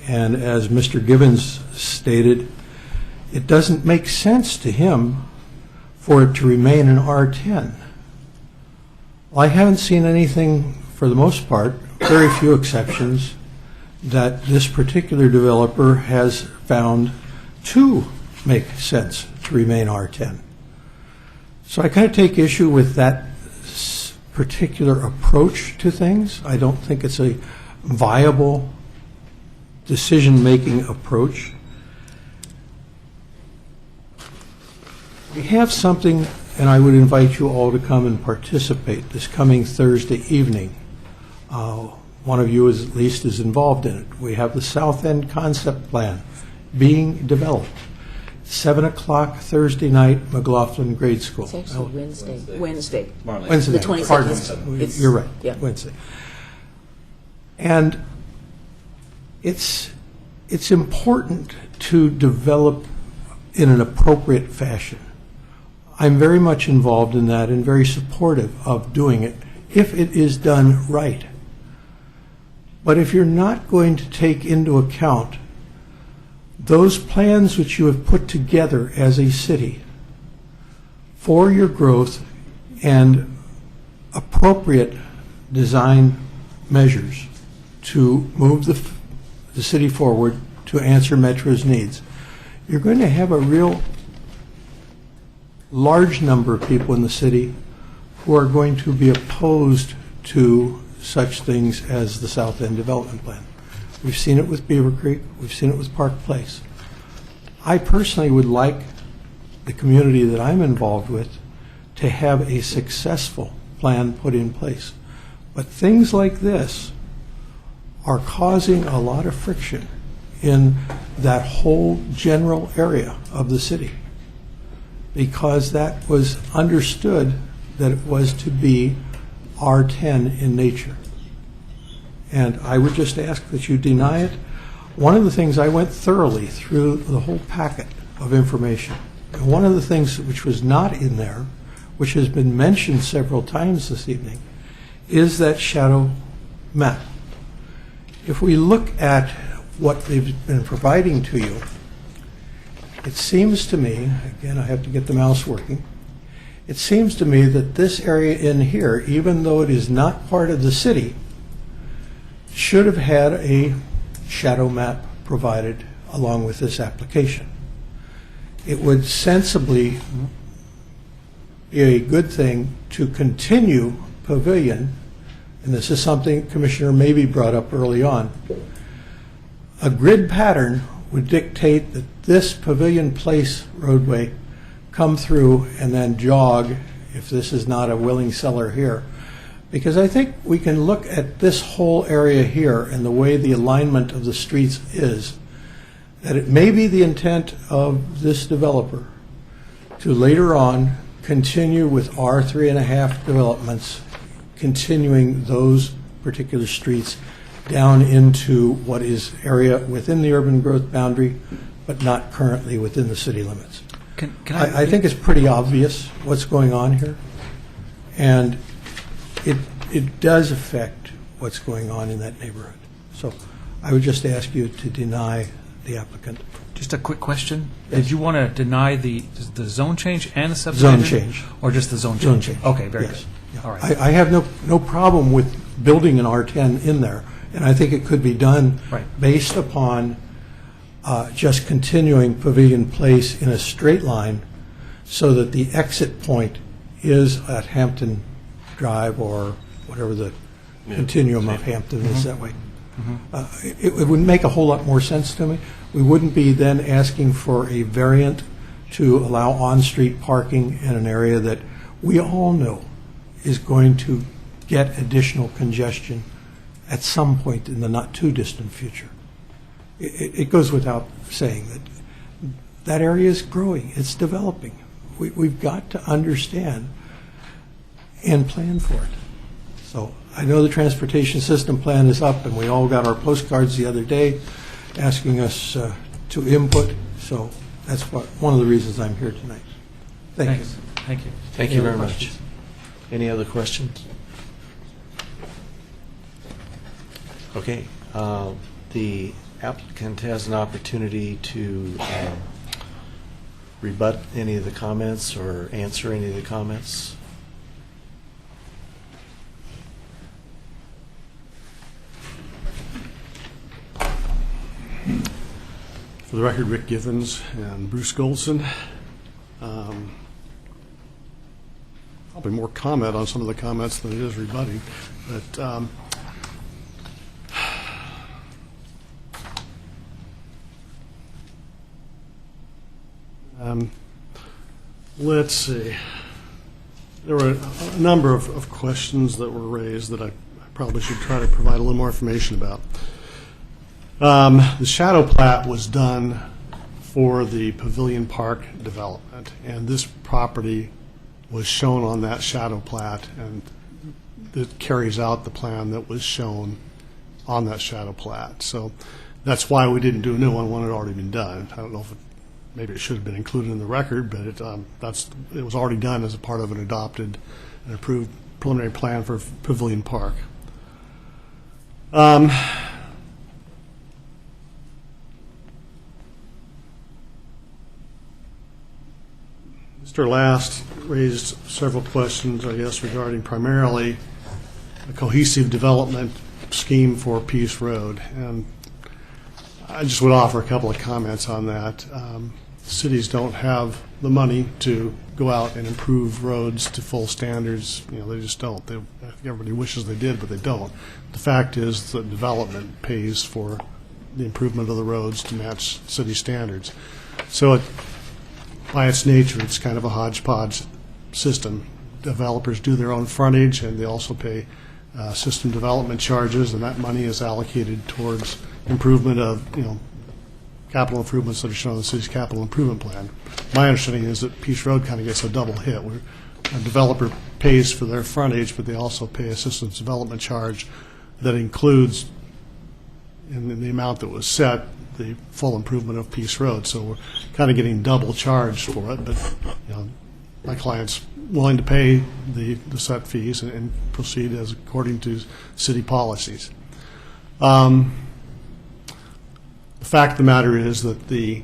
and as Mr. Gibbons stated, it doesn't make sense to him for it to remain an R10. Well, I haven't seen anything, for the most part, very few exceptions, that this particular developer has found to make sense to remain R10. So I kind of take issue with that particular approach to things. I don't think it's a viable decision-making approach. We have something, and I would invite you all to come and participate this coming Thursday evening. One of you at least is involved in it. We have the South End Concept Plan being developed. 7 o'clock Thursday night, McLaughlin Grade School. It's actually Wednesday. Wednesday. Wednesday. The 22nd. Pardon me. It's- You're right. yeah. Wednesday. And it's important to develop in an appropriate fashion. I'm very much involved in that and very supportive of doing it if it is done right. But if you're not going to take into account those plans which you have put together as a city for your growth and appropriate design measures to move the city forward to answer Metro's needs, you're going to have a real large number of people in the city who are going to be opposed to such things as the South End Development Plan. We've seen it with Beaver Creek. We've seen it with Park Place. I personally would like the community that I'm involved with to have a successful plan put in place. But things like this are causing a lot of friction in that whole general area of the city, because that was understood that it was to be R10 in nature. And I would just ask that you deny it. One of the things, I went thoroughly through the whole packet of information. And one of the things which was not in there, which has been mentioned several times this evening, is that shadow map if we look at what they've been providing to you, it seems to me, again, I have to get the mouse working, it seems to me that this area in here, even though it is not part of the city, should have had a shadow map provided along with this application. It would sensibly be a good thing to continue Pavilion, and this is something Commissioner Mabey brought up early on. A grid pattern would dictate that this Pavilion Place roadway come through and then jog, if this is not a willing seller here. Because I think we can look at this whole area here and the way the alignment of the streets is, that it may be the intent of this developer to later on continue with our 3.5 developments, continuing those particular streets down into what is area within the urban growth boundary, but not currently within the city limits. I think it's pretty obvious what's going on here, and it does affect what's going on in that neighborhood. So I would just ask you to deny the applicant. Just a quick question. Did you want to deny the zone change and the subdivision? Zone change. Or just the zone change? Zone change. Okay, very Yes. good. All right. I have no problem with building an R10 in there, and I think it could be done based upon just continuing Pavilion Place in a straight line so that the exit point is at Hampton Drive or whatever the continuum of Hampton is that way. It would make a whole lot more sense to me. We wouldn't be then asking for a variant to allow on-street parking in an area that we all know is going to get additional congestion at some point in the not-too-distant future. It goes without saying that that area is growing. It's developing. We've got to understand and plan for it. So I know the transportation system plan is up, and we all got our postcards the other day asking us to input. So that's one of the reasons I'm here tonight. Thank you. Thank you. Thank you very much. Any other questions? Okay. The applicant has an opportunity to rebut any of the comments or answer any of the comments. For the record, Rick Givens and Bruce Goldson. Probably more comment on some of the comments than it is rebutting, but let's see. There were a number of questions that were raised that I probably should try to provide a little more information about. The shadow plat was done for the Pavilion Park development, and this property was shown on that shadow plat, and it carries out the plan that was shown on that shadow plat. So that's why we didn't do a new one when it had already been done. I don't know if maybe it should have been included in the record, but it was already done as a part of an adopted and approved preliminary plan for Pavilion Park. Mr. Last raised several questions, I guess, regarding primarily a cohesive development scheme for Peace Road. And I just would offer a couple of comments on that. Cities don't have the money to go out and improve roads to full standards. They just don't. Everybody wishes they did, but they don't. The fact is that development pays for the improvement of the roads to match city standards. So by its nature, it's kind of a hodgepodge system. Developers do their own frontage, and they also pay system development charges, and that money is allocated towards improvement of, capital improvements that are shown in the city's capital improvement plan. My understanding is that Peace Road kind of gets a double hit, where a developer pays for their frontage, but they also pay a systems development charge that includes, in the amount that was set, the full improvement of Peace Road. So we're kind of getting double charged for it, but my client's willing to pay the set fees and proceed as according to city policies. The fact of the matter is that the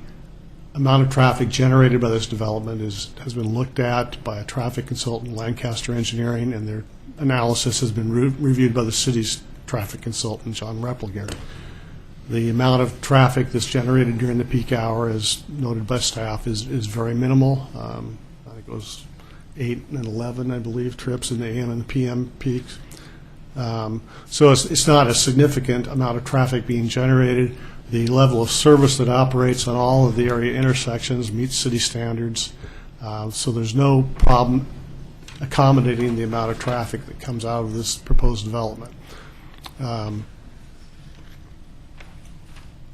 amount of traffic generated by this development has been looked at by a traffic consultant, Lancaster Engineering, and their analysis has been reviewed by the city's traffic consultant, John Repliger. The amount of traffic that's generated during the peak hour, as noted by staff, is very minimal. I think it was 8 and 11, I believe, trips in the AM and the PM peaks. So it's not a significant amount of traffic being generated. The level of service that operates on all of the area intersections meets city standards. So there's no problem accommodating the amount of traffic that comes out of this proposed development.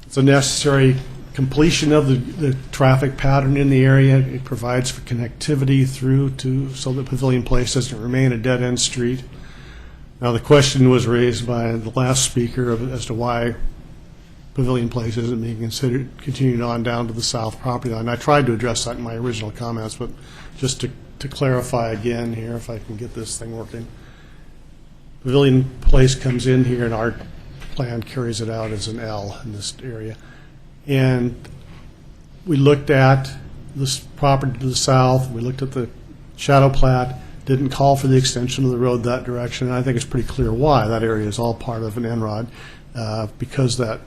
It's a necessary completion of the traffic pattern in the area. It provides for connectivity through so that Pavilion Place doesn't remain a dead-end street. Now, the question was raised by the last speaker as to why Pavilion Place isn't being considered continued on down to the south property line. I tried to address that in my original comments, but just to clarify again here, if I can get this thing working. Pavilion Place comes in here, and our plan carries it out as an L in this area. And we looked at this property to the south. We looked at the shadow plat. Didn't call for the extension of the road that direction. And I think it's pretty clear why. That area is all part of an NROD because that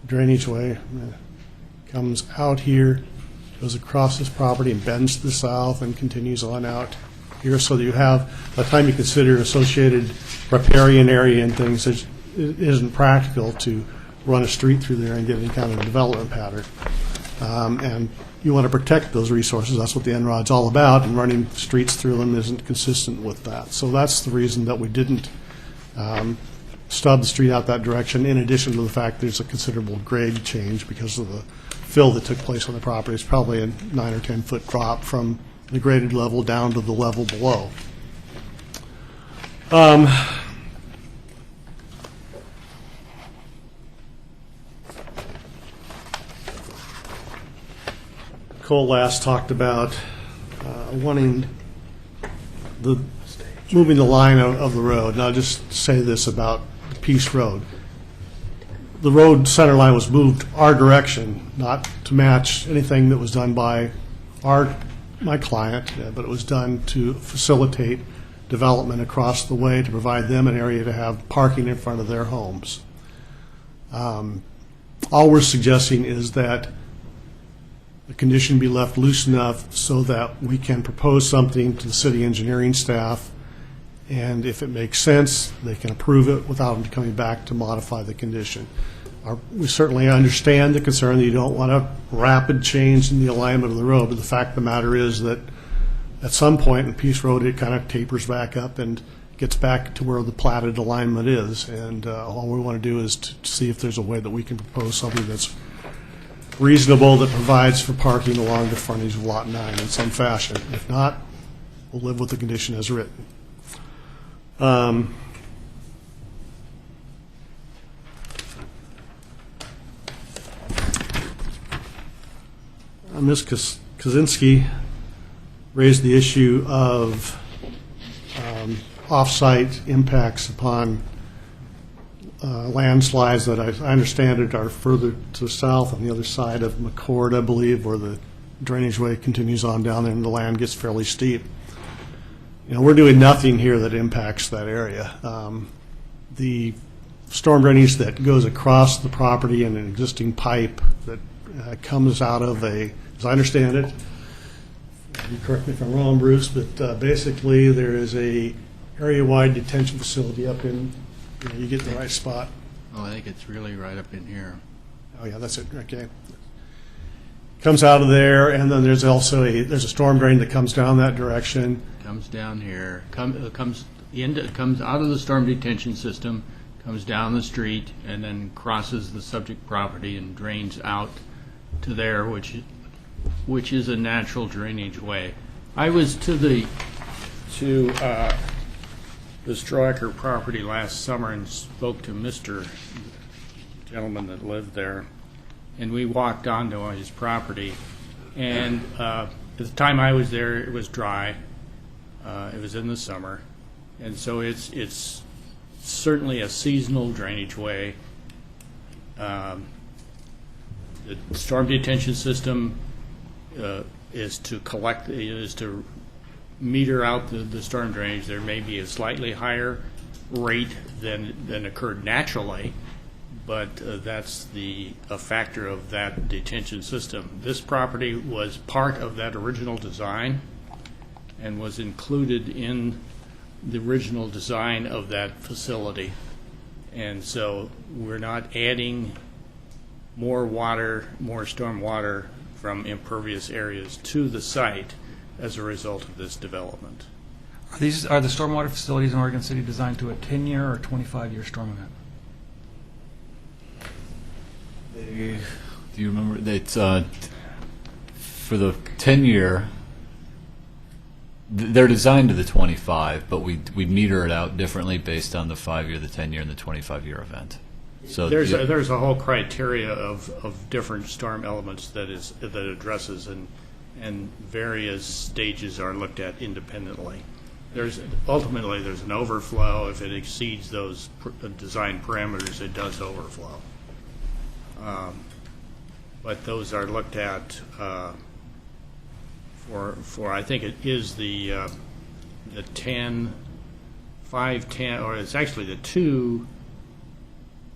drainage way comes out here, goes across this property and bends to the south and continues on out here, so that you have, by the time you consider associated riparian area and things, it isn't practical to run a street through there and get any kind of development pattern. And you want to protect those resources. That's what the NROD's all about, and running streets through them isn't consistent with that. So that's the reason that we didn't stub the street out that direction, in addition to the fact there's a considerable grade change because of the fill that took place on the property. It's probably a 9 or 10 foot drop from the graded level down to the level below. Cole last talked about wanting moving the line of the road. And I'll just say this about Peace Road. The road center line was moved our direction, not to match anything that was done by my client, but it was done to facilitate development across the way, to provide them an area to have parking in front of their homes. All we're suggesting is that the condition be left loose enough so that we can propose something to the city engineering staff, and if it makes sense, they can approve it without them coming back to modify the condition. We certainly understand the concern that you don't want a rapid change in the alignment of the road, but the fact of the matter is that at some point in Peace Road, it kind of tapers back up and gets back to where the platted alignment is, and all we want to do is to see if there's a way that we can propose something that's reasonable, that provides for parking along the frontage of Lot 9 in some fashion. If not, we'll live with the condition as written. Ms. Kaczynski raised the issue of off-site impacts upon landslides that I understand it are further to the south on the other side of McCord, I believe, where the drainage way continues on down there and the land gets fairly steep. You know, we're doing nothing here that impacts that area. The storm drainage that goes across the property and an existing pipe that comes out of as I understand it, you correct me if I'm wrong, Bruce, but basically there is a area-wide detention facility up in, you get the right spot. Oh, I think it's really right up in here. Oh yeah, that's it. Okay. Comes out of there, and then there's also there's a storm drain that comes down that direction. Comes down here, comes out of the storm detention system, comes down the street, and then crosses the subject property and drains out to there, which is a natural drainage way. I was to the Stroacker property last summer and spoke to Mr. gentleman that lived there, and we walked onto his property, and at the time I was there, it was dry. It was in the summer, and so it's certainly a seasonal drainage way, the storm detention system is to meter out the storm drainage. There may be a slightly higher rate than occurred naturally, but that's a factor of that detention system. This property was part of that original design and was included in the original design of that facility. And so we're not adding more water, more storm water from impervious areas to the site as a result of this development. Are the stormwater facilities in Oregon City designed to a 10-year or 25-year storm event? Do you remember that for the 10-year, they're designed to the 25, but we meter it out differently based on the 5-year, the 10-year, and the 25-year event. So there's a whole criteria of different storm elements that addresses, and various stages are looked at independently. Ultimately there's an overflow. If it exceeds those design parameters, it does overflow. But those are looked at for I think it is the 10, 5, 10, or it's actually the 2,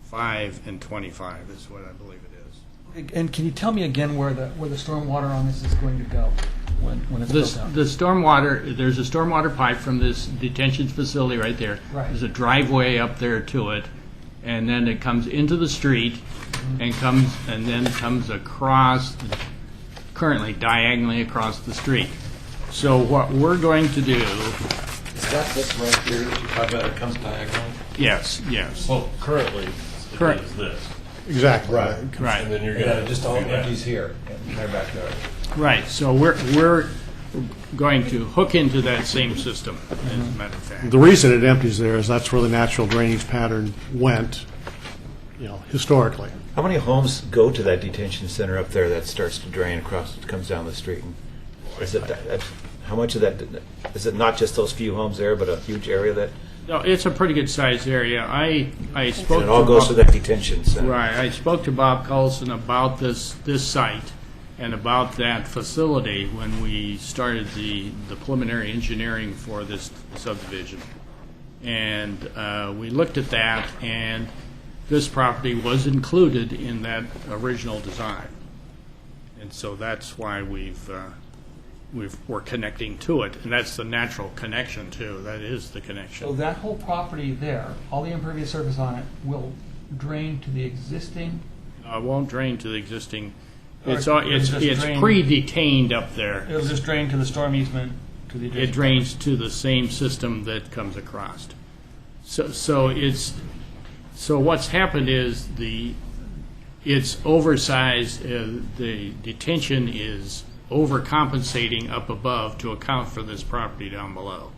5, and 25 is what I believe it is. And can you tell me again where the storm water on this is going to go when it's built out? The stormwater, there's a stormwater pipe from this detention facility right there. Right. There's a driveway up there to it, and then it comes into the street and then comes across, currently diagonally across the street. So what we're going to do, Is that this right here that you talk about? It comes diagonally? yes. Well, currently, it is this. Exactly. Right. And then you're Yeah, going to just all empties here in their backyard. Right, so we're going to hook into that same system, as a matter of fact. The reason it empties there is that's where the natural drainage pattern went, historically. How many homes go to that detention center up there that starts to drain across, comes down the street? Is it how much of that? Is it not just those few homes there, but a huge area that? No, it's a pretty good sized area. I spoke. And it all goes to that detention center. Right. I spoke to Bob Coulson about this site and about that facility when we started the preliminary engineering for this subdivision. And we looked at that, and this property was included in that original design. And so that's why we're connecting to it, and that's the natural connection too. That is the connection. So that whole property there, all the impervious surface on it, will drain to the existing? It won't drain to the existing. Or It's it'll just drain- pre-detained up there. It'll just drain to the storm easement to the adjacent It drains to the same system that comes across. So what's happened is it's oversized. The detention is overcompensating up above to account for this property down below.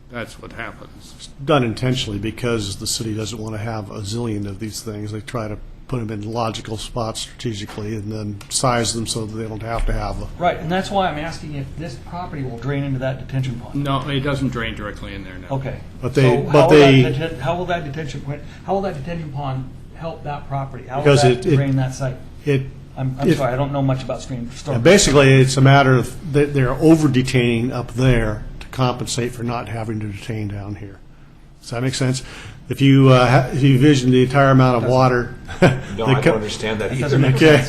That's what happens. It's done intentionally because the city doesn't want to have a zillion of these things. They try to put them in logical spots strategically and then size them so that they don't have to have them. Right, and that's why I'm asking if this property will drain into that detention pond. No, it doesn't drain directly in there now. Okay. But So how will that detention pond help that property? How will Because that it- drain that site? I'm it- sorry, I don't know much about storm. Basically, it's a matter of they're over-detaining up there to compensate for not having to detain down here. Does that make sense? If you envision the entire amount of water. No, I don't understand that either. Okay.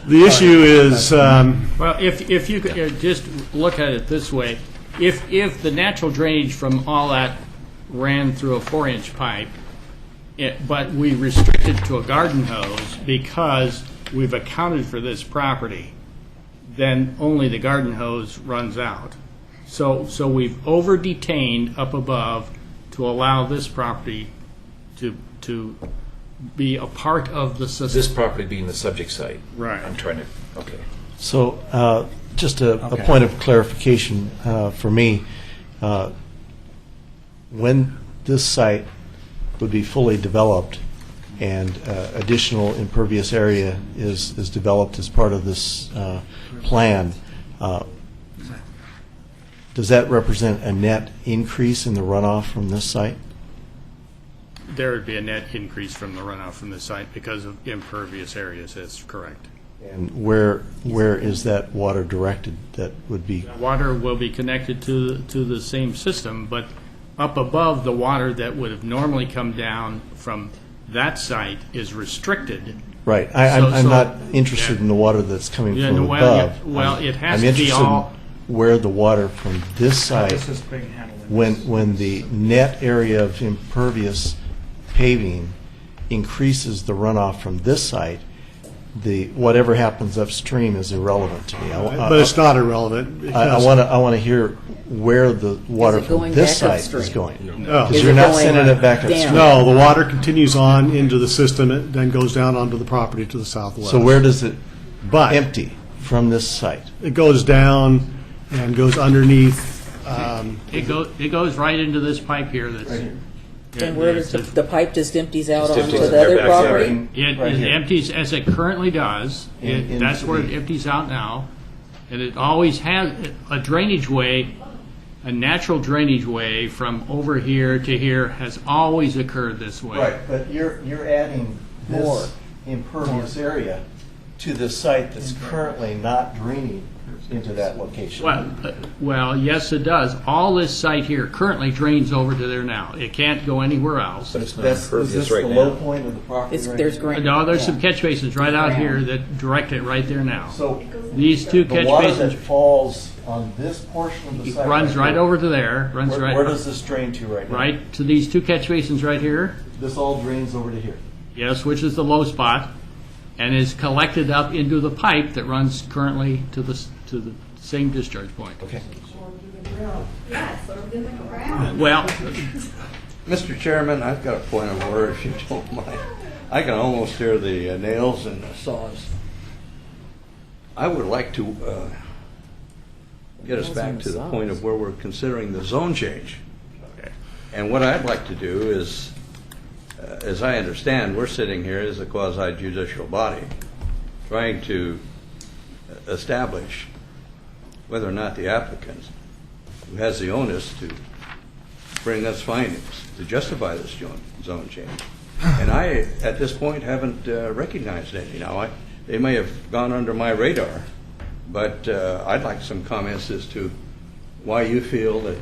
The issue is, Well, if you could just look at it this way, if the natural drainage from all that ran through a 4-inch pipe, but we restricted to a garden hose because we've accounted for this property, then only the garden hose runs out. So we've over-detained up above to allow this property to be a part of the system. This property being the subject site. Right. I'm trying to, okay. So just a point of clarification for me. When this site would be fully developed and additional impervious area is developed as part of this plan, does that represent a net increase in the runoff from this site? there would be a net increase from the runoff from the site because of impervious areas, that's correct. And where is that water directed that would be? Water will be connected to the same system, but up above the water that would have normally come down from that site is restricted. Right. So- I'm so- not interested in the water that's coming Yeah, from well, above. yeah, well, it has I'm to be interested all- in where the water from this site, This is being handled in when the net area of impervious paving increases the runoff from this site, whatever happens upstream is irrelevant to me. But it's not irrelevant. I because- want to hear where the water it from going this back site is upstream? going. No. Because Is you're it not going sending it back down? upstream. No, the water continues on into the system, it then goes down onto the property to the southwest. So where does it But empty from this site? it goes down and goes underneath. It goes right into this pipe here that's. And where does the pipe just empties out Just onto empties the other their backyard. property? It Right here. empties as it currently does. That's where it empties out now. And it always has a drainage way, a natural drainage way from over here to here has always occurred this way. Right, but you're adding this impervious area to the site that's currently not draining into that location. Well, yes, it does. All this site here currently drains over to there now. It can't go anywhere else. But it's not Is impervious this right the now. low point of the property? It's, right there's here? grant. No, there's yeah. some catch basins right out here that direct it right there now. So These two the catch water basins that falls on this portion of the site runs right here, over to there, runs Where right, does this drain to right now? right to these two catch basins right here. This all drains over to here. Yes, which is the low spot, and is collected up into the pipe that runs currently to the same discharge point. Okay. Well, Mr. Chairman, I've got a point of order, if you don't mind. I can almost hear the nails and the saws. I would like to get us back to the point of where we're considering the zone change. And what I'd like to do is, as I understand, we're sitting here as a quasi-judicial body trying to establish whether or not the applicant, who has the onus to bring us findings to justify this zone change. And I, at this point, haven't recognized any. Now, they may have gone under my radar, but I'd like some comments as to why you feel that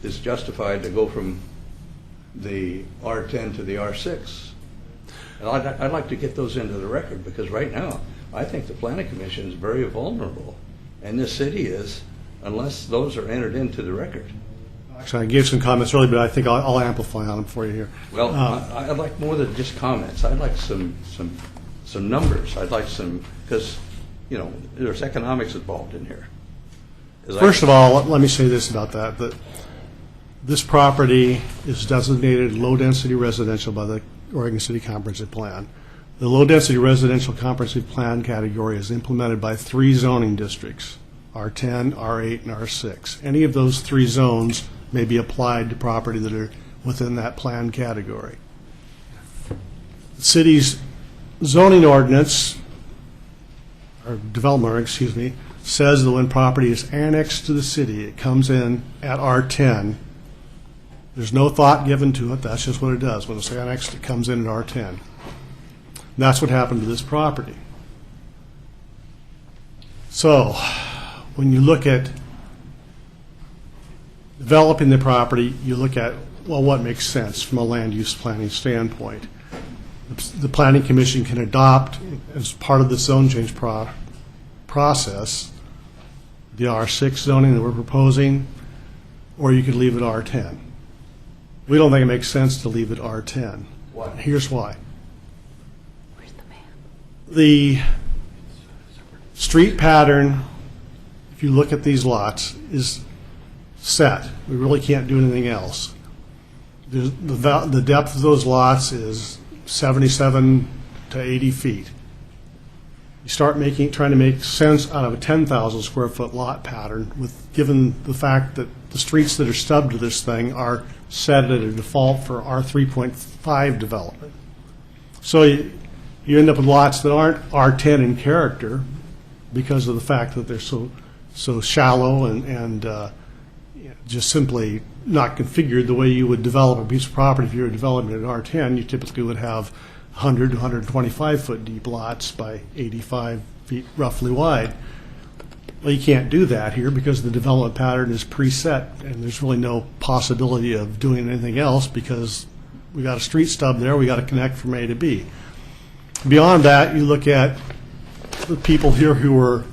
it's justified to go from the R10 to the R6. And I'd like to get those into the record, because right now, I think the Planning Commission is very vulnerable, and this city is, unless those are entered into the record. Actually, I gave some comments earlier, but I think I'll amplify on them for you here. Well, I'd like more than just comments. I'd like some numbers. I'd like some, because, you know, there's economics involved in here. First of all, let me say this about that this property is designated low-density residential by the Oregon City Comprehensive Plan. The low-density residential comprehensive plan category is implemented by 3 zoning districts, R10, R8, and R6. Any of those 3 zones may be applied to property that are within that plan category. The city's zoning ordinance, or development, excuse me, says that when property is annexed to the city, it comes in at R10. There's no thought given to it. That's just what it does. When it's annexed, it comes in at R10. And that's what happened to this property. So, when you look at developing the property, you look at, well, what makes sense from a land use planning standpoint. The Planning Commission can adopt, as part of the zone change process, the R6 zoning that we're proposing, or you could leave it R10. We don't think it makes sense to leave it R10. Why? Here's why. The street pattern, if you look at these lots, is set. We really can't do anything else. The depth of those lots is 77 to 80 feet. You start trying to make sense out of a 10,000 square foot lot pattern, given the fact that the streets that are stubbed to this thing are set at a default for R3.5 development. So you end up with lots that aren't R10 in character because of the fact that they're so shallow and just simply not configured the way you would develop a piece of property. If you were developing an R10, you typically would have 100 to 125 foot deep lots by 85 feet roughly wide. Well, you can't do that here because the development pattern is preset, and there's really no possibility of doing anything else because we got a street stub there, we got to connect from A to B. Beyond that, you look at the people here who were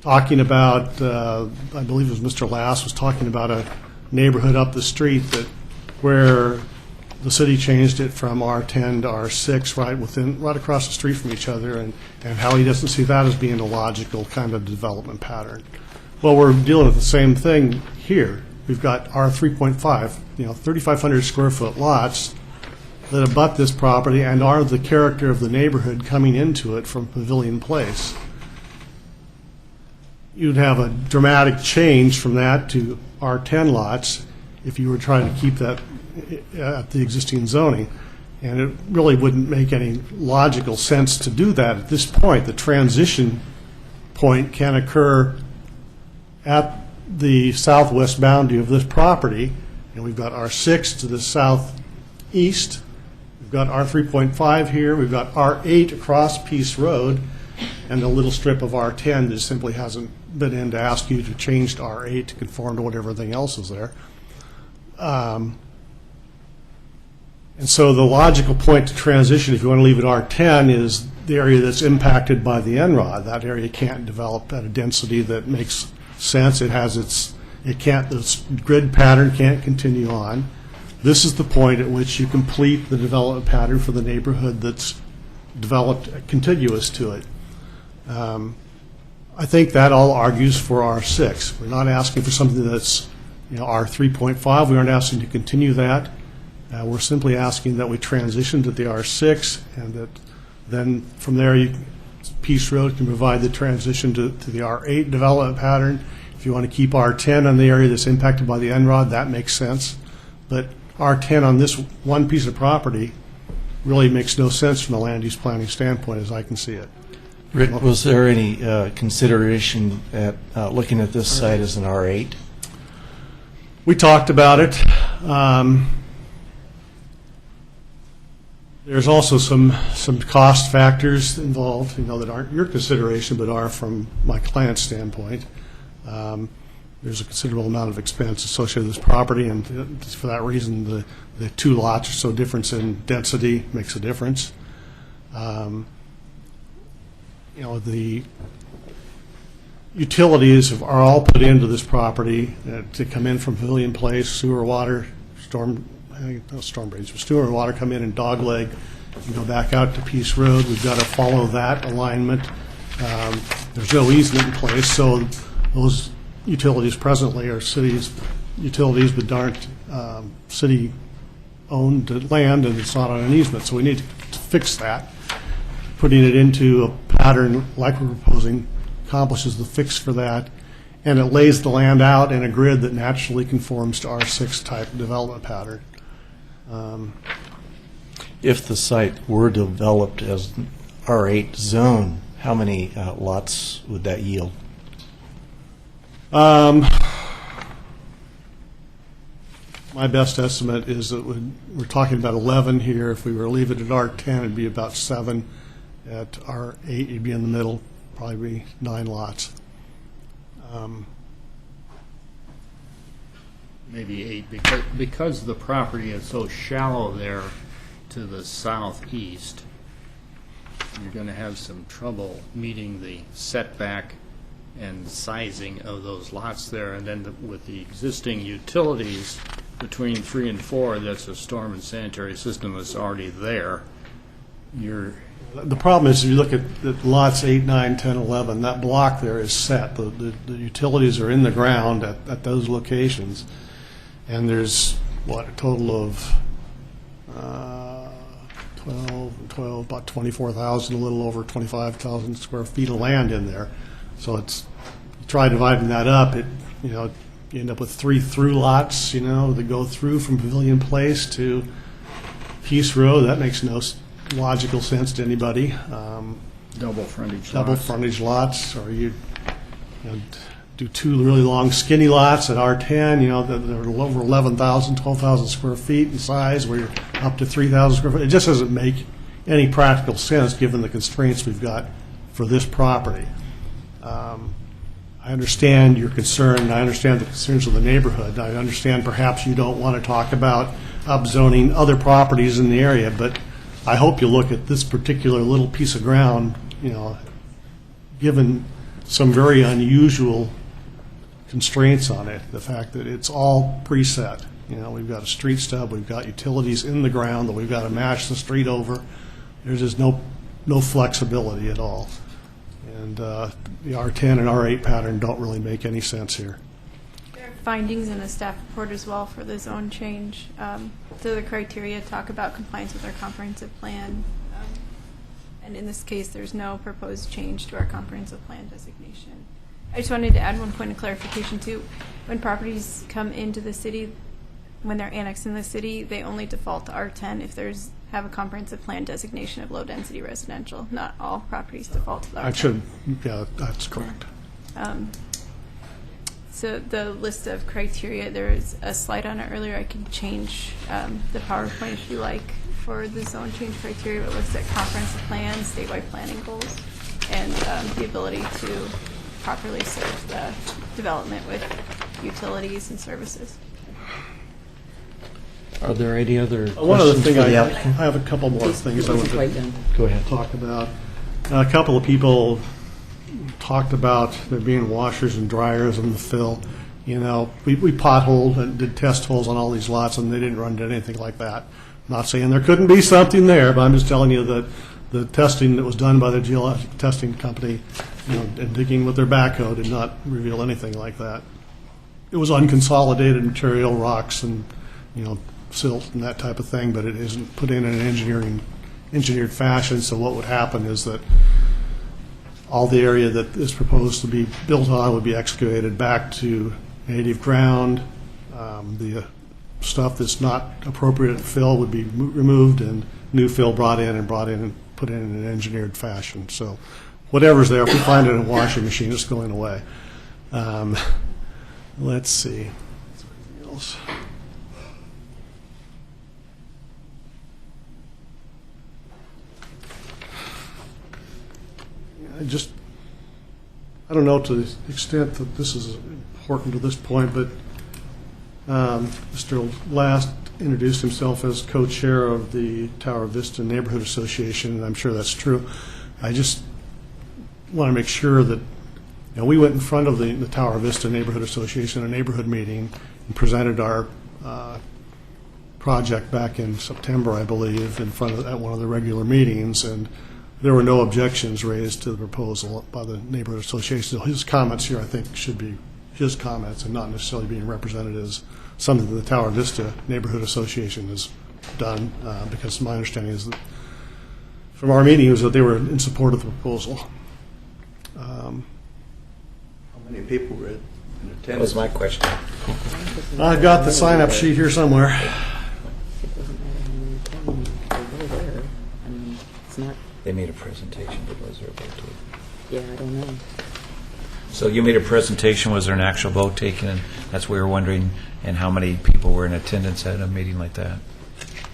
talking about, I believe it was Mr. Lass was talking about a neighborhood up the street that where the city changed it from R10 to R6 right across the street from each other, and how he doesn't see that as being a logical kind of development pattern. Well, we're dealing with the same thing here. We've got R3.5, 3,500 square foot lots that abut this property and are the character of the neighborhood coming into it from Pavilion Place. You'd have a dramatic change from that to R10 lots if you were trying to keep that at the existing zoning. And it really wouldn't make any logical sense to do that at this point. The transition point can occur at the southwest boundary of this property, and we've got R6 to the southeast. We've got R3.5 here. We've got R8 across Peace Road, and a little strip of R10 that simply hasn't been in to ask you to change to R8 to conform to what everything else is there. And so the logical point to transition, if you want to leave it R10, is the area that's impacted by the NROD. That area can't develop at a density that makes sense. The grid pattern can't continue on. This is the point at which you complete the development pattern for the neighborhood that's developed contiguous to it. I think that all argues for R6. We're not asking for something that's R3.5. We aren't asking to continue that. We're simply asking that we transition to the R6, and that then from there Peace Road can provide the transition to the R8 development pattern. If you want to keep R10 on the area that's impacted by the NROD, that makes sense. But R10 on this one piece of property really makes no sense from the land use planning standpoint as I can see it. Rick, was there any consideration at looking at this site as an R8? We talked about it. There's also some cost factors involved, that aren't your consideration, but are from my client's standpoint. There's a considerable amount of expense associated with this property, and for that reason, the two lots are so different in density makes a difference. The utilities are all put into this property to come in from Pavilion Place, sewer, water, storm drains, sewer and water come in and dogleg and go back out to Peace Road. We've got to follow that alignment. There's no easement in place, so those utilities presently are city's utilities, but aren't city-owned land, and it's not on an easement. So we need to fix that. Putting it into a pattern like we're proposing accomplishes the fix for that, and it lays the land out in a grid that naturally conforms to R6 type development pattern. If the site were developed as an R8 zone, how many lots would that yield? My best estimate is that we're talking about 11 here. If we were to leave it at R10, it'd be about 7. At R8, you'd be in the middle, probably be 9 lots. Maybe 8, because the property is so shallow there to the southeast, you're going to have some trouble meeting the setback and sizing of those lots there. And then with the existing utilities between 3 and 4, that's a storm and sanitary system that's already there. The problem is if you look at lots 8, 9, 10, 11, that block there is set. The utilities are in the ground at those locations. And there's, a total of 12, about 24,000, a little over 25,000 square feet of land in there. So try dividing that up, you end up with 3 through lots, that go through from Pavilion Place to Peace Road. That makes no logical sense to anybody. Double frontage lots. Or you do two really long skinny lots at R10, that are over 11,000, 12,000 square feet in size, where you're up to 3,000 square feet. It just doesn't make any practical sense given the constraints we've got for this property. I understand your concern, and I understand the concerns of the neighborhood. I understand perhaps you don't want to talk about upzoning other properties in the area, but I hope you look at this particular little piece of ground, given some very unusual constraints on it, the fact that it's all preset. We've got a street stub, we've got utilities in the ground that we've got to match the street over. There's just no flexibility at all. And the R10 and R8 pattern don't really make any sense here. There are findings in the staff report as well for the zone change. So the criteria talk about compliance with our comprehensive plan. And in this case, there's no proposed change to our comprehensive plan designation. I just wanted to add one point of clarification too. When properties come into the city, when they're annexed in the city, they only default to R10 if have a comprehensive plan designation of low-density residential. Not all properties default to the R10. That's correct. So the list of criteria, there was a slide on it earlier. I can change the PowerPoint if you like for the zone change criteria. It looks at comprehensive plans, statewide planning goals, and the ability to properly serve the development with utilities and services. Are there any other One other questions thing, for the I applicant? have a couple more things I want to Go ahead. talk about. A couple of people talked about there being washers and dryers in the fill. We potholed and did test holes on all these lots, and they didn't run into anything like that. I'm not saying there couldn't be something there, but I'm just telling you that the testing that was done by the geologic testing company, and digging with their backhoe did not reveal anything like that. It was unconsolidated material, rocks and, silt and that type of thing, but it isn't put in an engineered fashion. So what would happen is that all the area that is proposed to be built on would be excavated back to native ground. The stuff that's not appropriate to fill would be removed, and new fill brought in and put in an engineered fashion. So whatever's there, if we find it in a washing machine, it's going away. Let's see. Anything else? I don't know to the extent that this is important to this point, but Mr. Last introduced himself as co-chair of the Tower Vista Neighborhood Association, and I'm sure that's true. I just want to make sure that we went in front of the Tower Vista Neighborhood Association, a neighborhood meeting, and presented our project back in September, I believe, at one of the regular meetings, and there were no objections raised to the proposal by the neighborhood association. So his comments here, I think, should be his comments and not necessarily being represented as something that the Tower Vista Neighborhood Association has done, because my understanding is that from our meeting was that they were in support of the proposal. How many people were in attendance? That was my question. I've got the sign-up sheet here somewhere. They made a presentation, but was there a vote taken? Yeah, I don't know. So you made a presentation, was there an actual vote taken? And that's what we were wondering, and how many people were in attendance at a meeting like that?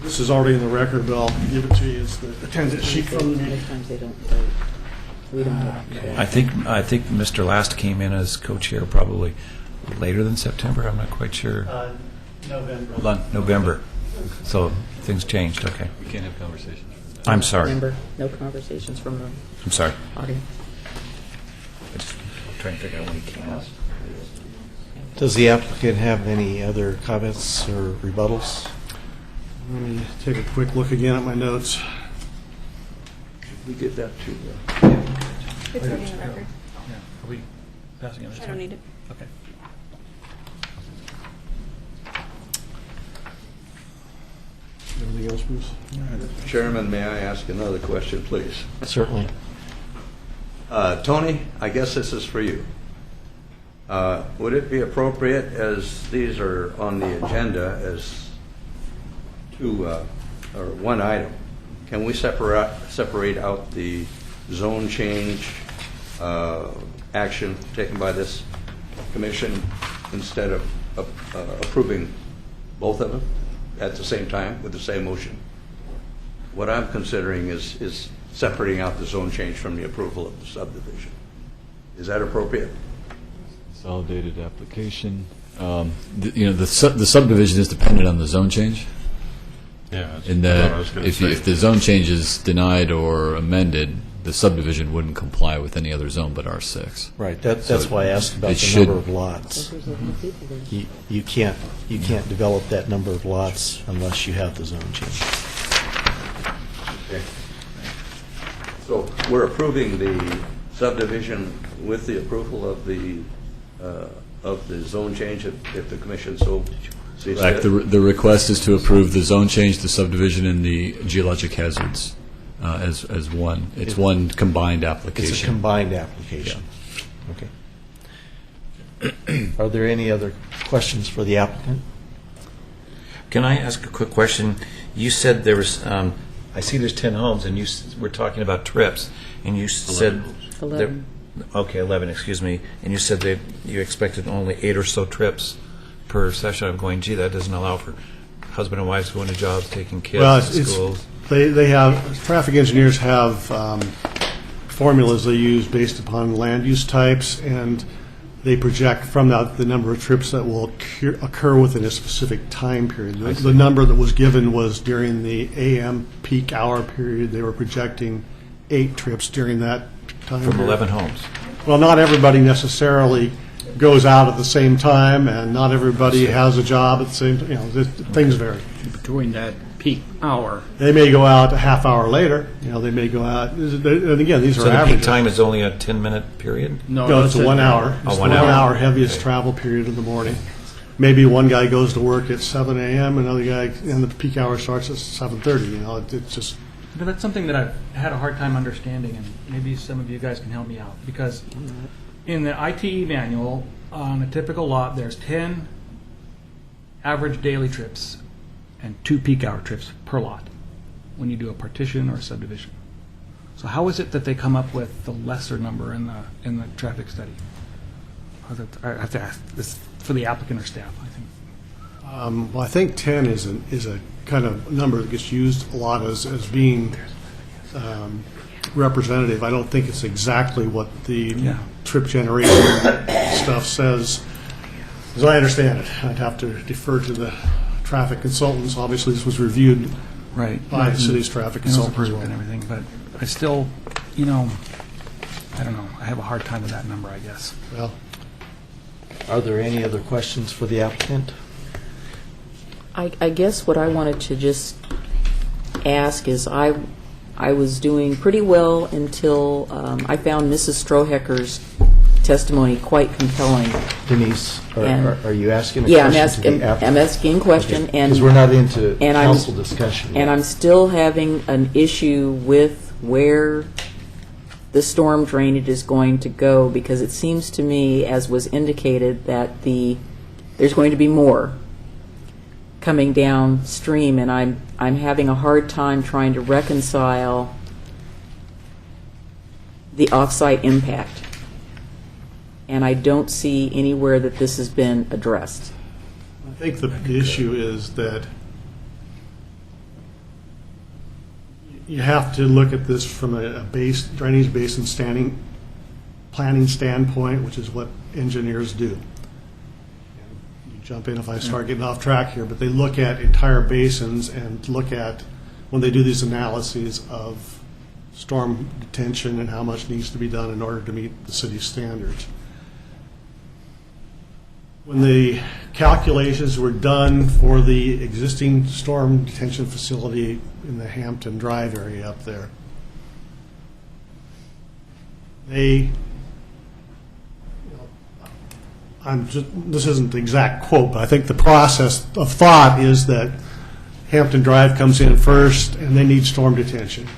This is already in the record, but I'll give it to you. It's the attendance sheet from the meeting. Sometimes they don't vote. We don't vote. I think Mr. Last came in as co-chair probably later than September. I'm not quite sure. November. November. So things changed. Okay. We can't have conversations. I'm sorry. Remember, no conversations from the I'm sorry. audience. I'm trying to figure out when he came out. Does the applicant have any other comments or rebuttals? Let me take a quick look again at my notes. We get that too. It's already in the record. Are we passing it? I don't need it. Okay. Anything else, Bruce? Chairman, may I ask another question, please? Certainly. Tony, I guess this is for you. Would it be appropriate, as these are on the agenda as one item, can we separate out the zone change action taken by this commission, instead of approving both of them at the same time with the same motion. What I'm considering is separating out the zone change from the approval of the subdivision. Is that appropriate? Consolidated application. The subdivision is dependent on the zone change. Yeah. that's In what I that was gonna if say. the zone change is denied or amended, the subdivision wouldn't comply with any other zone but R6. Right, that's So why I asked about it the should- number of lots. You can't develop that number of lots unless you have the zone change. Okay. So we're approving the subdivision with the approval of the zone change if the commission so sees Correct. fit? The request is to approve the zone change, the subdivision, and the geologic hazards as one. It's one combined application. It's a combined application. Okay. Are there any other questions for the applicant? Can I ask a quick question? You said there was, I see there's 10 homes, and we're talking about trips, and you said... 11. Okay, 11, excuse me. And you said that you expected only 8 or so trips per session. I'm going, gee, that doesn't allow for husband and wives going to jobs, taking kids Well, to schools. they have, traffic engineers have formulas they use based upon land use types, and they project from that the number of trips that will occur within a specific time period. The number that was given was during the AM peak hour period. They were projecting 8 trips during that time From period. 11 homes. Well, not everybody necessarily goes out at the same time, and not everybody has a job at the same time. Things vary. Between that peak hour. They may go out a half hour later. They may go out. And again, these So are the peak averages. time is only a 10-minute period? No, it's a 1 hour. Oh, It's the 1 1 hour. hour heaviest travel period in the morning. Maybe one guy goes to work at 7 a.m., another guy, and the peak hour starts at 7:30. It's just. But that's something that I've had a hard time understanding, and maybe some of you guys can help me out. Because in the ITE manual, on a typical lot, there's 10 average daily trips and 2 peak hour trips per lot when you do a partition or a subdivision. So how is it that they come up with the lesser number in the traffic study? I have to ask this for the applicant or staff, I think. Well, I think 10 is a kind of number that gets used a lot as being representative. I don't think it's exactly what the trip generation stuff says. As I understand it, I'd have to defer to the traffic consultants. Obviously, this was reviewed by the city's traffic And it was consultants as approved well. and everything, but I still, I don't know. I have a hard time with that number, I guess. Well, are there any other questions for the applicant? I guess what I wanted to just ask is I was doing pretty well until I found Mrs. Strohecker's testimony quite compelling. Denise, And- are you asking a Yeah, question to the applicant? I'm asking a question, and Because we're not into and council discussion yet. And I'm still having an issue with where the storm drainage is going to go, because it seems to me, as was indicated, that there's going to be more coming downstream, and I'm having a hard time trying to reconcile the off-site impact. And I don't see anywhere that this has been addressed. I think the issue is that you have to look at this from a drainage basin planning standpoint, which is what engineers do. You jump in if I start getting off track here, but they look at entire basins and look at, when they do these analyses of storm detention and how much needs to be done in order to meet the city's standards. When the calculations were done for the existing storm detention facility in the Hampton Drive area up there, this isn't the exact quote, but I think the process of thought is that Hampton Drive comes in first and they need storm detention.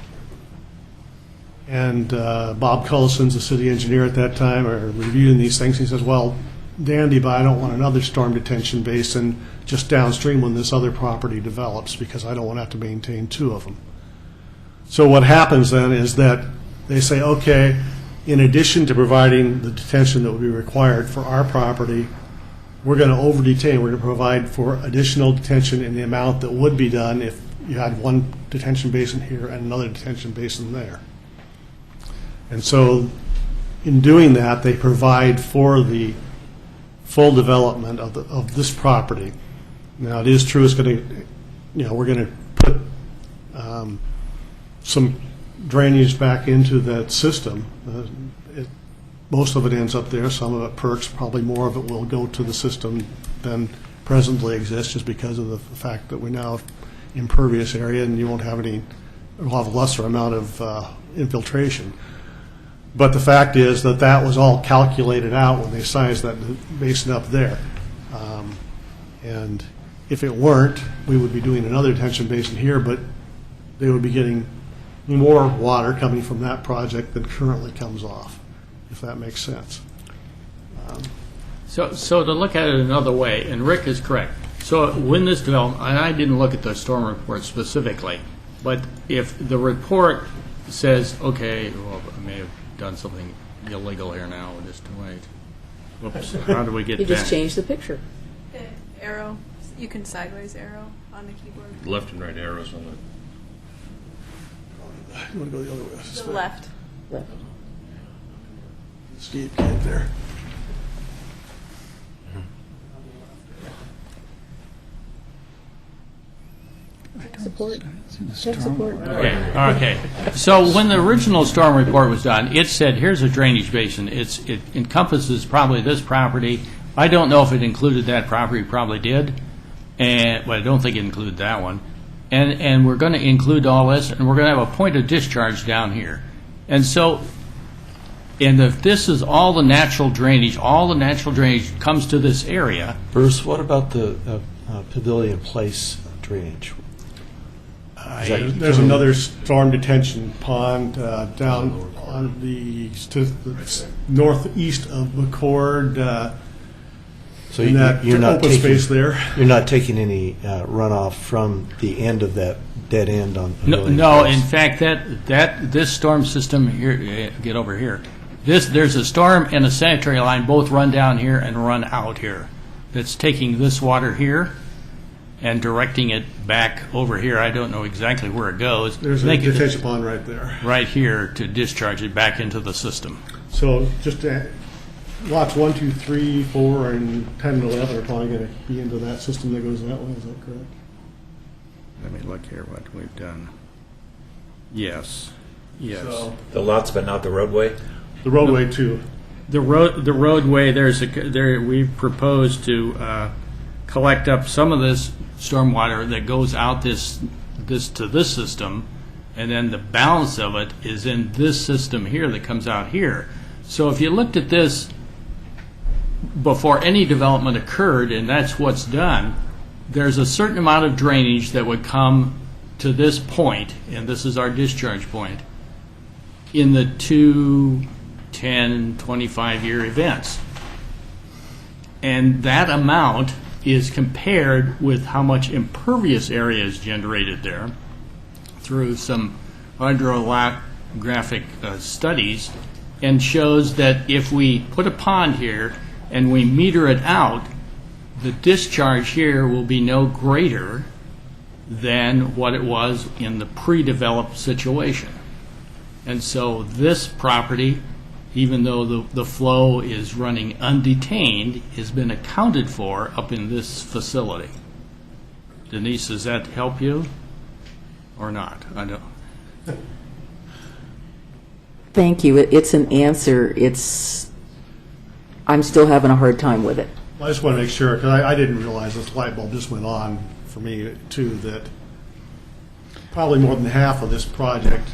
And Bob Cullison's the city engineer at that time, are reviewing these things. He says, well, dandy, but I don't want another storm detention basin just downstream when this other property develops, because I don't want to have to maintain 2 of them. So what happens then is that they say, okay, in addition to providing the detention that would be required for our property, we're going to over-detain. We're going to provide for additional detention in the amount that would be done if you had one detention basin here and another detention basin there. And so in doing that, they provide for the full development of this property. Now, it is true it's going to, we're going to put some drainage back into that system. Most of it ends up there, some of it perks, probably more of it will go to the system than presently exists, just because of the fact that we now have impervious area and you won't have any, we'll have a lesser amount of infiltration. But the fact is that that was all calculated out when they sized that basin up there. And if it weren't, we would be doing another detention basin here, but they would be getting more water coming from that project than currently comes off, if that makes sense. So to look at it another way, and Rick is correct. So when this development, and I didn't look at the storm report specifically, but if the report says, okay, well, I may have done something illegal here now, just to wait. Whoops, how do we get You back? just changed the picture. The arrow, you can sideways arrow on the keyboard. Left and right arrows on You want to go the other way? The left. Left. Steve came there. Support. Check support. Okay. So when the original storm report was done, it said, here's a drainage basin. It encompasses probably this property. I don't know if it included that property, probably did. Well, I don't think it included that one. And we're going to include all this, and we're going to have a point of discharge down here. And so, and if this is all the natural drainage comes to this area. Bruce, what about the Pavilion Place drainage? There's another storm detention pond down on the northeast of McCord. So in that you're not open taking, space there. You're not taking any runoff from the end of that dead end on Pavilion No, Place. in fact, this storm system here, get over here. There's a storm and a sanitary line both run down here and run out here. That's taking this water here and directing it back over here. I don't know exactly where it goes. There's a detention pond right there. Right here to discharge it back into the system. So just lots 1, 2, 3, 4, and 10 and 11 are probably going to be into that system that goes that way. Is that correct? Let me look here what we've done. Yes. So, The lots, but not the roadway? the roadway too. The roadway, we've proposed to collect up some of this stormwater that goes out this to this system, and then the balance of it is in this system here that comes out here. So if you looked at this before any development occurred, and that's what's done, there's a certain amount of drainage that would come to this point, and this is our discharge point, in the 2, 10, 25-year events. And that amount is compared with how much impervious area is generated there through some hydrographic studies, and shows that if we put a pond here and we meter it out, the discharge here will be no greater than what it was in the pre-developed situation. And so this property, even though the flow is running undetained, has been accounted for up in this facility. Denise, does that help you or not? I don't. Thank you. It's an answer. I'm still having a hard time with it. I just want to make sure, because I didn't realize this light bulb just went on for me too, that probably more than half of this project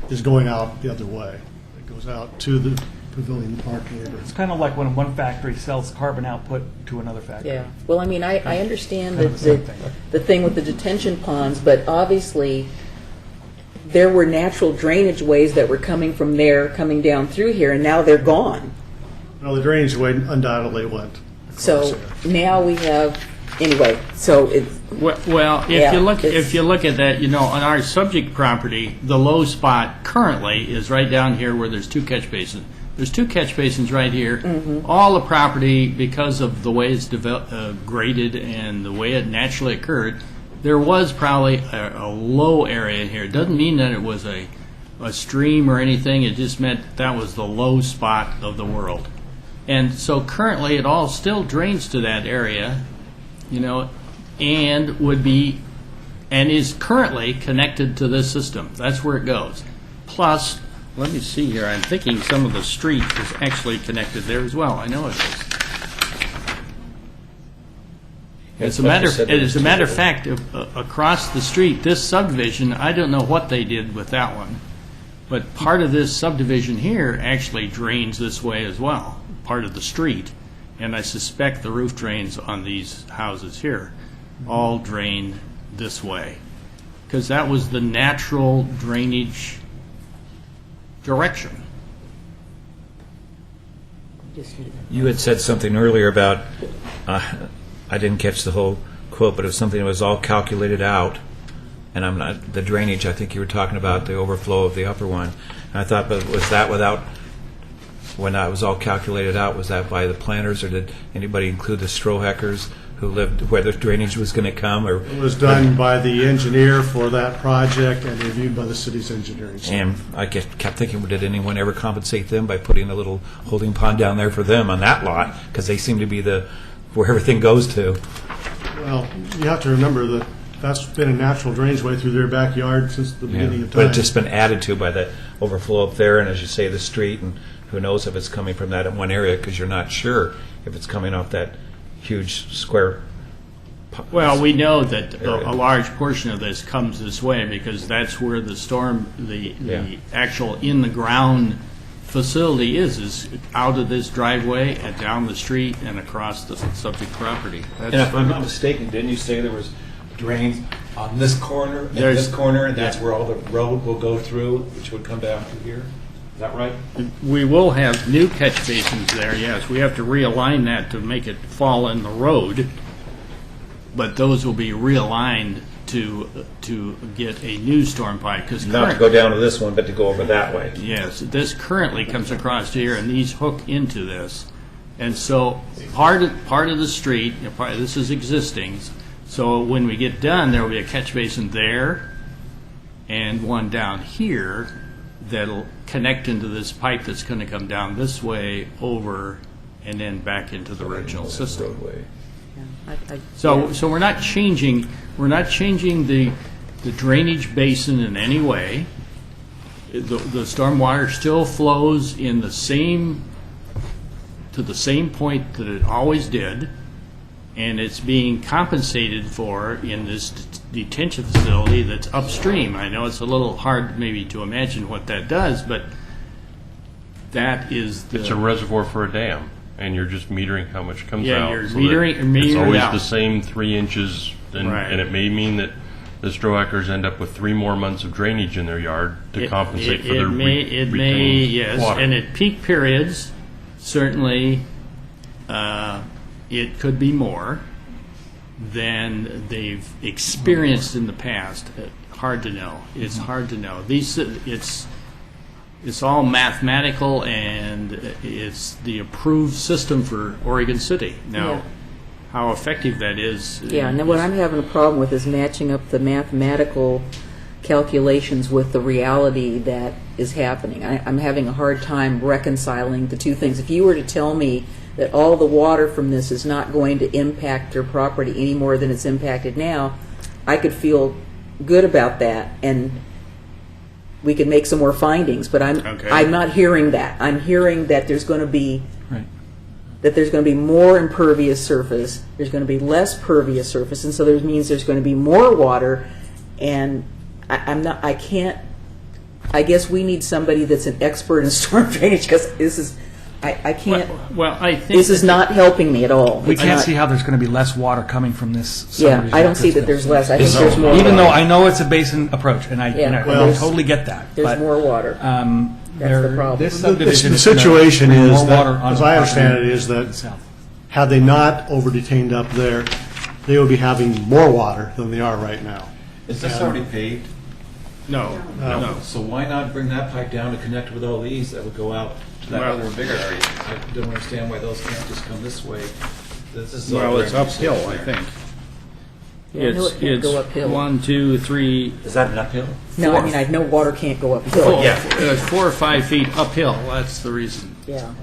is going out the other way. It goes out to the Pavilion Park neighborhood. It's kind of like when one factory sells carbon output to another factory. Yeah. Well, I mean, I understand Kind of the same the thing with the detention ponds, but obviously there were natural drainage ways that were coming from there, coming down through here, and now they're gone. Well, the drainage way undoubtedly went. So now we have, anyway, so it's. Well, if you look at that, on our subject property, the low spot currently is right down here where there's 2 catch basins. There's two catch basins right here. All the property, because of the way it's graded and the way it naturally occurred, there was probably a low area here. It doesn't mean that it was a stream or anything. It just meant that was the low spot of the world. And so currently it all still drains to that area, and would be, and is currently connected to this system. That's where it goes. Plus, let me see here, I'm thinking some of the street is actually connected there as well. I know it is. As a matter of fact, across the street, this subdivision, I don't know what they did with that one, but part of this subdivision here actually drains this way as well, part of the street, and I suspect the roof drains on these houses here all drain this way, because that was the natural drainage direction. You had said something earlier about, I didn't catch the whole quote, but it was something that was all calculated out, and I'm not, the drainage, I think you were talking about the overflow of the upper one. And I thought, but was that without, when it was all calculated out, was that by the planners, or did anybody include the Strohackers who lived where the drainage was going to come? Or it was done by the engineer for that project and reviewed by the city's engineering staff. And I kept thinking, did anyone ever compensate them by putting a little holding pond down there for them on that lot? Because they seem to be where everything goes to. Well, you have to remember that that's been a natural drainage way through their backyard since the beginning of time. But it's just been added to by the overflow up there, and as you say, the street, and who knows if it's coming from that in one area, because you're not sure if it's coming off that huge square. Well, we know that a large portion of this comes this way because that's where the storm, the actual in-the-ground facility is out of this driveway and down the street and across the subject property. And if I'm not mistaken, didn't you say there was drains on this corner and this corner, and that's where all the road will go through, which would come down through here? Is that right? We will have new catch basins there, yes. We have to realign that to make it fall in the road, but those will be realigned to get a new storm pipe. Not to go down to this one, but to go over that way. Yes, this currently comes across here, and these hook into this. And so part of the street, this is existing, so when we get done, there will be a catch basin there and one down here that'll connect into this pipe that's going to come down this way over and then back into the original system. So we're not changing the drainage basin in any way. The stormwater still flows in the same point that it always did, and it's being compensated for in this detention facility that's upstream. I know it's a little hard maybe to imagine what that does, but that is It's a reservoir for a dam, and you're just metering how much comes out. Yeah, you're metering it's always out. the same 3 inches, and it may mean that the Strohackers end up with 3 more months of drainage in their yard to compensate for their retained water. And at peak periods, certainly it could be more than they've experienced in the past. Hard to know. It's hard to know. It's all mathematical, and it's the approved system for Oregon City. Now, how effective that is. Yeah, and what I'm having a problem with is matching up the mathematical calculations with the reality that is happening. I'm having a hard time reconciling the two things. If you were to tell me that all the water from this is not going to impact their property any more than it's impacted now, I could feel good about that, and we could make some more findings. But I'm not hearing that. I'm hearing that there's going to be more impervious surface. There's going to be less pervious surface, and so that means there's going to be more water. And I guess we need somebody that's an expert in storm drainage, because this is. I can't. Well, I think this is not helping me at all. We can't see how there's going to be less water coming from this subdivision. Yeah, I don't see that there's less. I think there's more. Even though I know it's a basin approach, and I totally get that. There's more water. That's the problem. This subdivision the situation is that, as I understand it, is that had they not over-detained up there, they would be having more water than they are right now. Is this already paved? No. So why not bring that pipe down to connect with all these that would go out to that other bigger area. I don't understand why those can't just come this way. This is Well, all it's drainage uphill, system I there. think. Yeah, I know it can't go uphill. 1, 2, 3. Is that an uphill? No, I mean, I know water can't go uphill. It's 4 or 5 feet uphill. That's the reason. Yeah.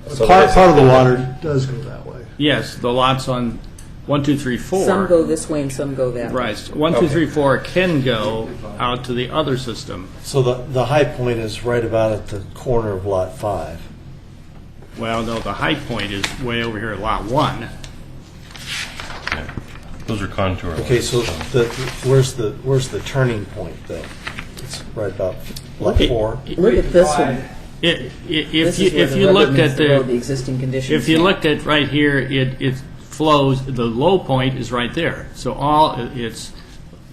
So Part of the water does go that way. Yes, the lots on 1, 2, 3, 4. Some go this way and some go that way. Right. 1, 2, 3, 4 can go out to the other system. So the high point is right about at the corner of Lot 5. Well, no, the high point is way over here at Lot 1. Those are contour lines. Okay, so where's the turning point though? It's right about Lot 4. Look at this one. If you looked at the existing conditions. if you looked at right here, it flows. The low point is right there. So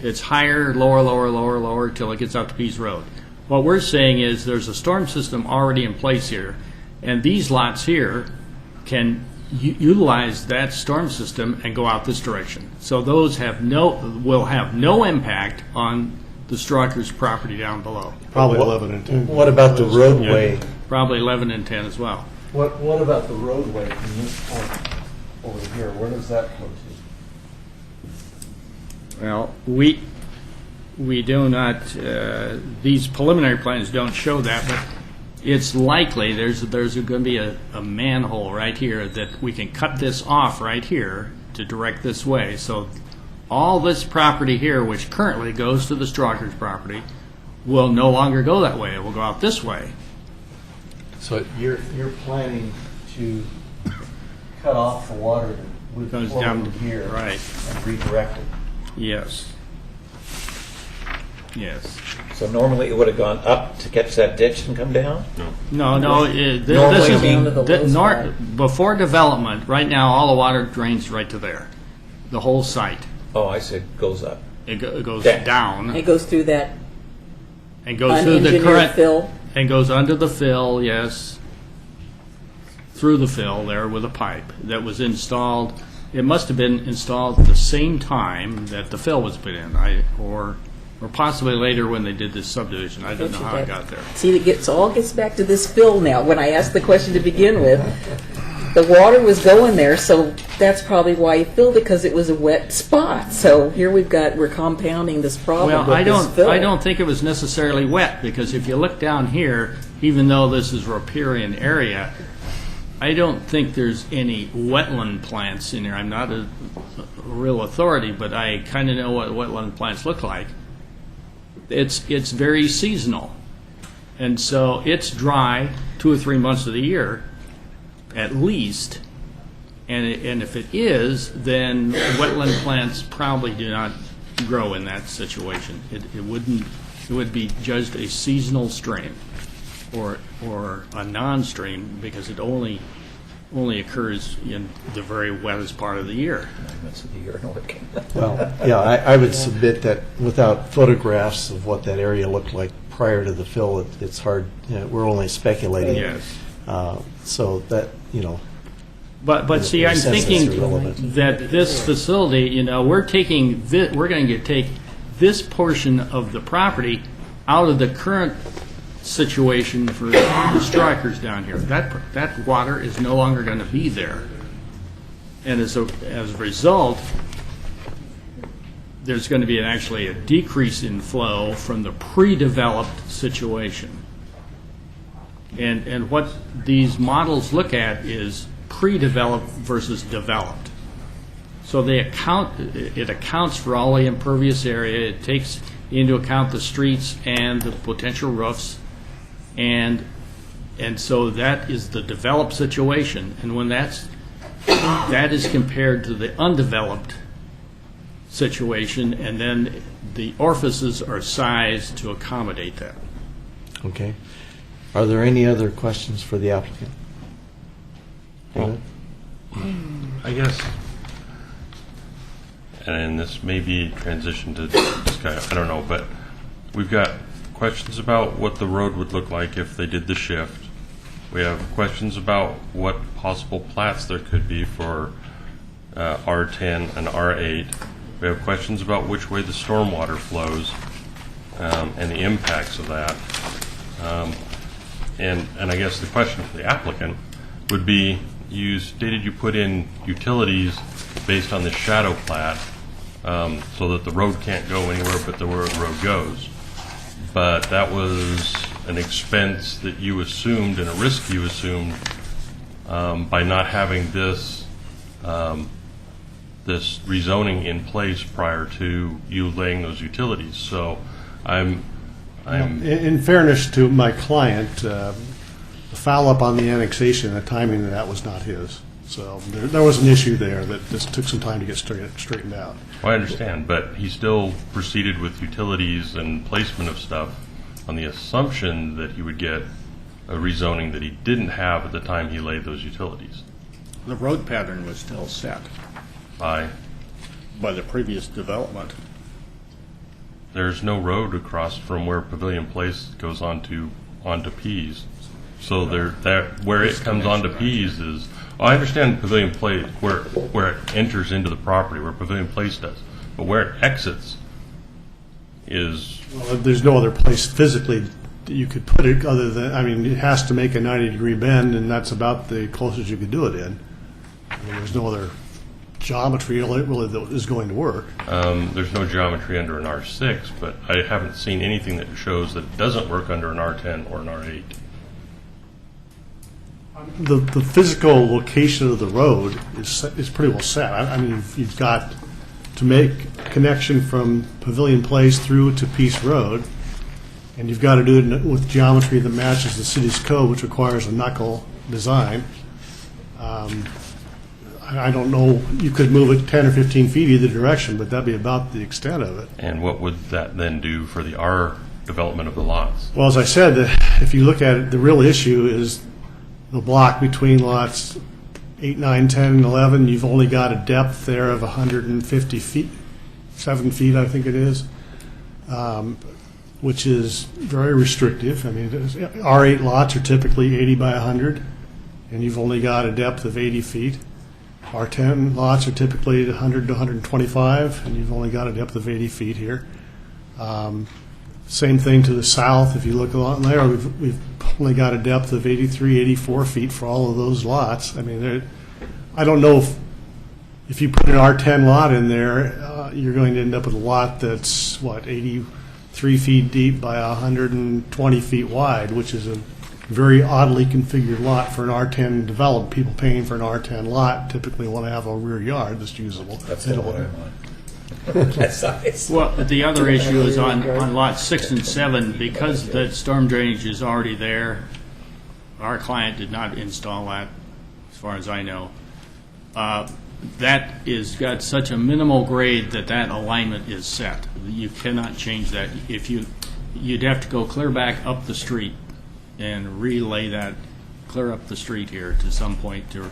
it's higher, lower till it gets out to Pease Road. What we're saying is there's a storm system already in place here, and these lots here can utilize that storm system and go out this direction. So those will have no impact on the Struckers property down below. Probably 11 and 10. What about the roadway? Probably 11 and 10 as well. What about the roadway from this point over here? Where does that go to? Well, we do not, these preliminary plans don't show that, but it's likely there's going to be a manhole right here that we can cut this off right here to direct this way. So all this property here, which currently goes to the Struckers property, will no longer go that way. It will go out this way. So you're planning to cut off the water that would Goes flow down over here, right. and redirect it. Yes. Yes. So normally it would have gone up to catch that ditch and come down? No. This Normally- Down to the low is spot. before development. Right now, all the water drains right to there, the whole site. Oh, I see, it goes up. It goes Yeah. down It goes through that and goes through the unengineered current fill. and goes under the fill. Yes, through the fill there with a pipe that was installed. It must have been installed at the same time that the fill was put in, or possibly later when they did this subdivision. I don't know how it got there. See, it all gets back to this fill now. When I asked the question to begin with, the water was going there, so that's probably why you filled it, because it was a wet spot. So here we're compounding this problem Well, with this fill. I don't think it was necessarily wet, because if you look down here, even though this is riparian area, I don't think there's any wetland plants in here. I'm not a real authority, but I kind of know what wetland plants look like. It's very seasonal, and so it's dry 2 or 3 months of the year, at least. And if it is, then wetland plants probably do not grow in that situation. It would be judged a seasonal stream, or a non-stream, because it only occurs in the very wettest part of the year. Well, yeah, I would submit that without photographs of what that area looked like prior to the fill, it's hard, we're only speculating. Yes. So that, But see, I'm assessments thinking are relevant. that this facility, we're going to take this portion of the property out of the current situation for the strikers down here. That water is no longer going to be there, and as a result, there's going to be actually a decrease in flow from the pre-developed situation. And what these models look at is pre-developed versus developed. So it accounts for all the impervious area. It takes into account the streets and the potential roofs, and so that is the developed situation. And when that is compared to the undeveloped situation, and then the orifices are sized to accommodate that. Okay. Are there any other questions for the applicant? Well, I guess, and this may be a transition to this guy, I don't know, but we've got questions about what the road would look like if they did the shift. We have questions about what possible plats there could be for R10 and R8. We have questions about which way the stormwater flows and the impacts of that. And I guess the question for the applicant would be, you stated you put in utilities based on the shadow plat, so that the road can't go anywhere but the where the road goes. But that was an expense that you assumed and a risk you assumed by not having this this rezoning in place prior to you laying those utilities. So I'm In fairness to my client, the follow-up on the annexation, the timing of that was not his. So there was an issue there that just took some time to get straightened out. Well, I understand, but he still proceeded with utilities and placement of stuff on the assumption that he would get a rezoning that he didn't have at the time he laid those utilities. The road pattern was still set By the previous development. there's no road across from where Pavilion Place goes onto Pease. So where it comes onto Pease is, I understand Pavilion Place where it enters into the property, where Pavilion Place does, but where it exits is. Well, there's no other place physically that you could put it other than, I mean, it has to make a 90-degree bend, and that's about the closest you could do it in. I mean, there's no other geometry really that is going to work. There's no geometry under an R6, but I haven't seen anything that shows that it doesn't work under an R10 or an R8. The physical location of the road is pretty well set. I mean, you've got to make a connection from Pavilion Place through to Peace Road, and you've got to do it with geometry that matches the city's code, which requires a knuckle design. I don't know, you could move it 10 or 15 feet either direction, but that'd be about the extent of it. And what would that then do for the R development of the lots? Well, as I said, if you look at it, the real issue is the block between lots 8, 9, 10, and 11. You've only got a depth there of 150 feet, 7 feet, I think it is, which is very restrictive. I mean, R8 lots are typically 80 by 100, and you've only got a depth of 80 feet. R10 lots are typically 100 to 125, and you've only got a depth of 80 feet here. Same thing to the south. If you look along there, we've only got a depth of 83, 84 feet for all of those lots. I mean, I don't know if you put an R10 lot in there, you're going to end up with a lot that's, 83 feet deep by 120 feet wide, which is a very oddly configured lot for an R10 development. People paying for an R10 lot typically want to have a rear yard that's usable. That's They the don't one I want- want. That size. Well, the other issue is on lots 6 and 7, because the storm drainage is already there. Our client did not install that, as far as I know. That is got such a minimal grade that alignment is set. You cannot change that. You'd have to go clear back up the street and relay that clear up the street here to some point to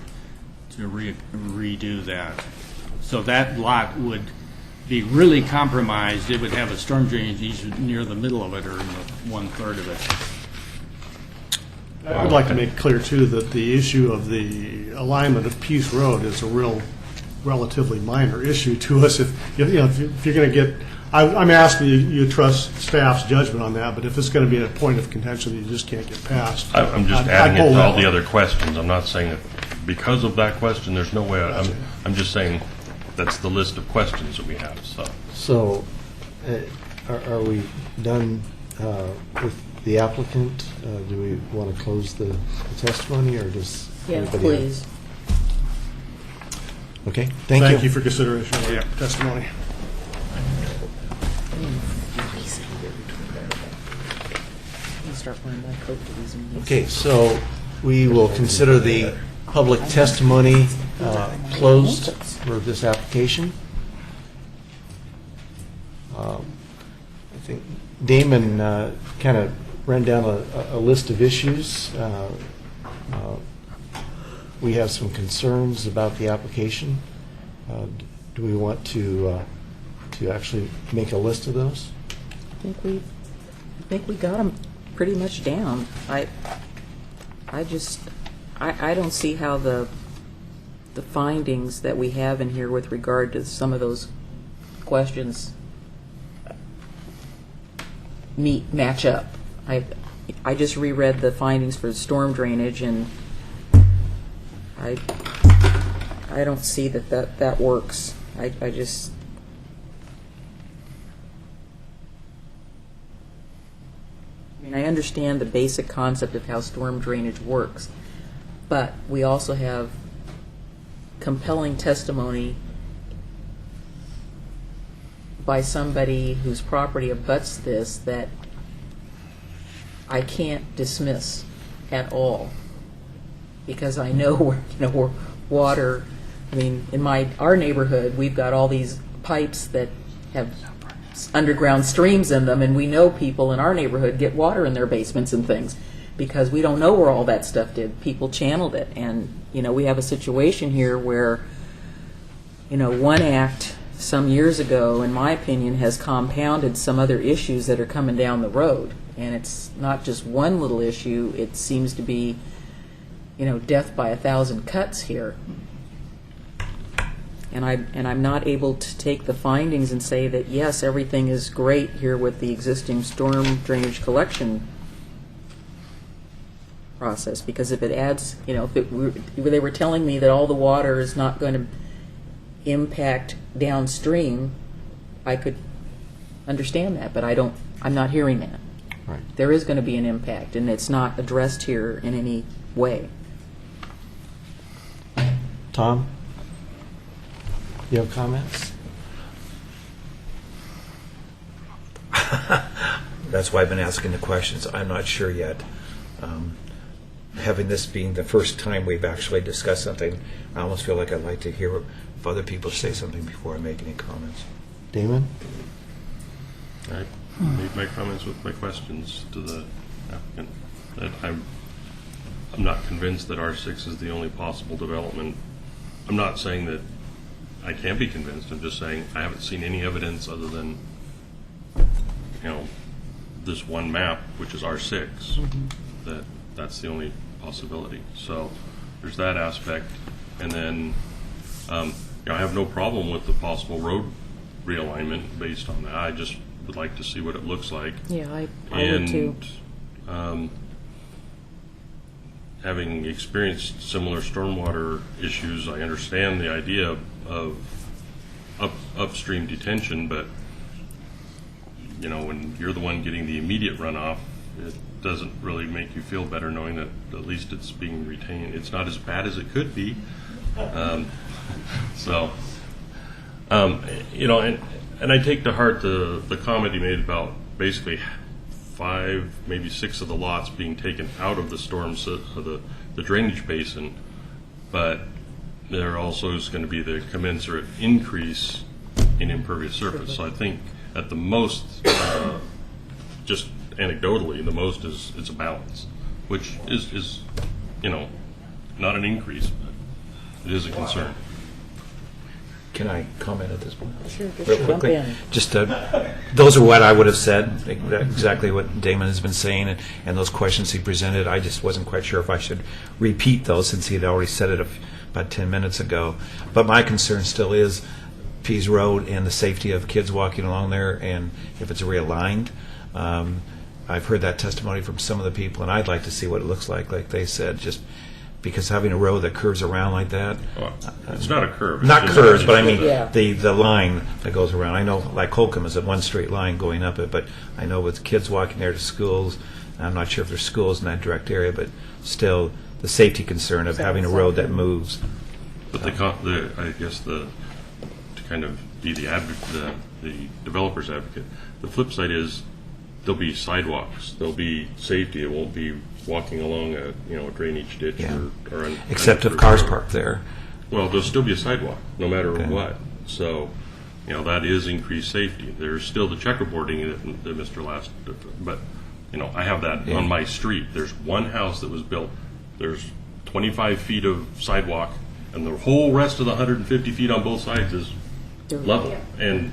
redo that. So that lot would be really compromised. It would have a storm drainage either near the middle of it or in the 1/3 of it. I'd like to make clear, too, that the issue of the alignment of Peace Road is a relatively minor issue to us. If you're going to get, I'm asking you to trust staff's judgment on that, but if it's going to be a point of contention that you just can't get past. I'm just I'd adding pull it to that all the one. other questions. I'm not saying that because of that question, there's no way. I'm just saying that's the list of questions that we have. So, are we done with the applicant? Do we want to close the testimony, or does Yeah, anybody please. else? Okay, thank you. Thank you for consideration of the testimony. Start wearing my coat to these meetings. Okay, so we will consider the public testimony closed for this application. I think Damon kind of ran down a list of issues. We have some concerns about the application. Do we want to actually make a list of those? I think we got them pretty much down. I don't see how the findings that we have in here with regard to some of those questions match up. I just reread the findings for storm drainage, and I don't see that works. I just... I mean, I understand the basic concept of how storm drainage works, but we also have compelling testimony by somebody whose property abuts this that I can't dismiss at all, because I know where water. I mean, in our neighborhood, we've got all these pipes that have underground streams in them, and we know people in our neighborhood get water in their basements and things because we don't know where all that stuff did. People channeled it, and we have a situation here where one act some years ago, in my opinion, has compounded some other issues that are coming down the road. And it's not just one little issue. It seems to be, death by 1,000 cuts here. And I'm not able to take the findings and say that, yes, everything is great here with the existing storm drainage collection process. Because if it adds, if they were telling me that all the water is not going to impact downstream, I could understand that, but I'm not hearing that. Right. There is going to be an impact, and it's not addressed here in any way. Tom, you have comments? That's why I've been asking the questions. I'm not sure yet. Having this being the first time we've actually discussed something, I almost feel like I'd like to hear if other people say something before I make any comments. Damon? I made my comments with my questions to the applicant. That I'm not convinced that R6 is the only possible development. I'm not saying that I can't be convinced. I'm just saying I haven't seen any evidence other than this one map, which is R6, that's the only possibility. So there's that aspect, and then I have no problem with the possible road realignment based on that. I just would like to see what it looks like. Yeah, I would too. Having experienced similar stormwater issues, I understand the idea of upstream detention, but when you're the one getting the immediate runoff, it doesn't really make you feel better knowing that at least it's being retained. It's not as bad as it could be. And I take to heart the comment he made about basically 5, maybe 6 of the lots being taken out of the drainage basin, but there also is going to be the commensurate increase in impervious surface. So I think at the most, just anecdotally, the most is it's a balance, which is not an increase, but it is a concern. Can I comment at this point? Sure, just real jump quickly. in. Just those are what I would have said, exactly what Damon has been saying, and those questions he presented. I just wasn't quite sure if I should repeat those since he had already said it about 10 minutes ago. But my concern still is Pease Road and the safety of kids walking along there, and if it's realigned. I've heard that testimony from some of the people, and I'd like to see what it looks like they said, just because having a road that curves around like that. It's not a curve. Not curves, but I mean Yeah. the line that goes around. I know like Holcomb is a one straight line going up it, but I know with kids walking there to schools, I'm not sure if there's schools in that direct area, but still the safety concern of having a road that moves. But I guess to kind of be the developer's advocate, the flip side is there'll be sidewalks, there'll be safety. It won't be walking along a drainage ditch or Except if cars parked there. Well, there'll still be a sidewalk no matter what. So, that is increased safety. There's still the checkerboarding that Mr. Last, but I have that on my street. There's one house that was built. There's 25 feet of sidewalk, and the whole rest of the 150 feet on both sides is level, and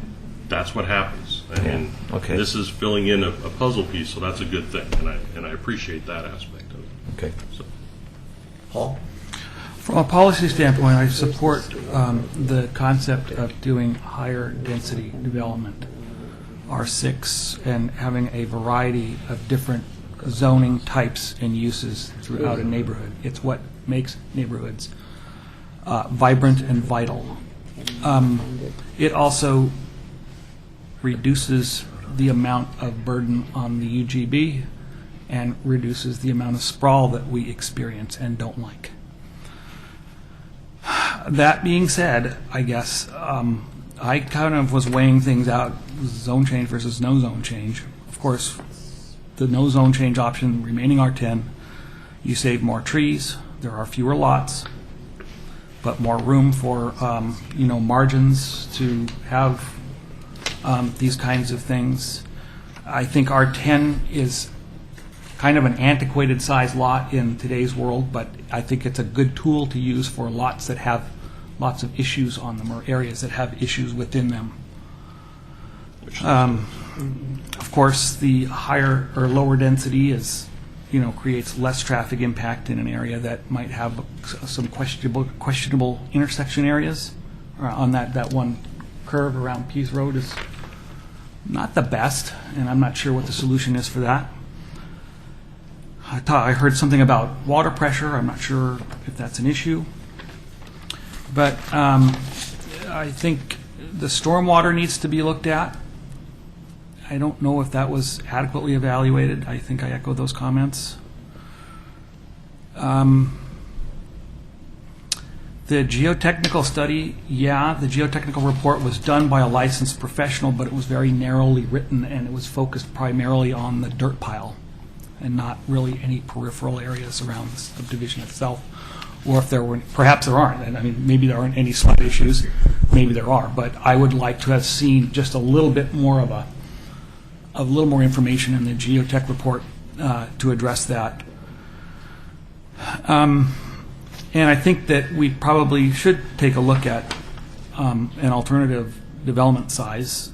that's what happens. And this is filling in a puzzle piece, so that's a good thing, and I appreciate that aspect of it. Okay. So. Paul? From a policy standpoint, I support the concept of doing higher density development, R6, and having a variety of different zoning types and uses throughout a neighborhood. It's what makes neighborhoods vibrant and vital. It also reduces the amount of burden on the UGB and reduces the amount of sprawl that we experience and don't like. That being said, I guess I kind of was weighing things out, zone change versus no zone change. Of course, the no zone change option, remaining R10, you save more trees, there are fewer lots, but more room for margins to have these kinds of things. I think R10 is kind of an antiquated size lot in today's world, but I think it's a good tool to use for lots that have lots of issues on them or areas that have issues within them. Of course, the higher or lower density is, creates less traffic impact in an area that might have some questionable intersection areas. On that one curve around Pease Road is not the best, and I'm not sure what the solution is for that. I heard something about water pressure. I'm not sure if that's an issue. But I think the stormwater needs to be looked at. I don't know if that was adequately evaluated. I think I echo those comments. The geotechnical study, the geotechnical report was done by a licensed professional, but it was very narrowly written, and it was focused primarily on the dirt pile and not really any peripheral areas around the subdivision itself. Or if there were, perhaps there aren't. And I mean, maybe there aren't any slight issues. Maybe there are. But I would like to have seen just a little bit more of a little more information in the geotech report to address that. And I think that we probably should take a look at an alternative development size.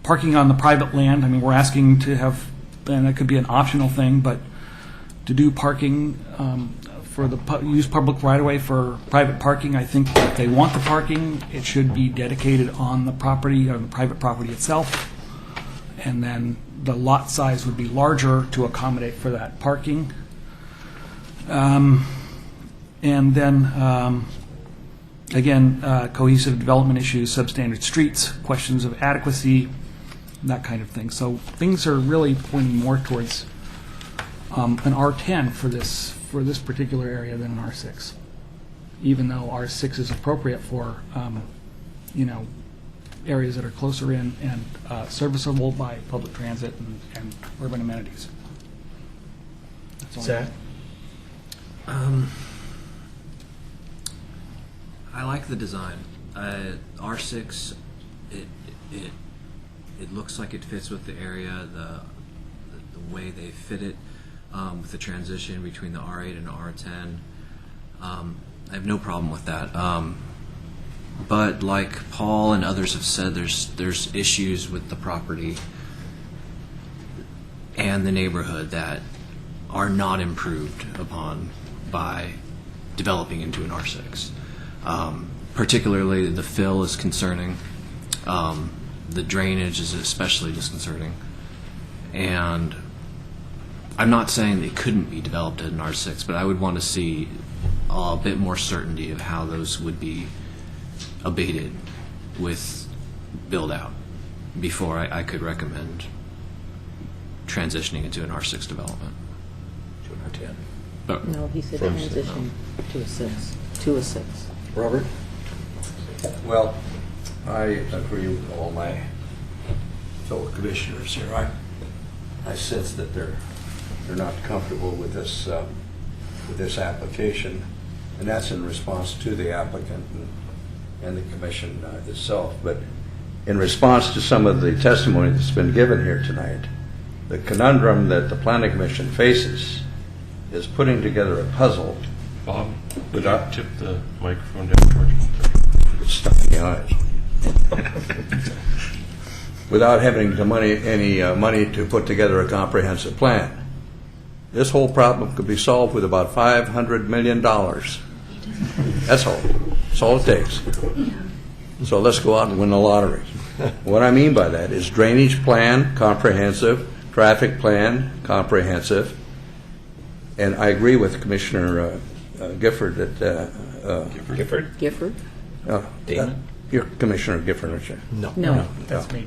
Parking on the private land, I mean, we're asking to have, and it could be an optional thing, but to do parking for the use public right-of-way for private parking, I think if they want the parking, it should be dedicated on the property or the private property itself. And then the lot size would be larger to accommodate for that parking. And then, again, cohesive development issues, substandard streets, questions of adequacy, that kind of thing. So things are really pointing more towards an R10 for this particular area than an R6, even though R6 is appropriate for areas that are closer in and serviceable by public transit and urban amenities. That's all. Zach? I like the design. R6, it looks like it fits with the area, the way they fit it with the transition between the R8 and R10. I have no problem with that. But like Paul and others have said, there's issues with the property and the neighborhood that are not improved upon by developing into an R6. Particularly the fill is concerning. The drainage is especially disconcerting. And I'm not saying they couldn't be developed at an R6, but I would want to see a bit more certainty of how those would be abated with build out before I could recommend transitioning into an R6 development. To an R10. But No, he said transition to a 6. Robert? Well, I agree with all my fellow commissioners here. I sense that they're not comfortable with this application, and that's in response to the applicant and the commission itself. But in response to some of the testimony that's been given here tonight, the conundrum that the Planning Commission faces is putting together a puzzle. Bob, would you tip the microphone down towards you? Stuck in the eyes. Without having any money to put together a comprehensive plan. This whole problem could be solved with about $500 million. That's all. That's all it takes. So let's go out and win the lottery. What I mean by that is drainage plan, comprehensive, traffic plan, comprehensive, and I agree with Commissioner Gifford that... Gifford? Gifford? Damon? You're Commissioner Gifford, aren't you? No. That's me.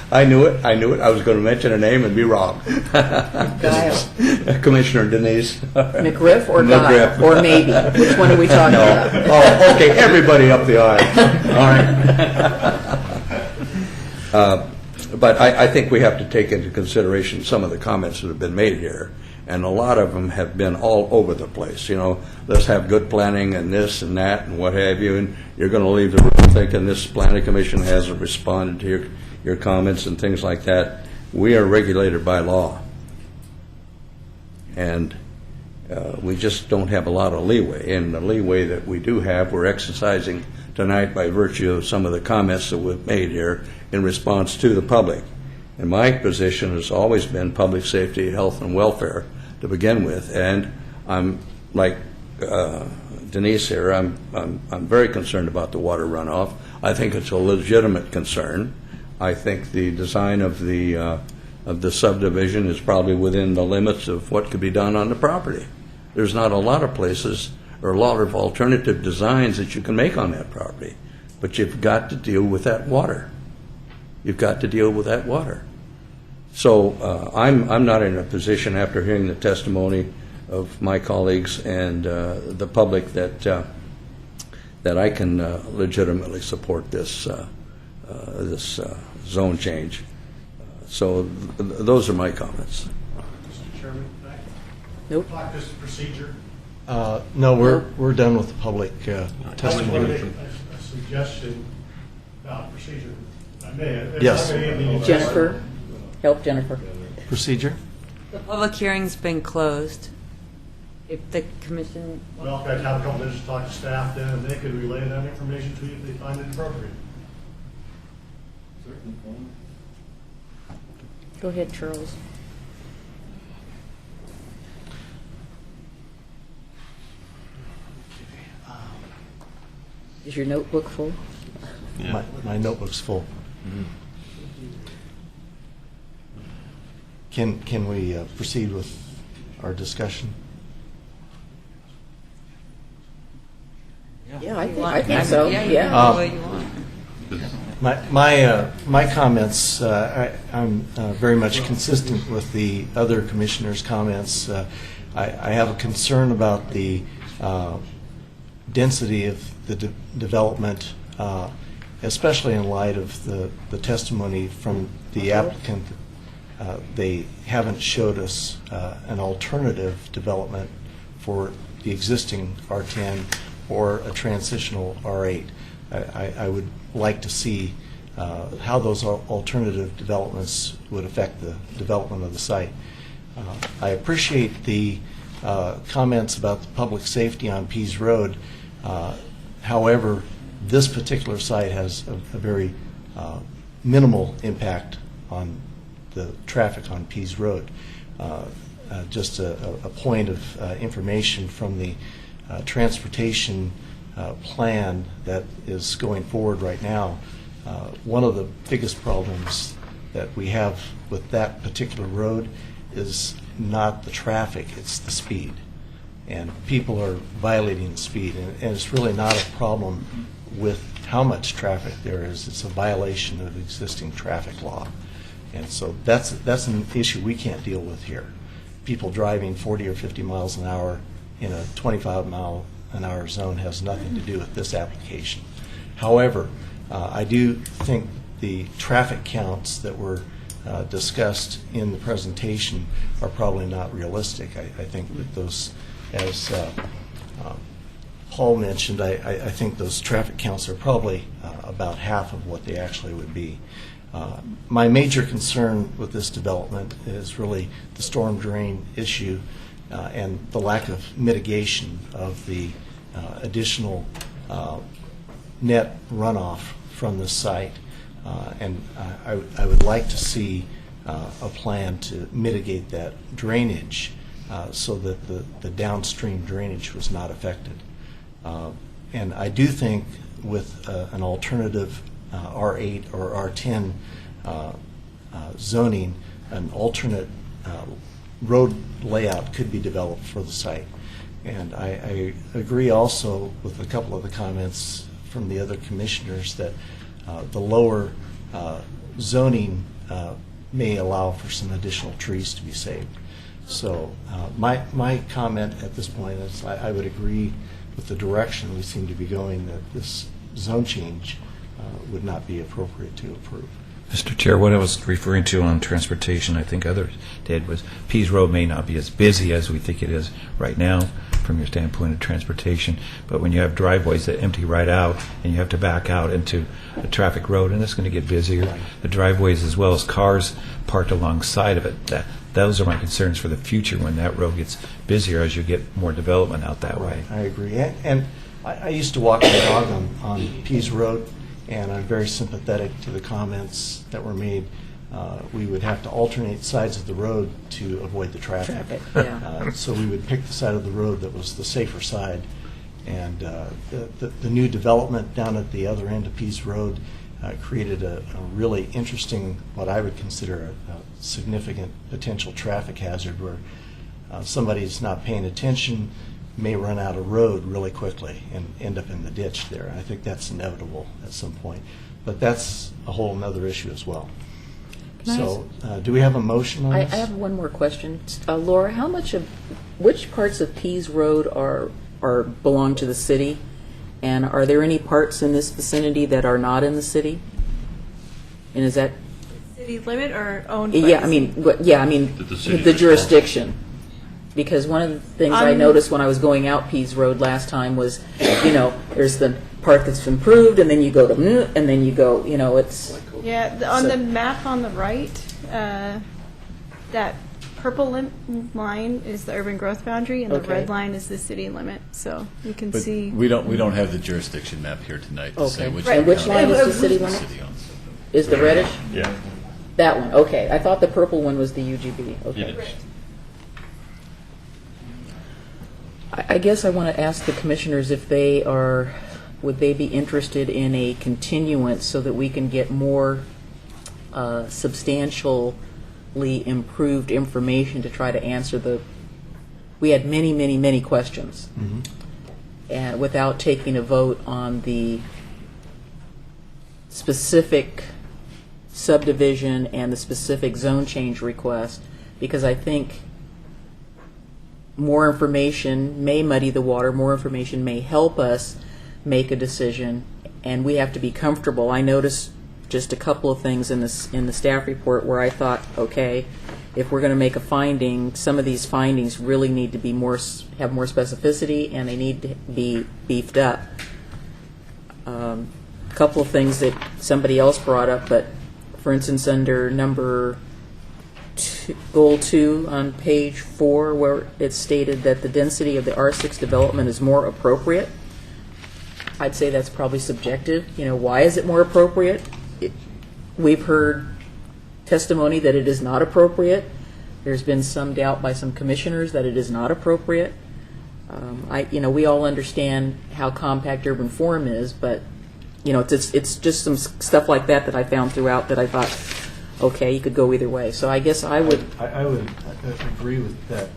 I knew it. I was going to mention a name and be wrong. Commissioner Denise. McGriff or Guy? Or maybe? Which one are we talking about? Oh, okay. Everybody up the aisle. All right. But I think we have to take into consideration some of the comments that have been made here. And a lot of them have been all over the place. You know, let's have good planning and this and that and what have you. And you're going to leave the room thinking this planning commission hasn't responded to your comments and things like that. We are regulated by law. And we just don't have a lot of leeway. And the leeway that we do have, we're exercising tonight by virtue of some of the comments that we've made here in response to the public. And my position has always been public safety, health, and welfare to begin with. And I'm like Denise here. I'm very concerned about the water runoff. I think it's a legitimate concern. I think the design of the subdivision is probably within the limits of what could be done on the property. There's not a lot of places or a lot of alternative designs that you can make on that property, but you've got to deal with that water. You've got to deal with that water. So I'm not in a position, after hearing the testimony of my colleagues and the public, that I can legitimately support this zone change. So those are my comments. Mr. Chairman, Nope. Talk this procedure. No, we're done with the public I was going to testimony. make a suggestion about procedure. I may. Yes. Jennifer? Help Jennifer. Procedure? The public hearing's been closed. If the commission... Well, if I have a couple minutes to talk to staff then, and they could relay that information to you if they find it appropriate. Go ahead, Charles. Is your notebook full? Yeah. My notebook's full. Can we proceed with our discussion? Yeah, I think so. Yeah, you Yeah. can do what you want. My comments, I'm very much consistent with the other commissioners' comments. I have a concern about the density of the development, especially in light of the testimony from the applicant. They haven't showed us an alternative development for the existing R10 or a transitional R8. I would like to see how those alternative developments would affect the development of the site. I appreciate the comments about the public safety on Pease Road. However, this particular site has a very minimal impact on the traffic on Pease Road. Just a point of information from the transportation plan that is going forward right now. One of the biggest problems that we have with that particular road is not the traffic, it's the speed. And people are violating the speed, and it's really not a problem with how much traffic there is, it's a violation of existing traffic law. And so that's an issue we can't deal with here. People driving 40 or 50 miles an hour in a 25-mile-an-hour zone has nothing to do with this application. However, I do think the traffic counts that were discussed in the presentation are probably not realistic. I think that those, as Paul mentioned, I think those traffic counts are probably about half of what they actually would be. My major concern with this development is really the storm drain issue and the lack of mitigation of the additional net runoff from this site. And I would like to see a plan to mitigate that drainage so that the downstream drainage was not affected. And I do think with an alternative R8 or R10 zoning, an alternate road layout could be developed for the site. And I agree also with a couple of the comments from the other commissioners that the lower zoning may allow for some additional trees to be saved. So my comment at this point is I would agree with the direction we seem to be going, that this zone change would not be appropriate to approve. Mr. Chair, what I was referring to on transportation, I think others did, was Pease Road may not be as busy as we think it is right now from your standpoint of transportation, but when you have driveways that empty right out and you have to back out into a traffic road, and it's going to get busier, the driveways as well as cars parked alongside of it, those are my concerns for the future when that road gets busier as you get more development out that way. I agree. And I used to walk my dog on Pease Road, and I'm very sympathetic to the comments that were made. We would have to alternate sides of the road to avoid the traffic. So we would pick the side of the road that was the safer side. And the new development down at the other end of Pease Road created a really interesting, what I would consider a significant potential traffic hazard, where somebody's not paying attention, may run out of road really quickly and end up in the ditch there. I think that's inevitable at some point. But that's a whole other issue as well. So do we have a motion on I this? have one more question. Laura, which parts of Pease Road are belong to the city? And are there any parts in this vicinity that are not in the city? And is that... City limit or owned by Yeah, the I mean, the jurisdiction. Because one of the things I noticed when I was going out Pease Road last time was, there's the part that's improved, and then you go to, and then you go, it's... Yeah, on the map on the right, that purple line is the urban growth boundary, and the red line is the city limit. So you can But see. we don't have the jurisdiction map here tonight to say which. And which line is the city limit? Is the reddish? Yeah. That one, okay. I thought the purple one was the UGB. Okay. I guess I want to ask the commissioners if would they be interested in a continuance so that we can get more substantially improved information to try to answer we had many, many, many questions. Mm-hmm. And without taking a vote on the specific subdivision and the specific zone change request, because I think more information may muddy the water, more information may help us make a decision, and we have to be comfortable. I noticed just a couple of things in the staff report where I thought, okay, if we're going to make a finding, some of these findings really need to be have more specificity, and they need to be beefed up. A couple of things that somebody else brought up, but for instance, under number goal 2 on page 4, where it's stated that the density of the R6 development is more appropriate, I'd say that's probably subjective. Why is it more appropriate? We've heard testimony that it is not appropriate. There's been some doubt by some commissioners that it is not appropriate. We all understand how compact urban form is, but it's just some stuff like that I found throughout that I thought, okay, you could go either way. So I guess I would agree with that.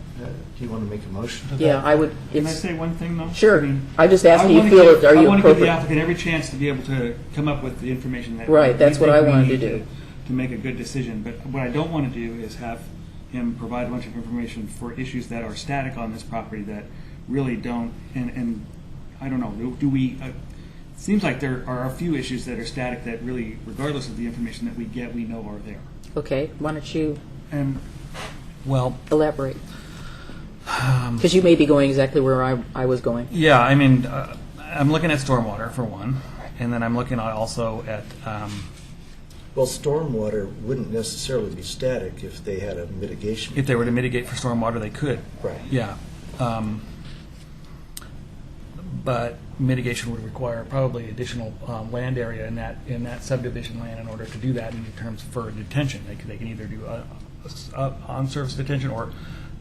Do you want to make a motion to that? Yeah, I would. Can I say one thing, though? Sure. I just asked, do you feel it, are you I want to give the appropriate? applicant every chance to be able to come up with the information that Right, that's we what I think we wanted to need do. to make a good decision. But what I don't want to do is have him provide a bunch of information for issues that are static on this property that really don't, and I don't know, do we, it seems like there are a few issues that are static that really, regardless of the information that we get, we know are there. Okay, why don't you elaborate? Because you may be going exactly where I was going. Yeah, I mean, I'm looking at stormwater for one, and then I'm looking also at. Well, stormwater wouldn't necessarily be static if they had a mitigation. If they were to mitigate for stormwater, they could. Right. Yeah. But mitigation would require probably additional land area in that subdivision land in order to do that in terms for detention. They can either do on-surface detention, or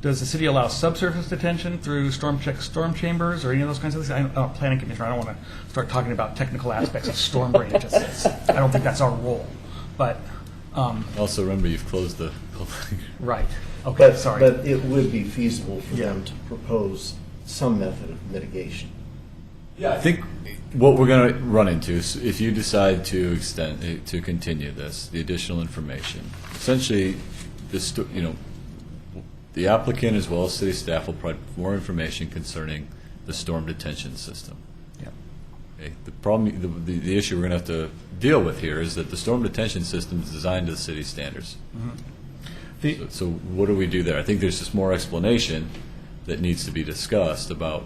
does the city allow subsurface detention through storm chambers or any of those kinds of things? I'm a planning commissioner. I don't want to start talking about technical aspects of storm drainage. I don't think that's our role. But Also, remember, you've closed the public. Right. Okay, But, sorry. but it would be feasible for them to propose some method of mitigation. Yeah, I think what we're going to run into is if you decide to to continue this, the additional information, essentially, the applicant as well as city staff will provide more information concerning the storm detention system. Yeah. Okay. The problem, the issue we're going to have to deal with here is that the storm detention system is designed to the city standards. So what do we do there? I think there's just more explanation that needs to be discussed about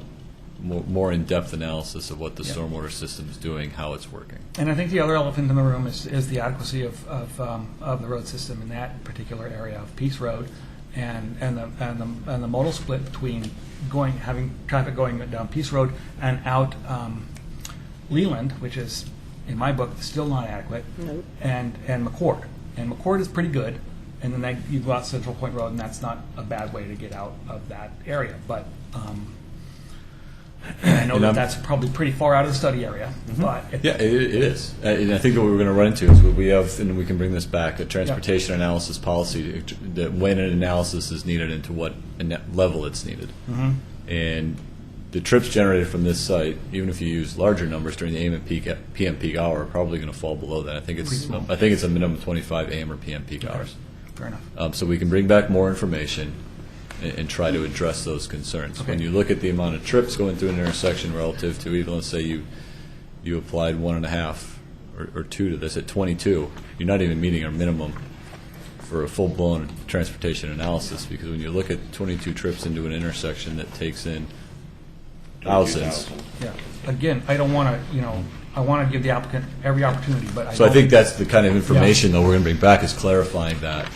more in-depth analysis of what the stormwater system is doing, how it's working. And I think the other elephant in the room is the adequacy of the road system in that particular area of Peace Road, and the modal split between having traffic going down Peace Road and out Leland, which is in my book still not adequate, Nope. and McCord. And McCord is pretty good, and then you go out Central Point Road, and that's not a bad way to get out of that area. But I know that's probably pretty far out of the study area. But Yeah, it is. And I think what we're going to run into is we have, and we can bring this back, a transportation analysis policy that when an analysis is needed and to what level it's needed. And the trips generated from this site, even if you use larger numbers during the AM and PM peak hour, are probably going to fall below that. I think it's a minimum of 25 AM or PM peak hours. Fair enough. So we can bring back more information and try to address those concerns. Okay. When you look at the amount of trips going through an intersection relative to, even let's say you applied 1.5 or 2 to this at 22, you're not even meeting our minimum for a full-blown transportation analysis, because when you look at 22 trips into an intersection that takes in thousands. Yeah. Again, I don't want to, I want to give the applicant every opportunity, but So I think that's the kind of information though we're going to bring back, is clarifying that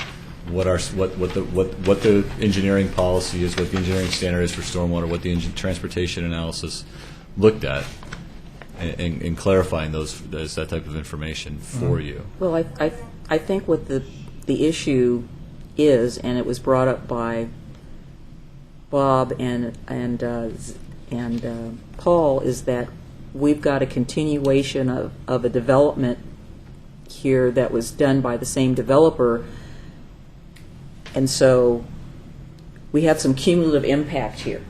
what the engineering policy is, what the engineering standard is for stormwater, what the transportation analysis looked at, and clarifying that type of information for you. Well, I think what the issue is, and it was brought up by Bob and Paul, is that we've got a continuation of a development here that was done by the same developer, and so we have some cumulative impact here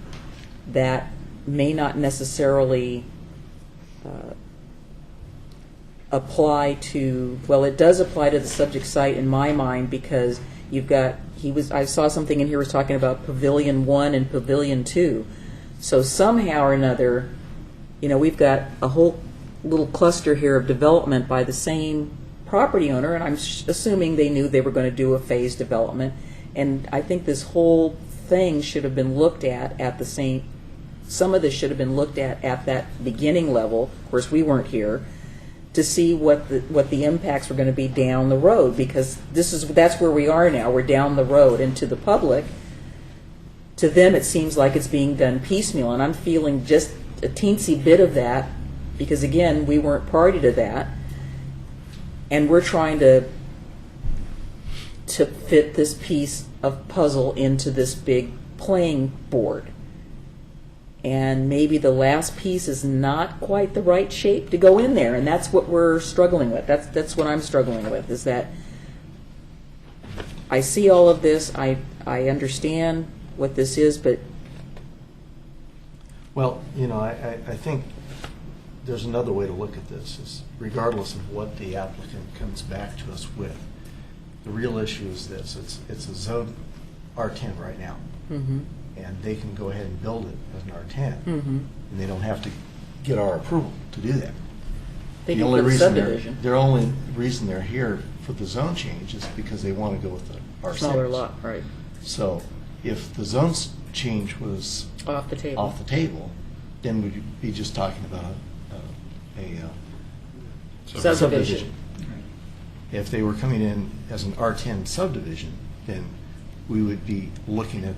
that may not necessarily apply to, well, it does apply to the subject site in my mind, because you've got, I saw something in here was talking about Pavilion 1 and Pavilion 2. So somehow or another, we've got a whole little cluster here of development by the same property owner, and I'm assuming they knew they were going to do a phased development. And I think this whole thing should have been looked at the same, some of this should have been looked at that beginning level. Of course, we weren't here to see what the impacts were going to be down the road, because that's where we are now. We're down the road, and to the public, to them, it seems like it's being done piecemeal, and I'm feeling just a teensy bit of that, because again, we weren't party to that, and we're trying to fit this piece of puzzle into this big playing board. And maybe the last piece is not quite the right shape to go in there, and that's what we're struggling with. That's what I'm struggling with, is that I see all of this, I understand what this is, but... Well, I think there's another way to look at this, is regardless of what the applicant comes back to us with, the real issue is this: it's a zone R10 right now, and they can go ahead and build it as an R10, and they don't have to get our approval to do that. They can put a subdivision. The only reason they're here for the zone change is because they want to go with the R6. Smaller lot, right. So if the zone change was off the table, then we'd be just talking about a subdivision. If they were coming in as an R10 subdivision, then we would be looking at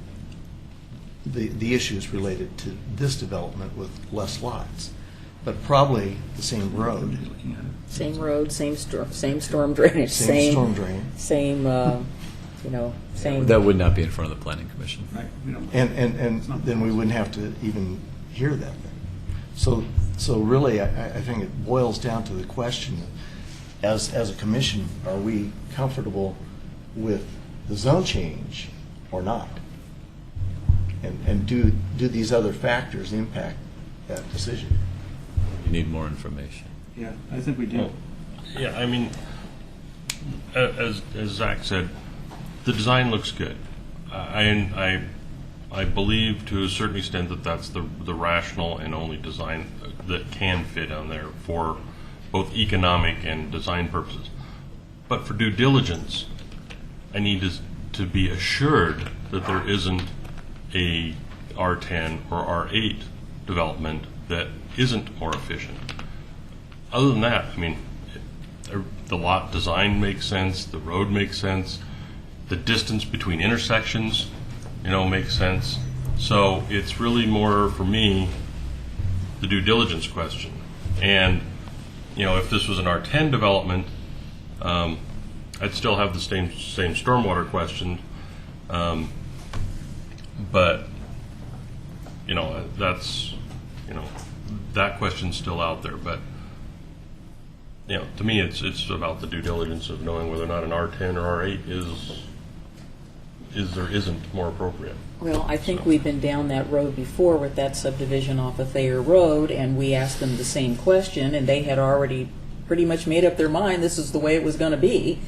the issues related to this development with less lots, but probably the same road. Same road, same storm drainage, Same storm drain. Same, same. That would not be in front of the Planning Commission. Right. And then we wouldn't have to even hear that then. So really, I think it boils down to the question as a commission, are we comfortable with the zone change or not? And do these other factors impact that decision? You need more information. Yeah, I think we do. Yeah, I mean, as Zach said, the design looks good. I believe to a certain extent that that's the rational and only design that can fit on there for both economic and design purposes. But for due diligence, I need to be assured that there isn't a R10 or R8 development that isn't more efficient. Other than that, I mean, the lot design makes sense, the road makes sense, the distance between intersections, makes sense. So it's really more, for me, the due diligence question. And, if this was an R10 development, I'd still have the same stormwater question. But, that's, that question's still out there. But, to me, it's about the due diligence of knowing whether or not an R10 or R8 is or isn't more appropriate. Well, I think we've been down that road before with that subdivision off of Thayer Road, and we asked them the same question, and they had already pretty much made up their mind this is the way it was going to be.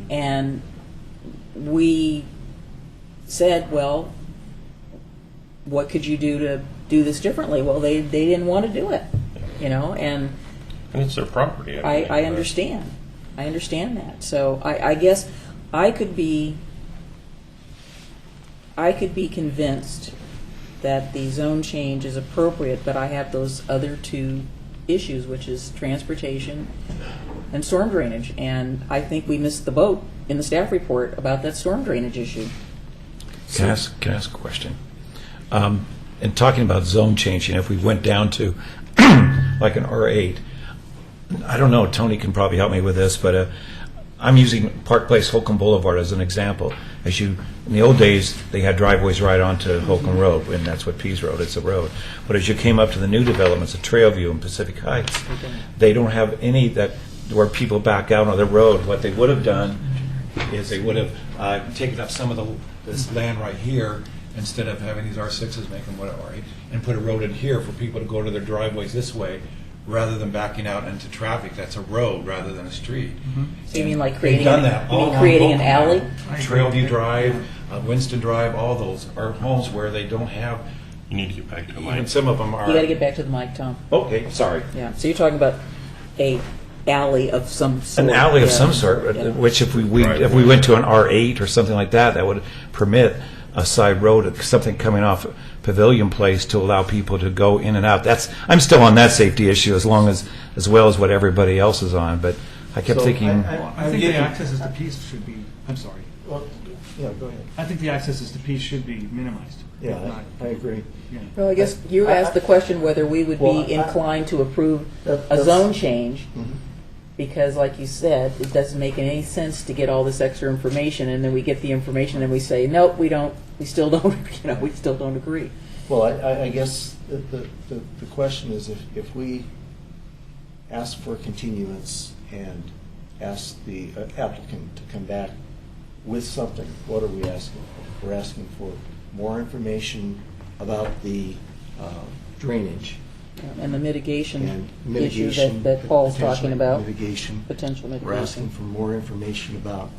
And we said, well, what could you do to do this differently? Well, they didn't want to do it, and it's their property. I understand. I understand that. So I guess I could be convinced that the zone change is appropriate, but I have those other two issues, which is transportation and storm drainage. And I think we missed the boat in the staff report about that storm drainage issue. Can I ask a question? In talking about zone changing, if we went down to like an R8, I don't know, Tony can probably help me with this, but I'm using Park Place, Holcomb Boulevard as an example. In the old days, they had driveways right onto Holcomb Road, and that's what Pease Road, it's a road. But as you came up to the new developments, at Trailview and Pacific Heights, they don't have any where people back out on the road. What they would have done is they would have taken up some of this land right here, instead of having these R6s make them whatever, right, and put a road in here for people to go to their driveways this way, rather than backing out into traffic. That's a road rather than a street. So you mean like They've done that all along creating an Holcomb. alley? Trailview Drive, Winston Drive, all those are homes where they don't have. You need to get back to the mic. Even some of them are. You got to get back to the mic, Tom. Okay, sorry. Yeah. So you're talking about a alley of some sort. An alley of Yeah. some sort, Yeah. which if we went to an R8 or something like that, that would permit a side road, something coming off Pavilion Place to allow people to go in and out. I'm still on that safety issue as well as what everybody else is on. But I kept thinking. I think the accesses to Peace should be. I'm sorry. Well, yeah, go ahead. I think the accesses to Peace should be minimized. Yeah, I agree. Yeah. Well, I guess you asked the question whether we would be inclined to approve a zone change, because, like you said, it doesn't make any sense to get all this extra information, and then we get the information and we say, nope, we don't. We still don't. We still don't agree. Well, I guess the question is if we ask for continuance and ask the applicant to come back with something, what are we asking for? We're asking for more information about the drainage. And the mitigation, And issue mitigation, that Paul's potential talking about. mitigation. Potential mitigation. We're asking for more information about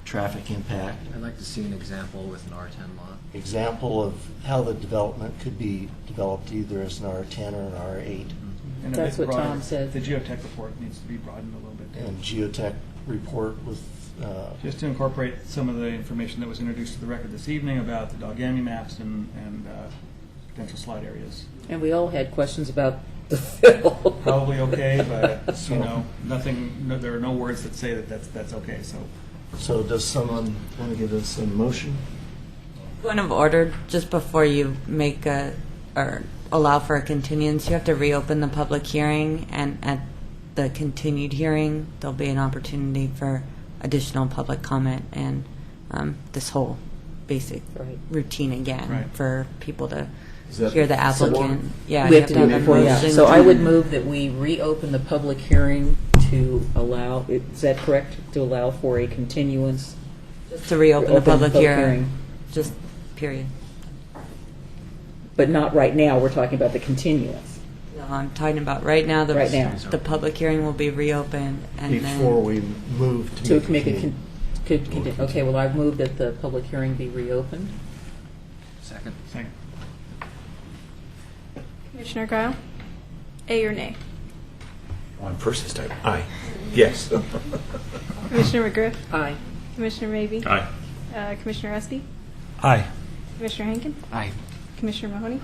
traffic impact. I'd like to see an example with an R10 lot. Example of how the development could be developed either as an R10 or an R8. And a That's bit what broader. Tom said. The geotech report needs to be broadened a little bit. And geotech report with Just to incorporate some of the information that was introduced to the record this evening about the Dogami maps and potential slide areas. And we all had questions about the fill. Probably okay, but there are no words that say that that's okay. So does someone want to give us a motion? Point of order, just before you make or allow for a continuance, you have to reopen the public hearing, and at the continued hearing, there'll be an opportunity for additional public comment and this whole basic routine again Right. for people to Is that hear the before? applicant. Yeah, We you have to do it a before, yeah. motion So to- I would move that we reopen the public hearing to allow, is that correct? To allow for a continuance? Just to reopen the public hearing. Just period. But not right now, we're talking about the continuance. No, I'm talking about right now. Right now. The public hearing will be reopened, and Before we move to To make a, okay, well, I've moved that the public hearing be reopened. Second. Commissioner Guile? A or nay? On first this time, aye. Yes. Commissioner McGriff? Aye. Commissioner Maybe? Aye. Commissioner Espy? Aye. Commissioner Henkin? Aye. Commissioner Mahoney?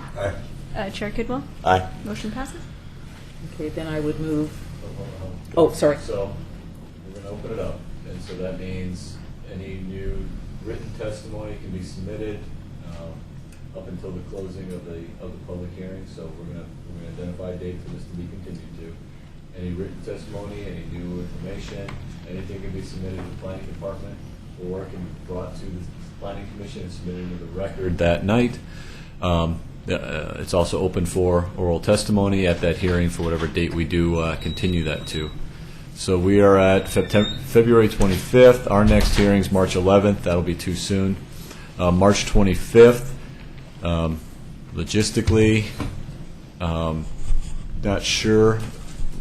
Aye. Chair Kidwell? Aye. Motion passes. Okay, then I would move, oh, sorry. So, we're going to open it up, and so that means any new written testimony can be submitted up until the closing of the public hearing. So we're going to identify a date for this to be continued to. Any written testimony, any new information, anything can be submitted to the planning department, or can be brought to the planning commission and submitted into the record that night. It's also open for oral testimony at that hearing for whatever date we do continue that to. So we are at February 25th. Our next hearing is March 11th. That'll be too soon. March 25th, logistically, not sure.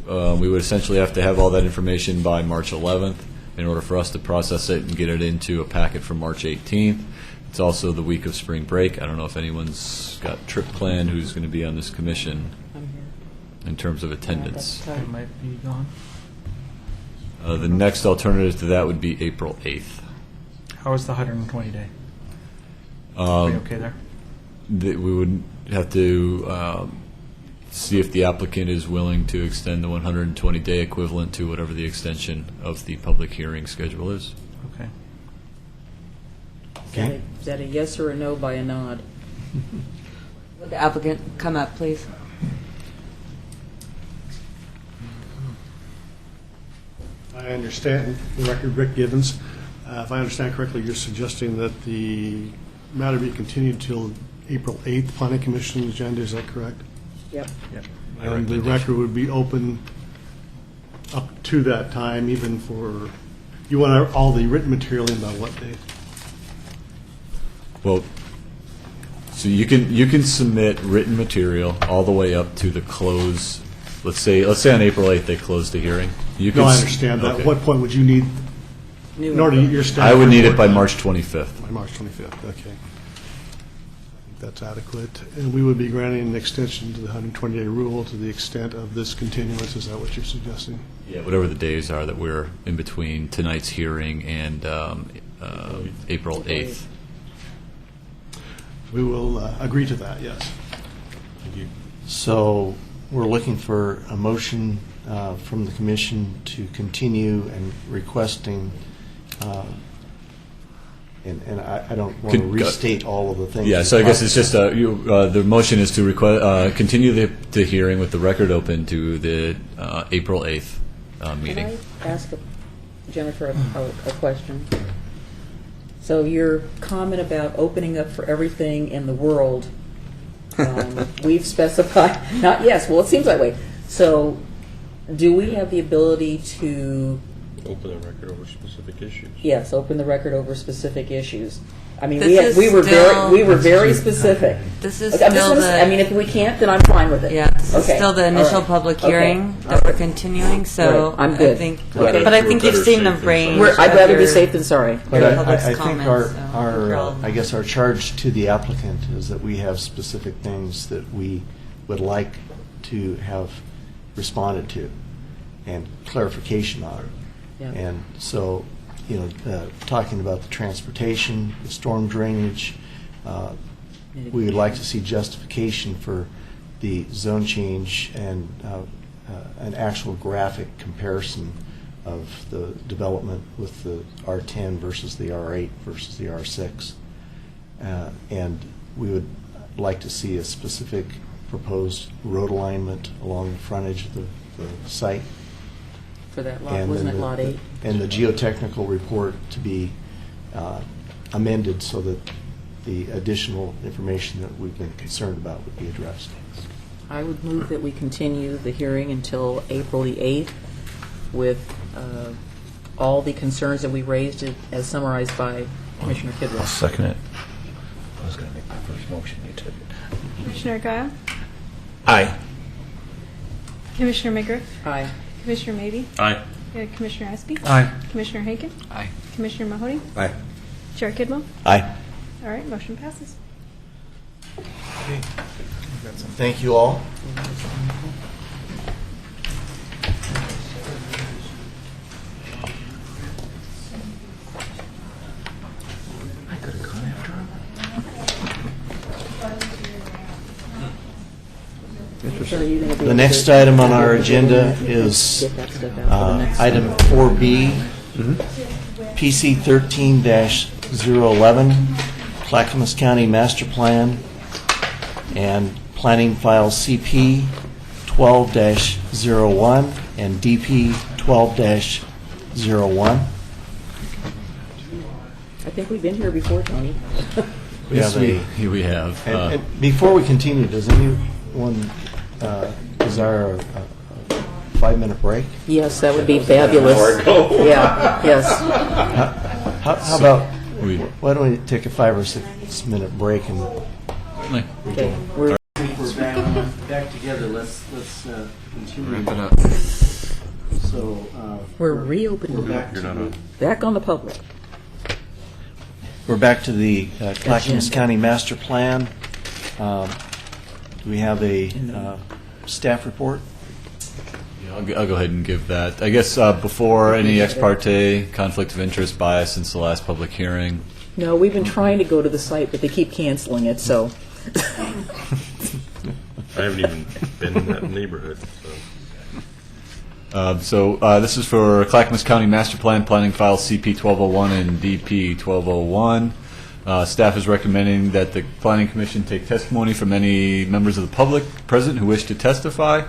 We would essentially have to have all that information by March 11th in order for us to process it and get it into a packet for March 18th. It's also the week of spring break. I don't know if anyone's got a trip planned who's going to be on this commission I'm here. in terms of attendance. It might be gone. The next alternative to that would be April 8th. How is the 120 day? Are we okay there? We would have to see if the applicant is willing to extend the 120-day equivalent to whatever the extension of the public hearing schedule is. Okay. Okay. Is that a yes or a no by a nod? Would the applicant come up, please? I understand, the record, Rick Givens. If I understand correctly, you're suggesting that the matter be continued till April 8th, Planning Commission agenda, is that correct? Yep. And the record would be open up to that time, even for, you want all the written material in by what date? Well, so you can submit written material all the way up to the close. Let's say on April 8th they close the hearing. You can No, I understand that. okay. At what point would you need, in order to get your staff? I would need it by report March 25th. By March 25th, okay. I think that's adequate. And we would be granting an extension to the 120-day rule to the extent of this continuance. Is that what you're suggesting? Yeah, whatever the days are that we're in between tonight's hearing and April 8th. We will agree to that, yes. Thank you. So we're looking for a motion from the commission to continue and requesting, and I don't want to restate all of the things. Yeah, so I guess it's just the motion is to continue the hearing with the record open to the April 8th meeting. Can I ask Jennifer a question? So your comment about opening up for everything in the world, we've specified, not yes, well, it seems that way. So do we have the ability to... Open the record over specific issues. Yes, open the record over specific issues. I mean, This we is were still- very specific. This is Okay, I'm just still gonna the- I mean, if we can't, then I'm fine with it. Yeah, this is Okay, still the all initial right. public Okay, hearing all that we're right. continuing, so Right, I'm good. I think, Okay. but I think you've Better seen the safe than range. sorry. I'd of rather be your- safe than sorry. But your I public's think comments, so you're all- I guess our charge to the applicant is that we have specific things that we would like to have responded to and clarification on. Yeah. And so, talking about the transportation, the storm drainage, we would like to see justification for the zone change and an actual graphic comparison of the development with the R10 versus the R8 versus the R6. And we would like to see a specific proposed road alignment along the frontage of the site. For that lot, And wasn't then it lot 8? And the geotechnical report to be amended so that the additional information that we've been concerned about would be addressed. I would move that we continue the hearing until April the 8th with all the concerns that we raised as summarized by Commissioner I'll Kidwell. second it. I was going to make my first motion. You took it. Commissioner Guile? Aye. Commissioner McGriff? Aye. Commissioner Maybe? Aye. Commissioner Espy? Aye. Commissioner Hagan? Aye. Commissioner Mahoney? Aye. Chair Kidwell? Aye. All right, motion passes. Thank you all. I could have gone after him. The next item on our agenda is item 4B, PC 13-011, Clackamas County Master Plan, and Planning File CP 12-01 and DP 12-01. I think we've been here before, Tony. Yes, we have. And before we continue, does anyone desire a 5-minute break? Yes, that would be fabulous. Yeah, yes. How about, why don't we take a 5 or 6 minute break and Okay, we're back together. Let's continue. Wrap it up. So we're reopening. Back on the public. we're back to the Clackamas County Master Plan. Do we have a staff report? I'll go ahead and give that. I guess before any ex parte, conflict of interest, bias since the last public hearing. No, we've been trying to go to the site, but they keep canceling it, so. I haven't even been in that neighborhood. So this is for Clackamas County Master Plan, Planning File CP 1201 and DP 1201. Staff is recommending that the Planning Commission take testimony from any members of the public present who wish to testify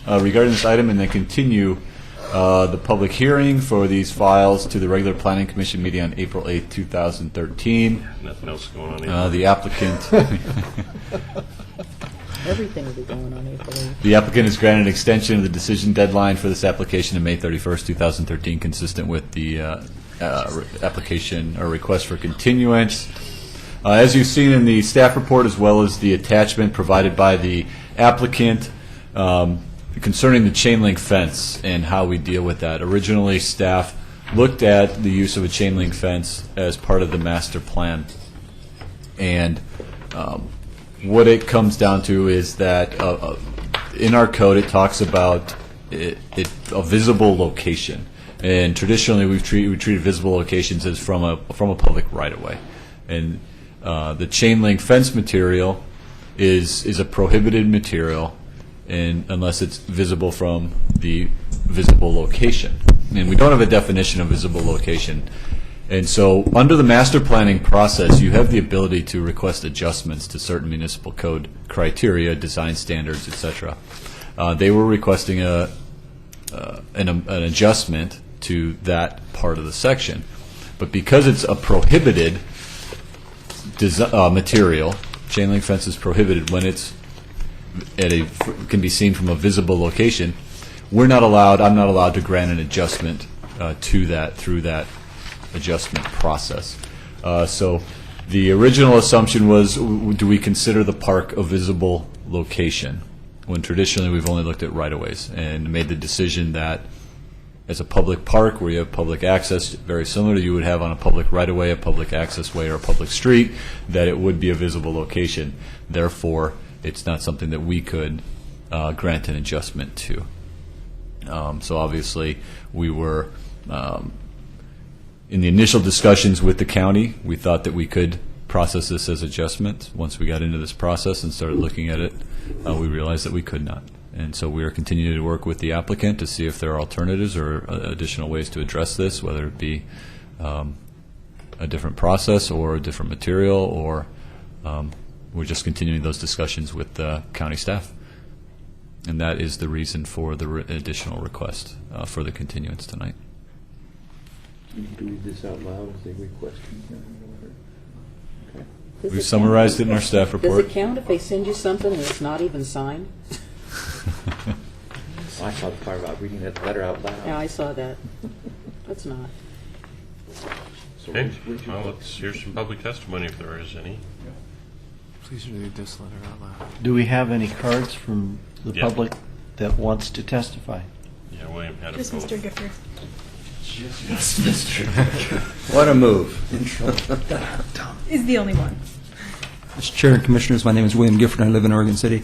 regarding this item, and then continue the public hearing for these files to the regular Planning Commission meeting on April 8th, 2013. Nothing else going on. The applicant... Everything will be going on April 8th. The applicant has granted an extension of the decision deadline for this application to May 31st, 2013, consistent with the application or request for continuance. As you've seen in the staff report, as well as the attachment provided by the applicant concerning the chain link fence and how we deal with that. Originally, staff looked at the use of a chain link fence as part of the master plan. And what it comes down to is that in our code it talks about a visible location, and traditionally we treated visible locations as from a public right of way, and the chain link fence material is a prohibited material, and unless it's visible from the visible location, and we don't have a definition of visible location. And so under the master planning process, you have the ability to request adjustments to certain municipal code criteria, design standards, etc. They were requesting an adjustment to that part of the section. But because it's a prohibited material, chain link fence is prohibited when it's can be seen from a visible location, I'm not allowed to grant an adjustment to that through that adjustment process. So the original assumption was, do we consider the park a visible location? When traditionally we've only looked at right-of-ways, and made the decision that as a public park where you have public access, very similar to you would have on a public right-of-way, a public access way, or a public street, that it would be a visible location. Therefore, it's not something that we could grant an adjustment to. So obviously we were in the initial discussions with the county, we thought that we could process this as adjustment. Once we got into this process and started looking at it, we realized that we could not. And so we are continuing to work with the applicant to see if there are alternatives or additional ways to address this, whether it be a different process or a different material, or we're just continuing those discussions with the county staff. And that is the reason for the additional request for the continuance tonight. You can read this out loud as they request. Okay. We've summarized it in our staff report. Does it count if they send you something and it's not even signed? I saw the part about reading that letter out loud. Yeah, I saw that. That's not. Okay, well, let's hear some public testimony if there is any. Please read this letter out loud. Do we have any cards from the Yeah. public that wants to testify? Yeah, William had a Just vote. Mr. Gifford. Yes, Mr. What a move. Is the only one. Mr. Chair and Commissioners, my name is William Gifford. I live in Oregon City,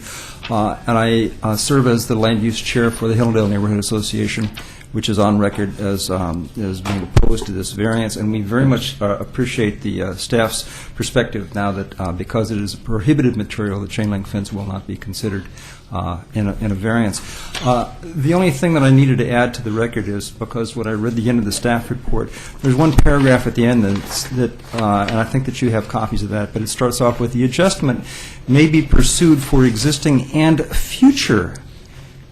and I serve as the Land Use Chair for the Hilldale Neighborhood Association, which is on record as being opposed to this variance. And we very much appreciate the staff's perspective now that because it is a prohibited material, the chain link fence will not be considered in a variance. The only thing that I needed to add to the record is, because when I read the end of the staff report, there's one paragraph at the end and I think that you have copies of that, but it starts off with, the adjustment may be pursued for existing and future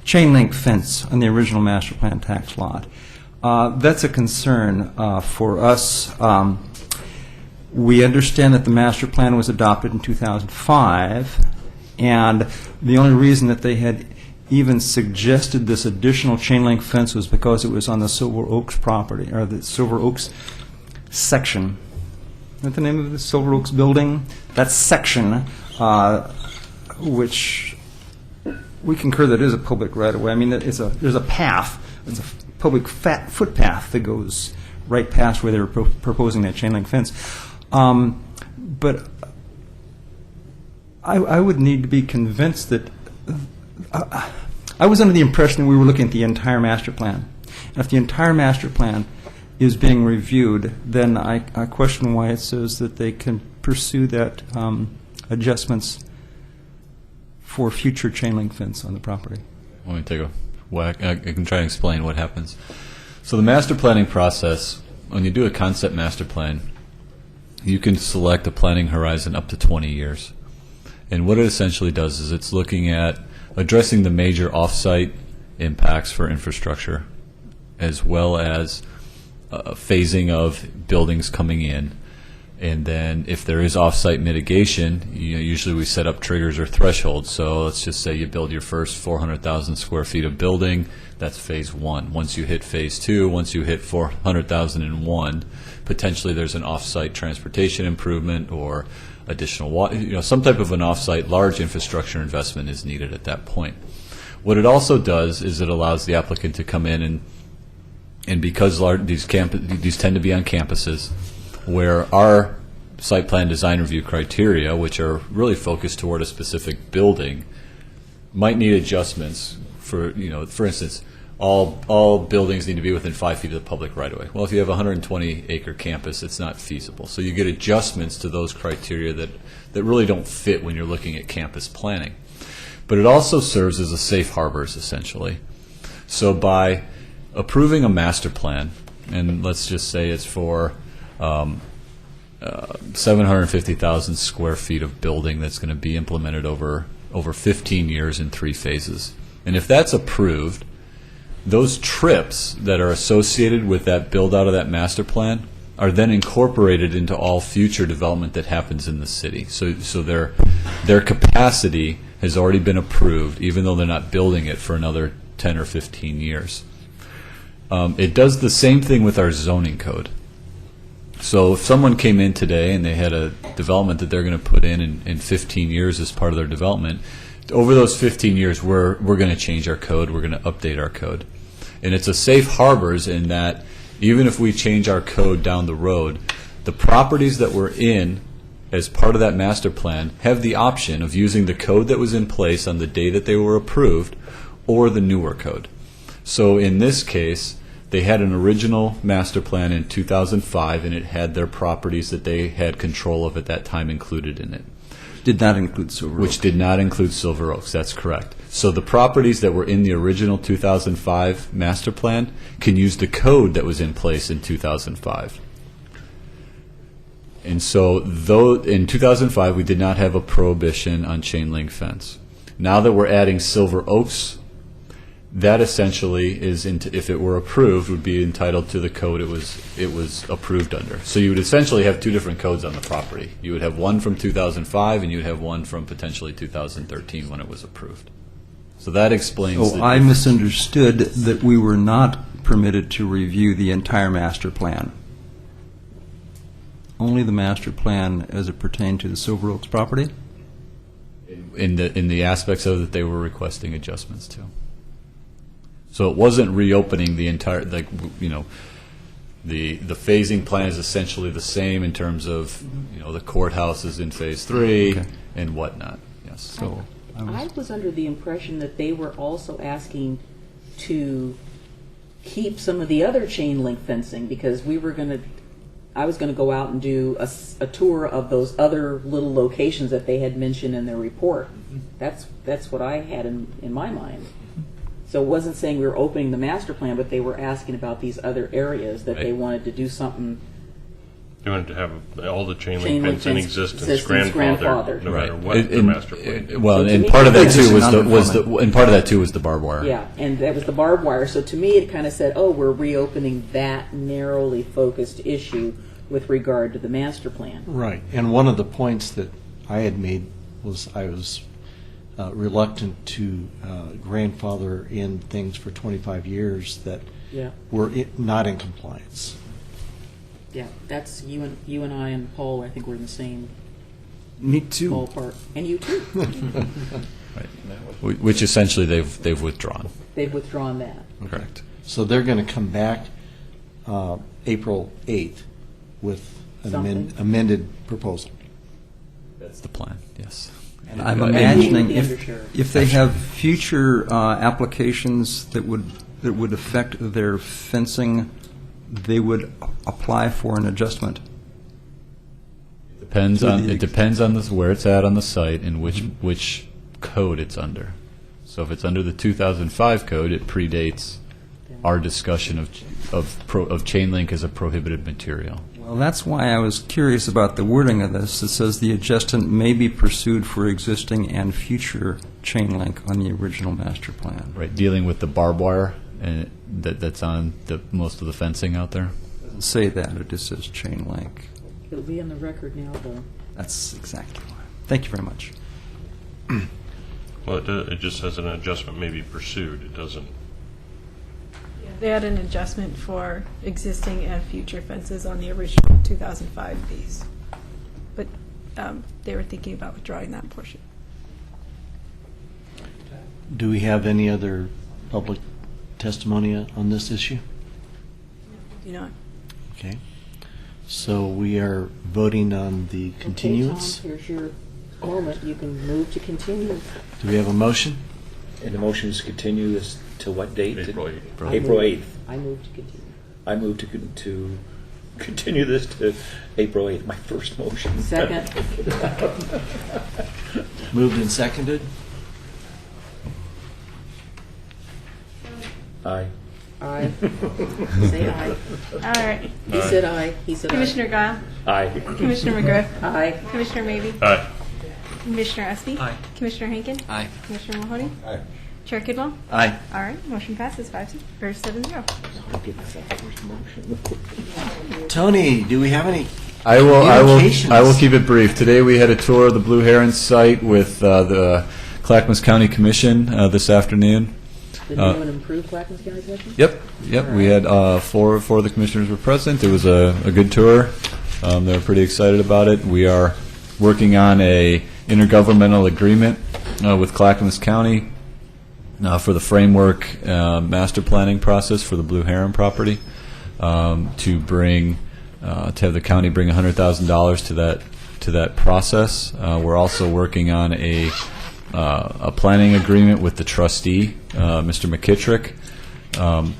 chain link fence on the original master plan tax lot. That's a concern for us. We understand that the master plan was adopted in 2005, and the only reason that they had even suggested this additional chain link fence was because it was on the Silver Oaks property, or the Silver Oaks section. Is that the name of the Silver Oaks building? That section, which we concur that is a public right-of-way. I mean, there's a path, it's a public footpath that goes right past where they were proposing that chain link fence. But I would need to be convinced that I was under the impression that we were looking at the entire master plan. And if the entire master plan is being reviewed, then I question why it says that they can pursue that adjustments for future chain link fence on the property. Let me take a whack. I can try and explain what happens. So the master planning process, when you do a concept master plan, you can select a planning horizon up to 20 years. And what it essentially does is it's looking at addressing the major off-site impacts for infrastructure, as well as phasing of buildings coming in. And then if there is off-site mitigation, usually we set up triggers or thresholds. So let's just say you build your first 400,000 square feet of building, that's phase one. Once you hit phase two, once you hit 400,001, potentially there's an off-site transportation improvement or additional water, some type of an off-site large infrastructure investment is needed at that point. What it also does is it allows the applicant to come in and because these tend to be on campuses, where our site plan design review criteria, which are really focused toward a specific building, might need adjustments for instance, all buildings need to be within 5 feet of the public right-of-way. Well, if you have a 120-acre campus, it's not feasible. So you get adjustments to those criteria that really don't fit when you're looking at campus planning. But it also serves as a safe harbors, essentially. So by approving a master plan, and let's just say it's for 750,000 square feet of building that's going to be implemented over 15 years in 3 phases. And if that's approved, those trips that are associated with that build out of that master plan are then incorporated into all future development that happens in the city. So their capacity has already been approved, even though they're not building it for another 10 or 15 years. It does the same thing with our zoning code. So if someone came in today and they had a development that they're going to put in 15 years as part of their development, over those 15 years, we're going to change our code, we're going to update our code. And it's a safe harbors in that even if we change our code down the road, the properties that we're in as part of that master plan have the option of using the code that was in place on the day that they were approved or the newer code. So in this case, they had an original master plan in 2005 and it had their properties that they had control of at that time included in it. Did not include Silver Oaks. Which did not include Silver Oaks, that's correct. So the properties that were in the original 2005 master plan can use the code that was in place in 2005. And so though in 2005 we did not have a prohibition on chain link fence. Now that we're adding Silver Oaks, that essentially is, if it were approved, would be entitled to the code it was approved under. So you would essentially have 2 different codes on the property. You would have one from 2005 and you would have one from potentially 2013 when it was approved. So that explains. So I misunderstood that we were not permitted to review the entire master plan. Only the master plan as it pertained to the Silver Oaks property? in the aspects of it that they were requesting adjustments to. So it wasn't reopening the entire, like, you know, the phasing plan is essentially the same in terms of, you know, the courthouse is in phase 3 and whatnot. Yes. So I was under the impression that they were also asking to keep some of the other chain link fencing, because I was going to go out and do a tour of those other little locations that they had mentioned in their report. That's what I had in my mind. So it wasn't saying we were opening the master plan, but they were asking about these other areas that they wanted to do something. They wanted to have all the chain Chain link link fence in fence existence grandfathered. no matter what the master plan. Well, So and to part me, of that that's too just part of that too was the barbed wire. Yeah, and that was the barbed wire. So to me, it kind of said, oh, we're reopening that narrowly focused issue with regard to the master plan. Right, and one of the points that I had made was I was reluctant to grandfather in things for 25 years that Yeah. were not in compliance. Yeah, that's you and I and Paul. I think we're in the same Me too. ballpark, and you too. Right. Which essentially they've withdrawn. They've withdrawn that. Correct. So they're going to come back April 8th with an Something. amended proposal. That's the plan. Yes. And I'm And imagining the undersheriff. if they have future applications that would affect their fencing, they would apply for an adjustment. Depends on where it's at on the site and which code it's under. So if it's under the 2005 code, it predates our discussion of chain link as a prohibited material. Well, that's why I was curious about the wording of this. It says the adjustment may be pursued for existing and future chain link on the original master plan. Right, dealing with the barbed wire and that's on most of the fencing out there. It doesn't say that. It just says chain link. It'll be on the record now, though. That's exactly why. Thank you very much. Well, it just says an adjustment may be pursued. It doesn't. They had an adjustment for existing and future fences on the original 2005 piece. But they were thinking about withdrawing that portion. Do we have any other public testimony on this issue? Do not. Okay. So we are voting on the continuance. Okay, Tom, here's your moment. You can move to continue. Do we have a motion? And the motion is to continue this to what date? April 8th. April 8th. I move to continue. I move to continue this to April 8th. My first motion. Second. Moved and seconded? Aye. Aye. Say aye. All right. He said aye. He said Commissioner Guile? Aye. Commissioner McGriff? aye. Commissioner Maybe? Aye. Commissioner Espy? Aye. Commissioner Henkin? Aye. Commissioner Mahoney? Aye. Chair Kidwell? Aye. All right, motion passes 7-0. Tony, do we have any I will communications? keep it brief. Today we had a tour of the Blue Heron site with the Clackamas County Commission this afternoon. The new and improved Clackamas County Commission? Yep. We had four of the commissioners were present. It was a good tour. They were pretty excited about it. We are working on a intergovernmental agreement with Clackamas County for the framework master planning process for the Blue Heron property to have the county bring $100,000 to that process. We're also working on a planning agreement with the trustee, Mr. McKittrick,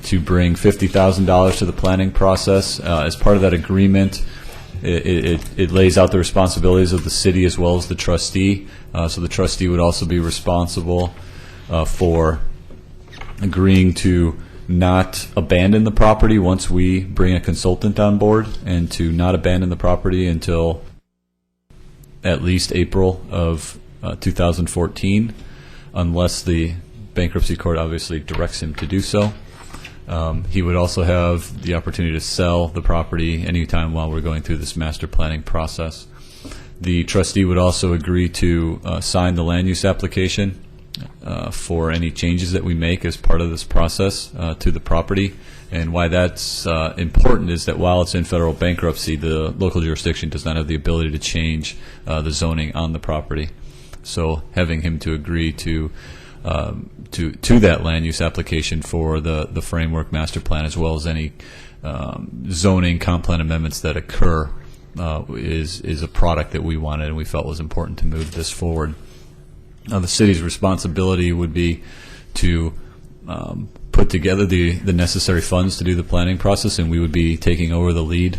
to bring $50,000 to the planning process. As part of that agreement, it lays out the responsibilities of the city as well as the trustee. So the trustee would also be responsible for agreeing to not abandon the property once we bring a consultant on board, and to not abandon the property until at least April of 2014, unless the bankruptcy court obviously directs him to do so. He would also have the opportunity to sell the property anytime while we're going through this master planning process. The trustee would also agree to sign the land use application for any changes that we make as part of this process to the property. And why that's important is that while it's in federal bankruptcy, the local jurisdiction does not have the ability to change the zoning on the property. So having him to agree to that land use application for the framework master plan, as well as any zoning comp plan amendments that occur, is a product that we wanted and we felt was important to move this forward. The city's responsibility would be to put together the necessary funds to do the planning process, and we would be taking over the lead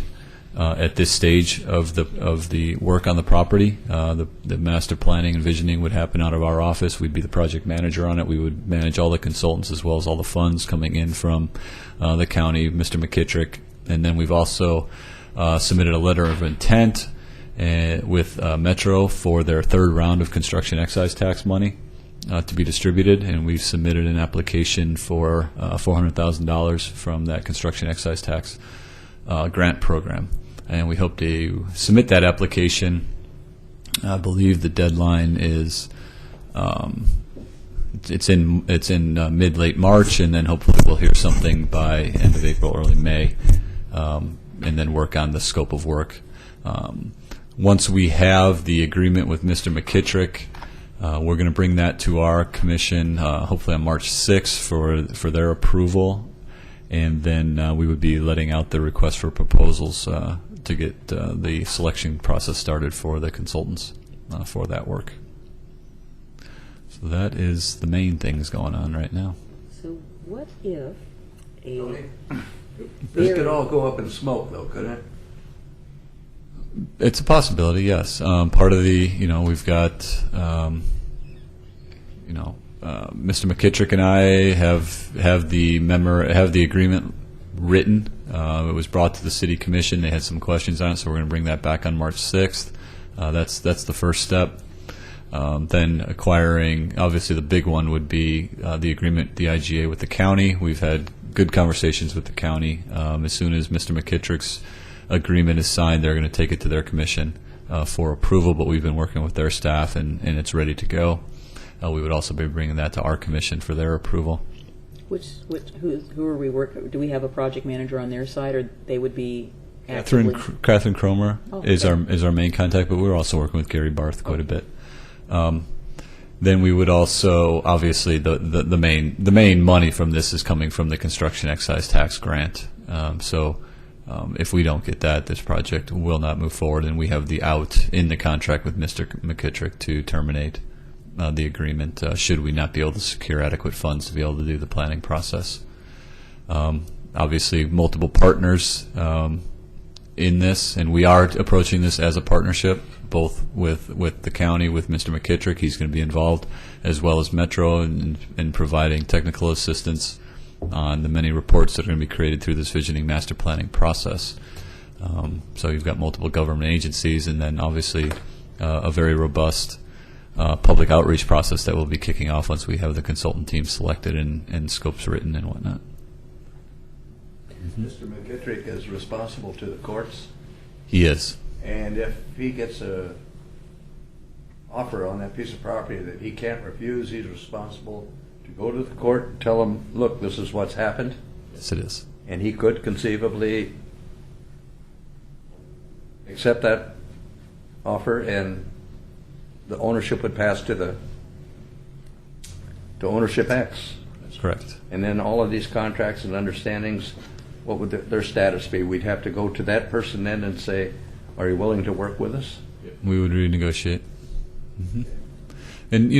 at this stage of the work on the property. The master planning and visioning would happen out of our office. We'd be the project manager on it. We would manage all the consultants as well as all the funds coming in from the county, Mr. McKittrick. And then we've also submitted a letter of intent with Metro for their third round of construction excise tax money to be distributed, and we've submitted an application for $400,000 from that construction excise tax grant program. And we hope to submit that application. I believe the deadline is it's in mid-late March, and then hopefully we'll hear something by end of April, early May, and then work on the scope of work. Once we have the agreement with Mr. McKittrick, we're going to bring that to our commission hopefully on March 6th for their approval, and then we would be letting out the request for proposals to get the selection process started for the consultants for that work. So that is the main things going on right now. So what if This could all go up in smoke, though, couldn't it? It's a possibility, yes. Part of the, we've got, Mr. McKittrick and I have the agreement written. It was brought to the city commission. They had some questions on it, so we're going to bring that back on March 6th. That's the first step. Then acquiring, obviously the big one would be the agreement, the IGA with the county. We've had good conversations with the county. As soon as Mr. McKittrick's agreement is signed, they're going to take it to their commission for approval, but we've been working with their staff and it's ready to go. We would also be bringing that to our commission for their approval. Who are we working? Do we have a project manager on their side, or they would be Catherine Cromer is okay. our main contact, but we're also working with Gary Barth quite a bit. Then we would also, obviously, the main money from this is coming from the construction excise tax grant. If we don't get that, this project will not move forward, and we have the out in the contract with Mr. McKittrick to terminate the agreement should we not be able to secure adequate funds to be able to do the planning process. Obviously, multiple partners in this, and we are approaching this as a partnership, both with the county, with Mr. McKittrick. He's going to be involved, as well as Metro, in providing technical assistance on the many reports that are going to be created through this visioning master planning process. So you've got multiple government agencies, and then obviously a very robust public outreach process that will be kicking off once we have the consultant team selected and scopes written and whatnot. Mr. McKittrick is responsible to the courts? He is. And if he gets a offer on that piece of property that he can't refuse, he's responsible to go to the court and tell them, look, this is what's happened? Yes, it is. And he could conceivably accept that offer, and the ownership would pass to ownership X. That's correct. And then all of these contracts and understandings, what would their status be? We'd have to go to that person then and say, are you willing to work with us? We would renegotiate. Mm-hmm. And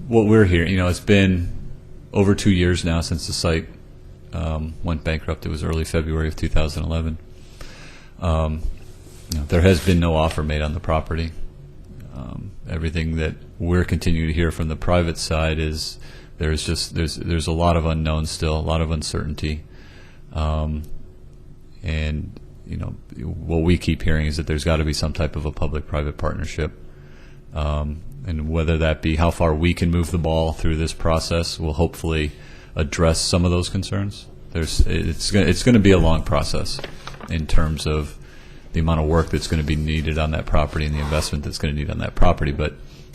what we're hearing, it's been over 2 years now since the site went bankrupt. It was early February of 2011. There has been no offer made on the property. Everything that we're continuing to hear from the private side is there's a lot of unknowns still, a lot of uncertainty, and what we keep hearing is that there's got to be some type of a public-private partnership, and whether that be how far we can move the ball through this process will hopefully address some of those concerns. It's going to be a long process in terms of the amount of work that's going to be needed on that property and the investment that's going to need on that property. But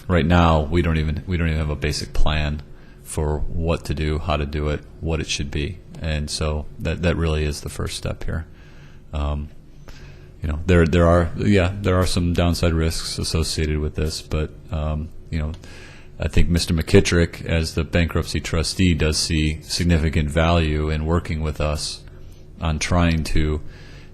right now, we don't even have a basic plan for what to do, how to do it, what it should be. And so that really is the first step here. There are some downside risks associated with this, but I think Mr. McKittrick, as the bankruptcy trustee, does see significant value in working with us on trying to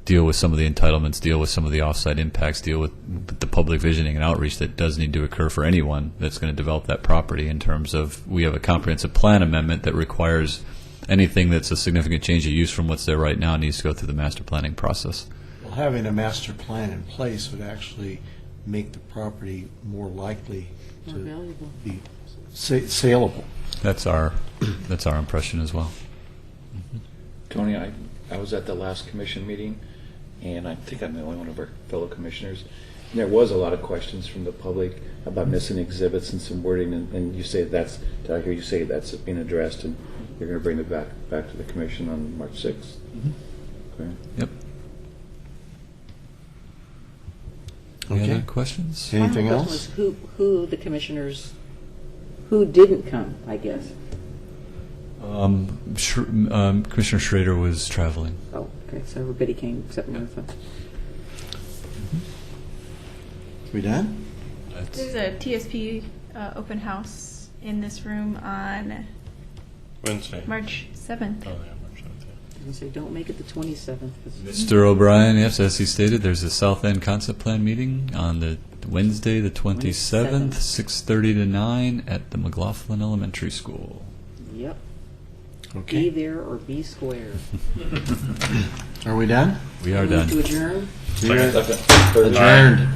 deal with some of the entitlements, deal with some of the offsite impacts, deal with the public visioning and outreach that does need to occur for anyone that's going to develop that property, in terms of, we have a comprehensive plan amendment that requires anything that's a significant change of use from what's there right now needs to go through the master planning process. Well, having a master plan in place would actually make the property more likely More to valuable. be saleable. That's our impression as well. Tony, I was at the last commission meeting, and I think I'm the only one of our fellow commissioners. And there was a lot of questions from the public about missing exhibits and some wording, and you say did I hear you say that's being addressed, and you're going to bring it back to the commission on March 6th? Okay. Yep. Okay. Any other questions? Anything My else? question was who the commissioners, who didn't come, I guess. Commissioner Schrader was traveling. Oh, okay, so everybody came except Martha. We done? There's a TSP open house in this room on Wednesday. March 7th. Oh, yeah, March 7th. I was going to say, don't make it the 27th. Mr. O'Brien, yes, as he stated, there's a South End Concept Plan meeting on the Wednesday, the 27th, 6:30 to 9 at the McLaughlin Elementary School. Yep. Okay. Be there or be square. Are we done? We are Move done. to adjourn? We are adjourned.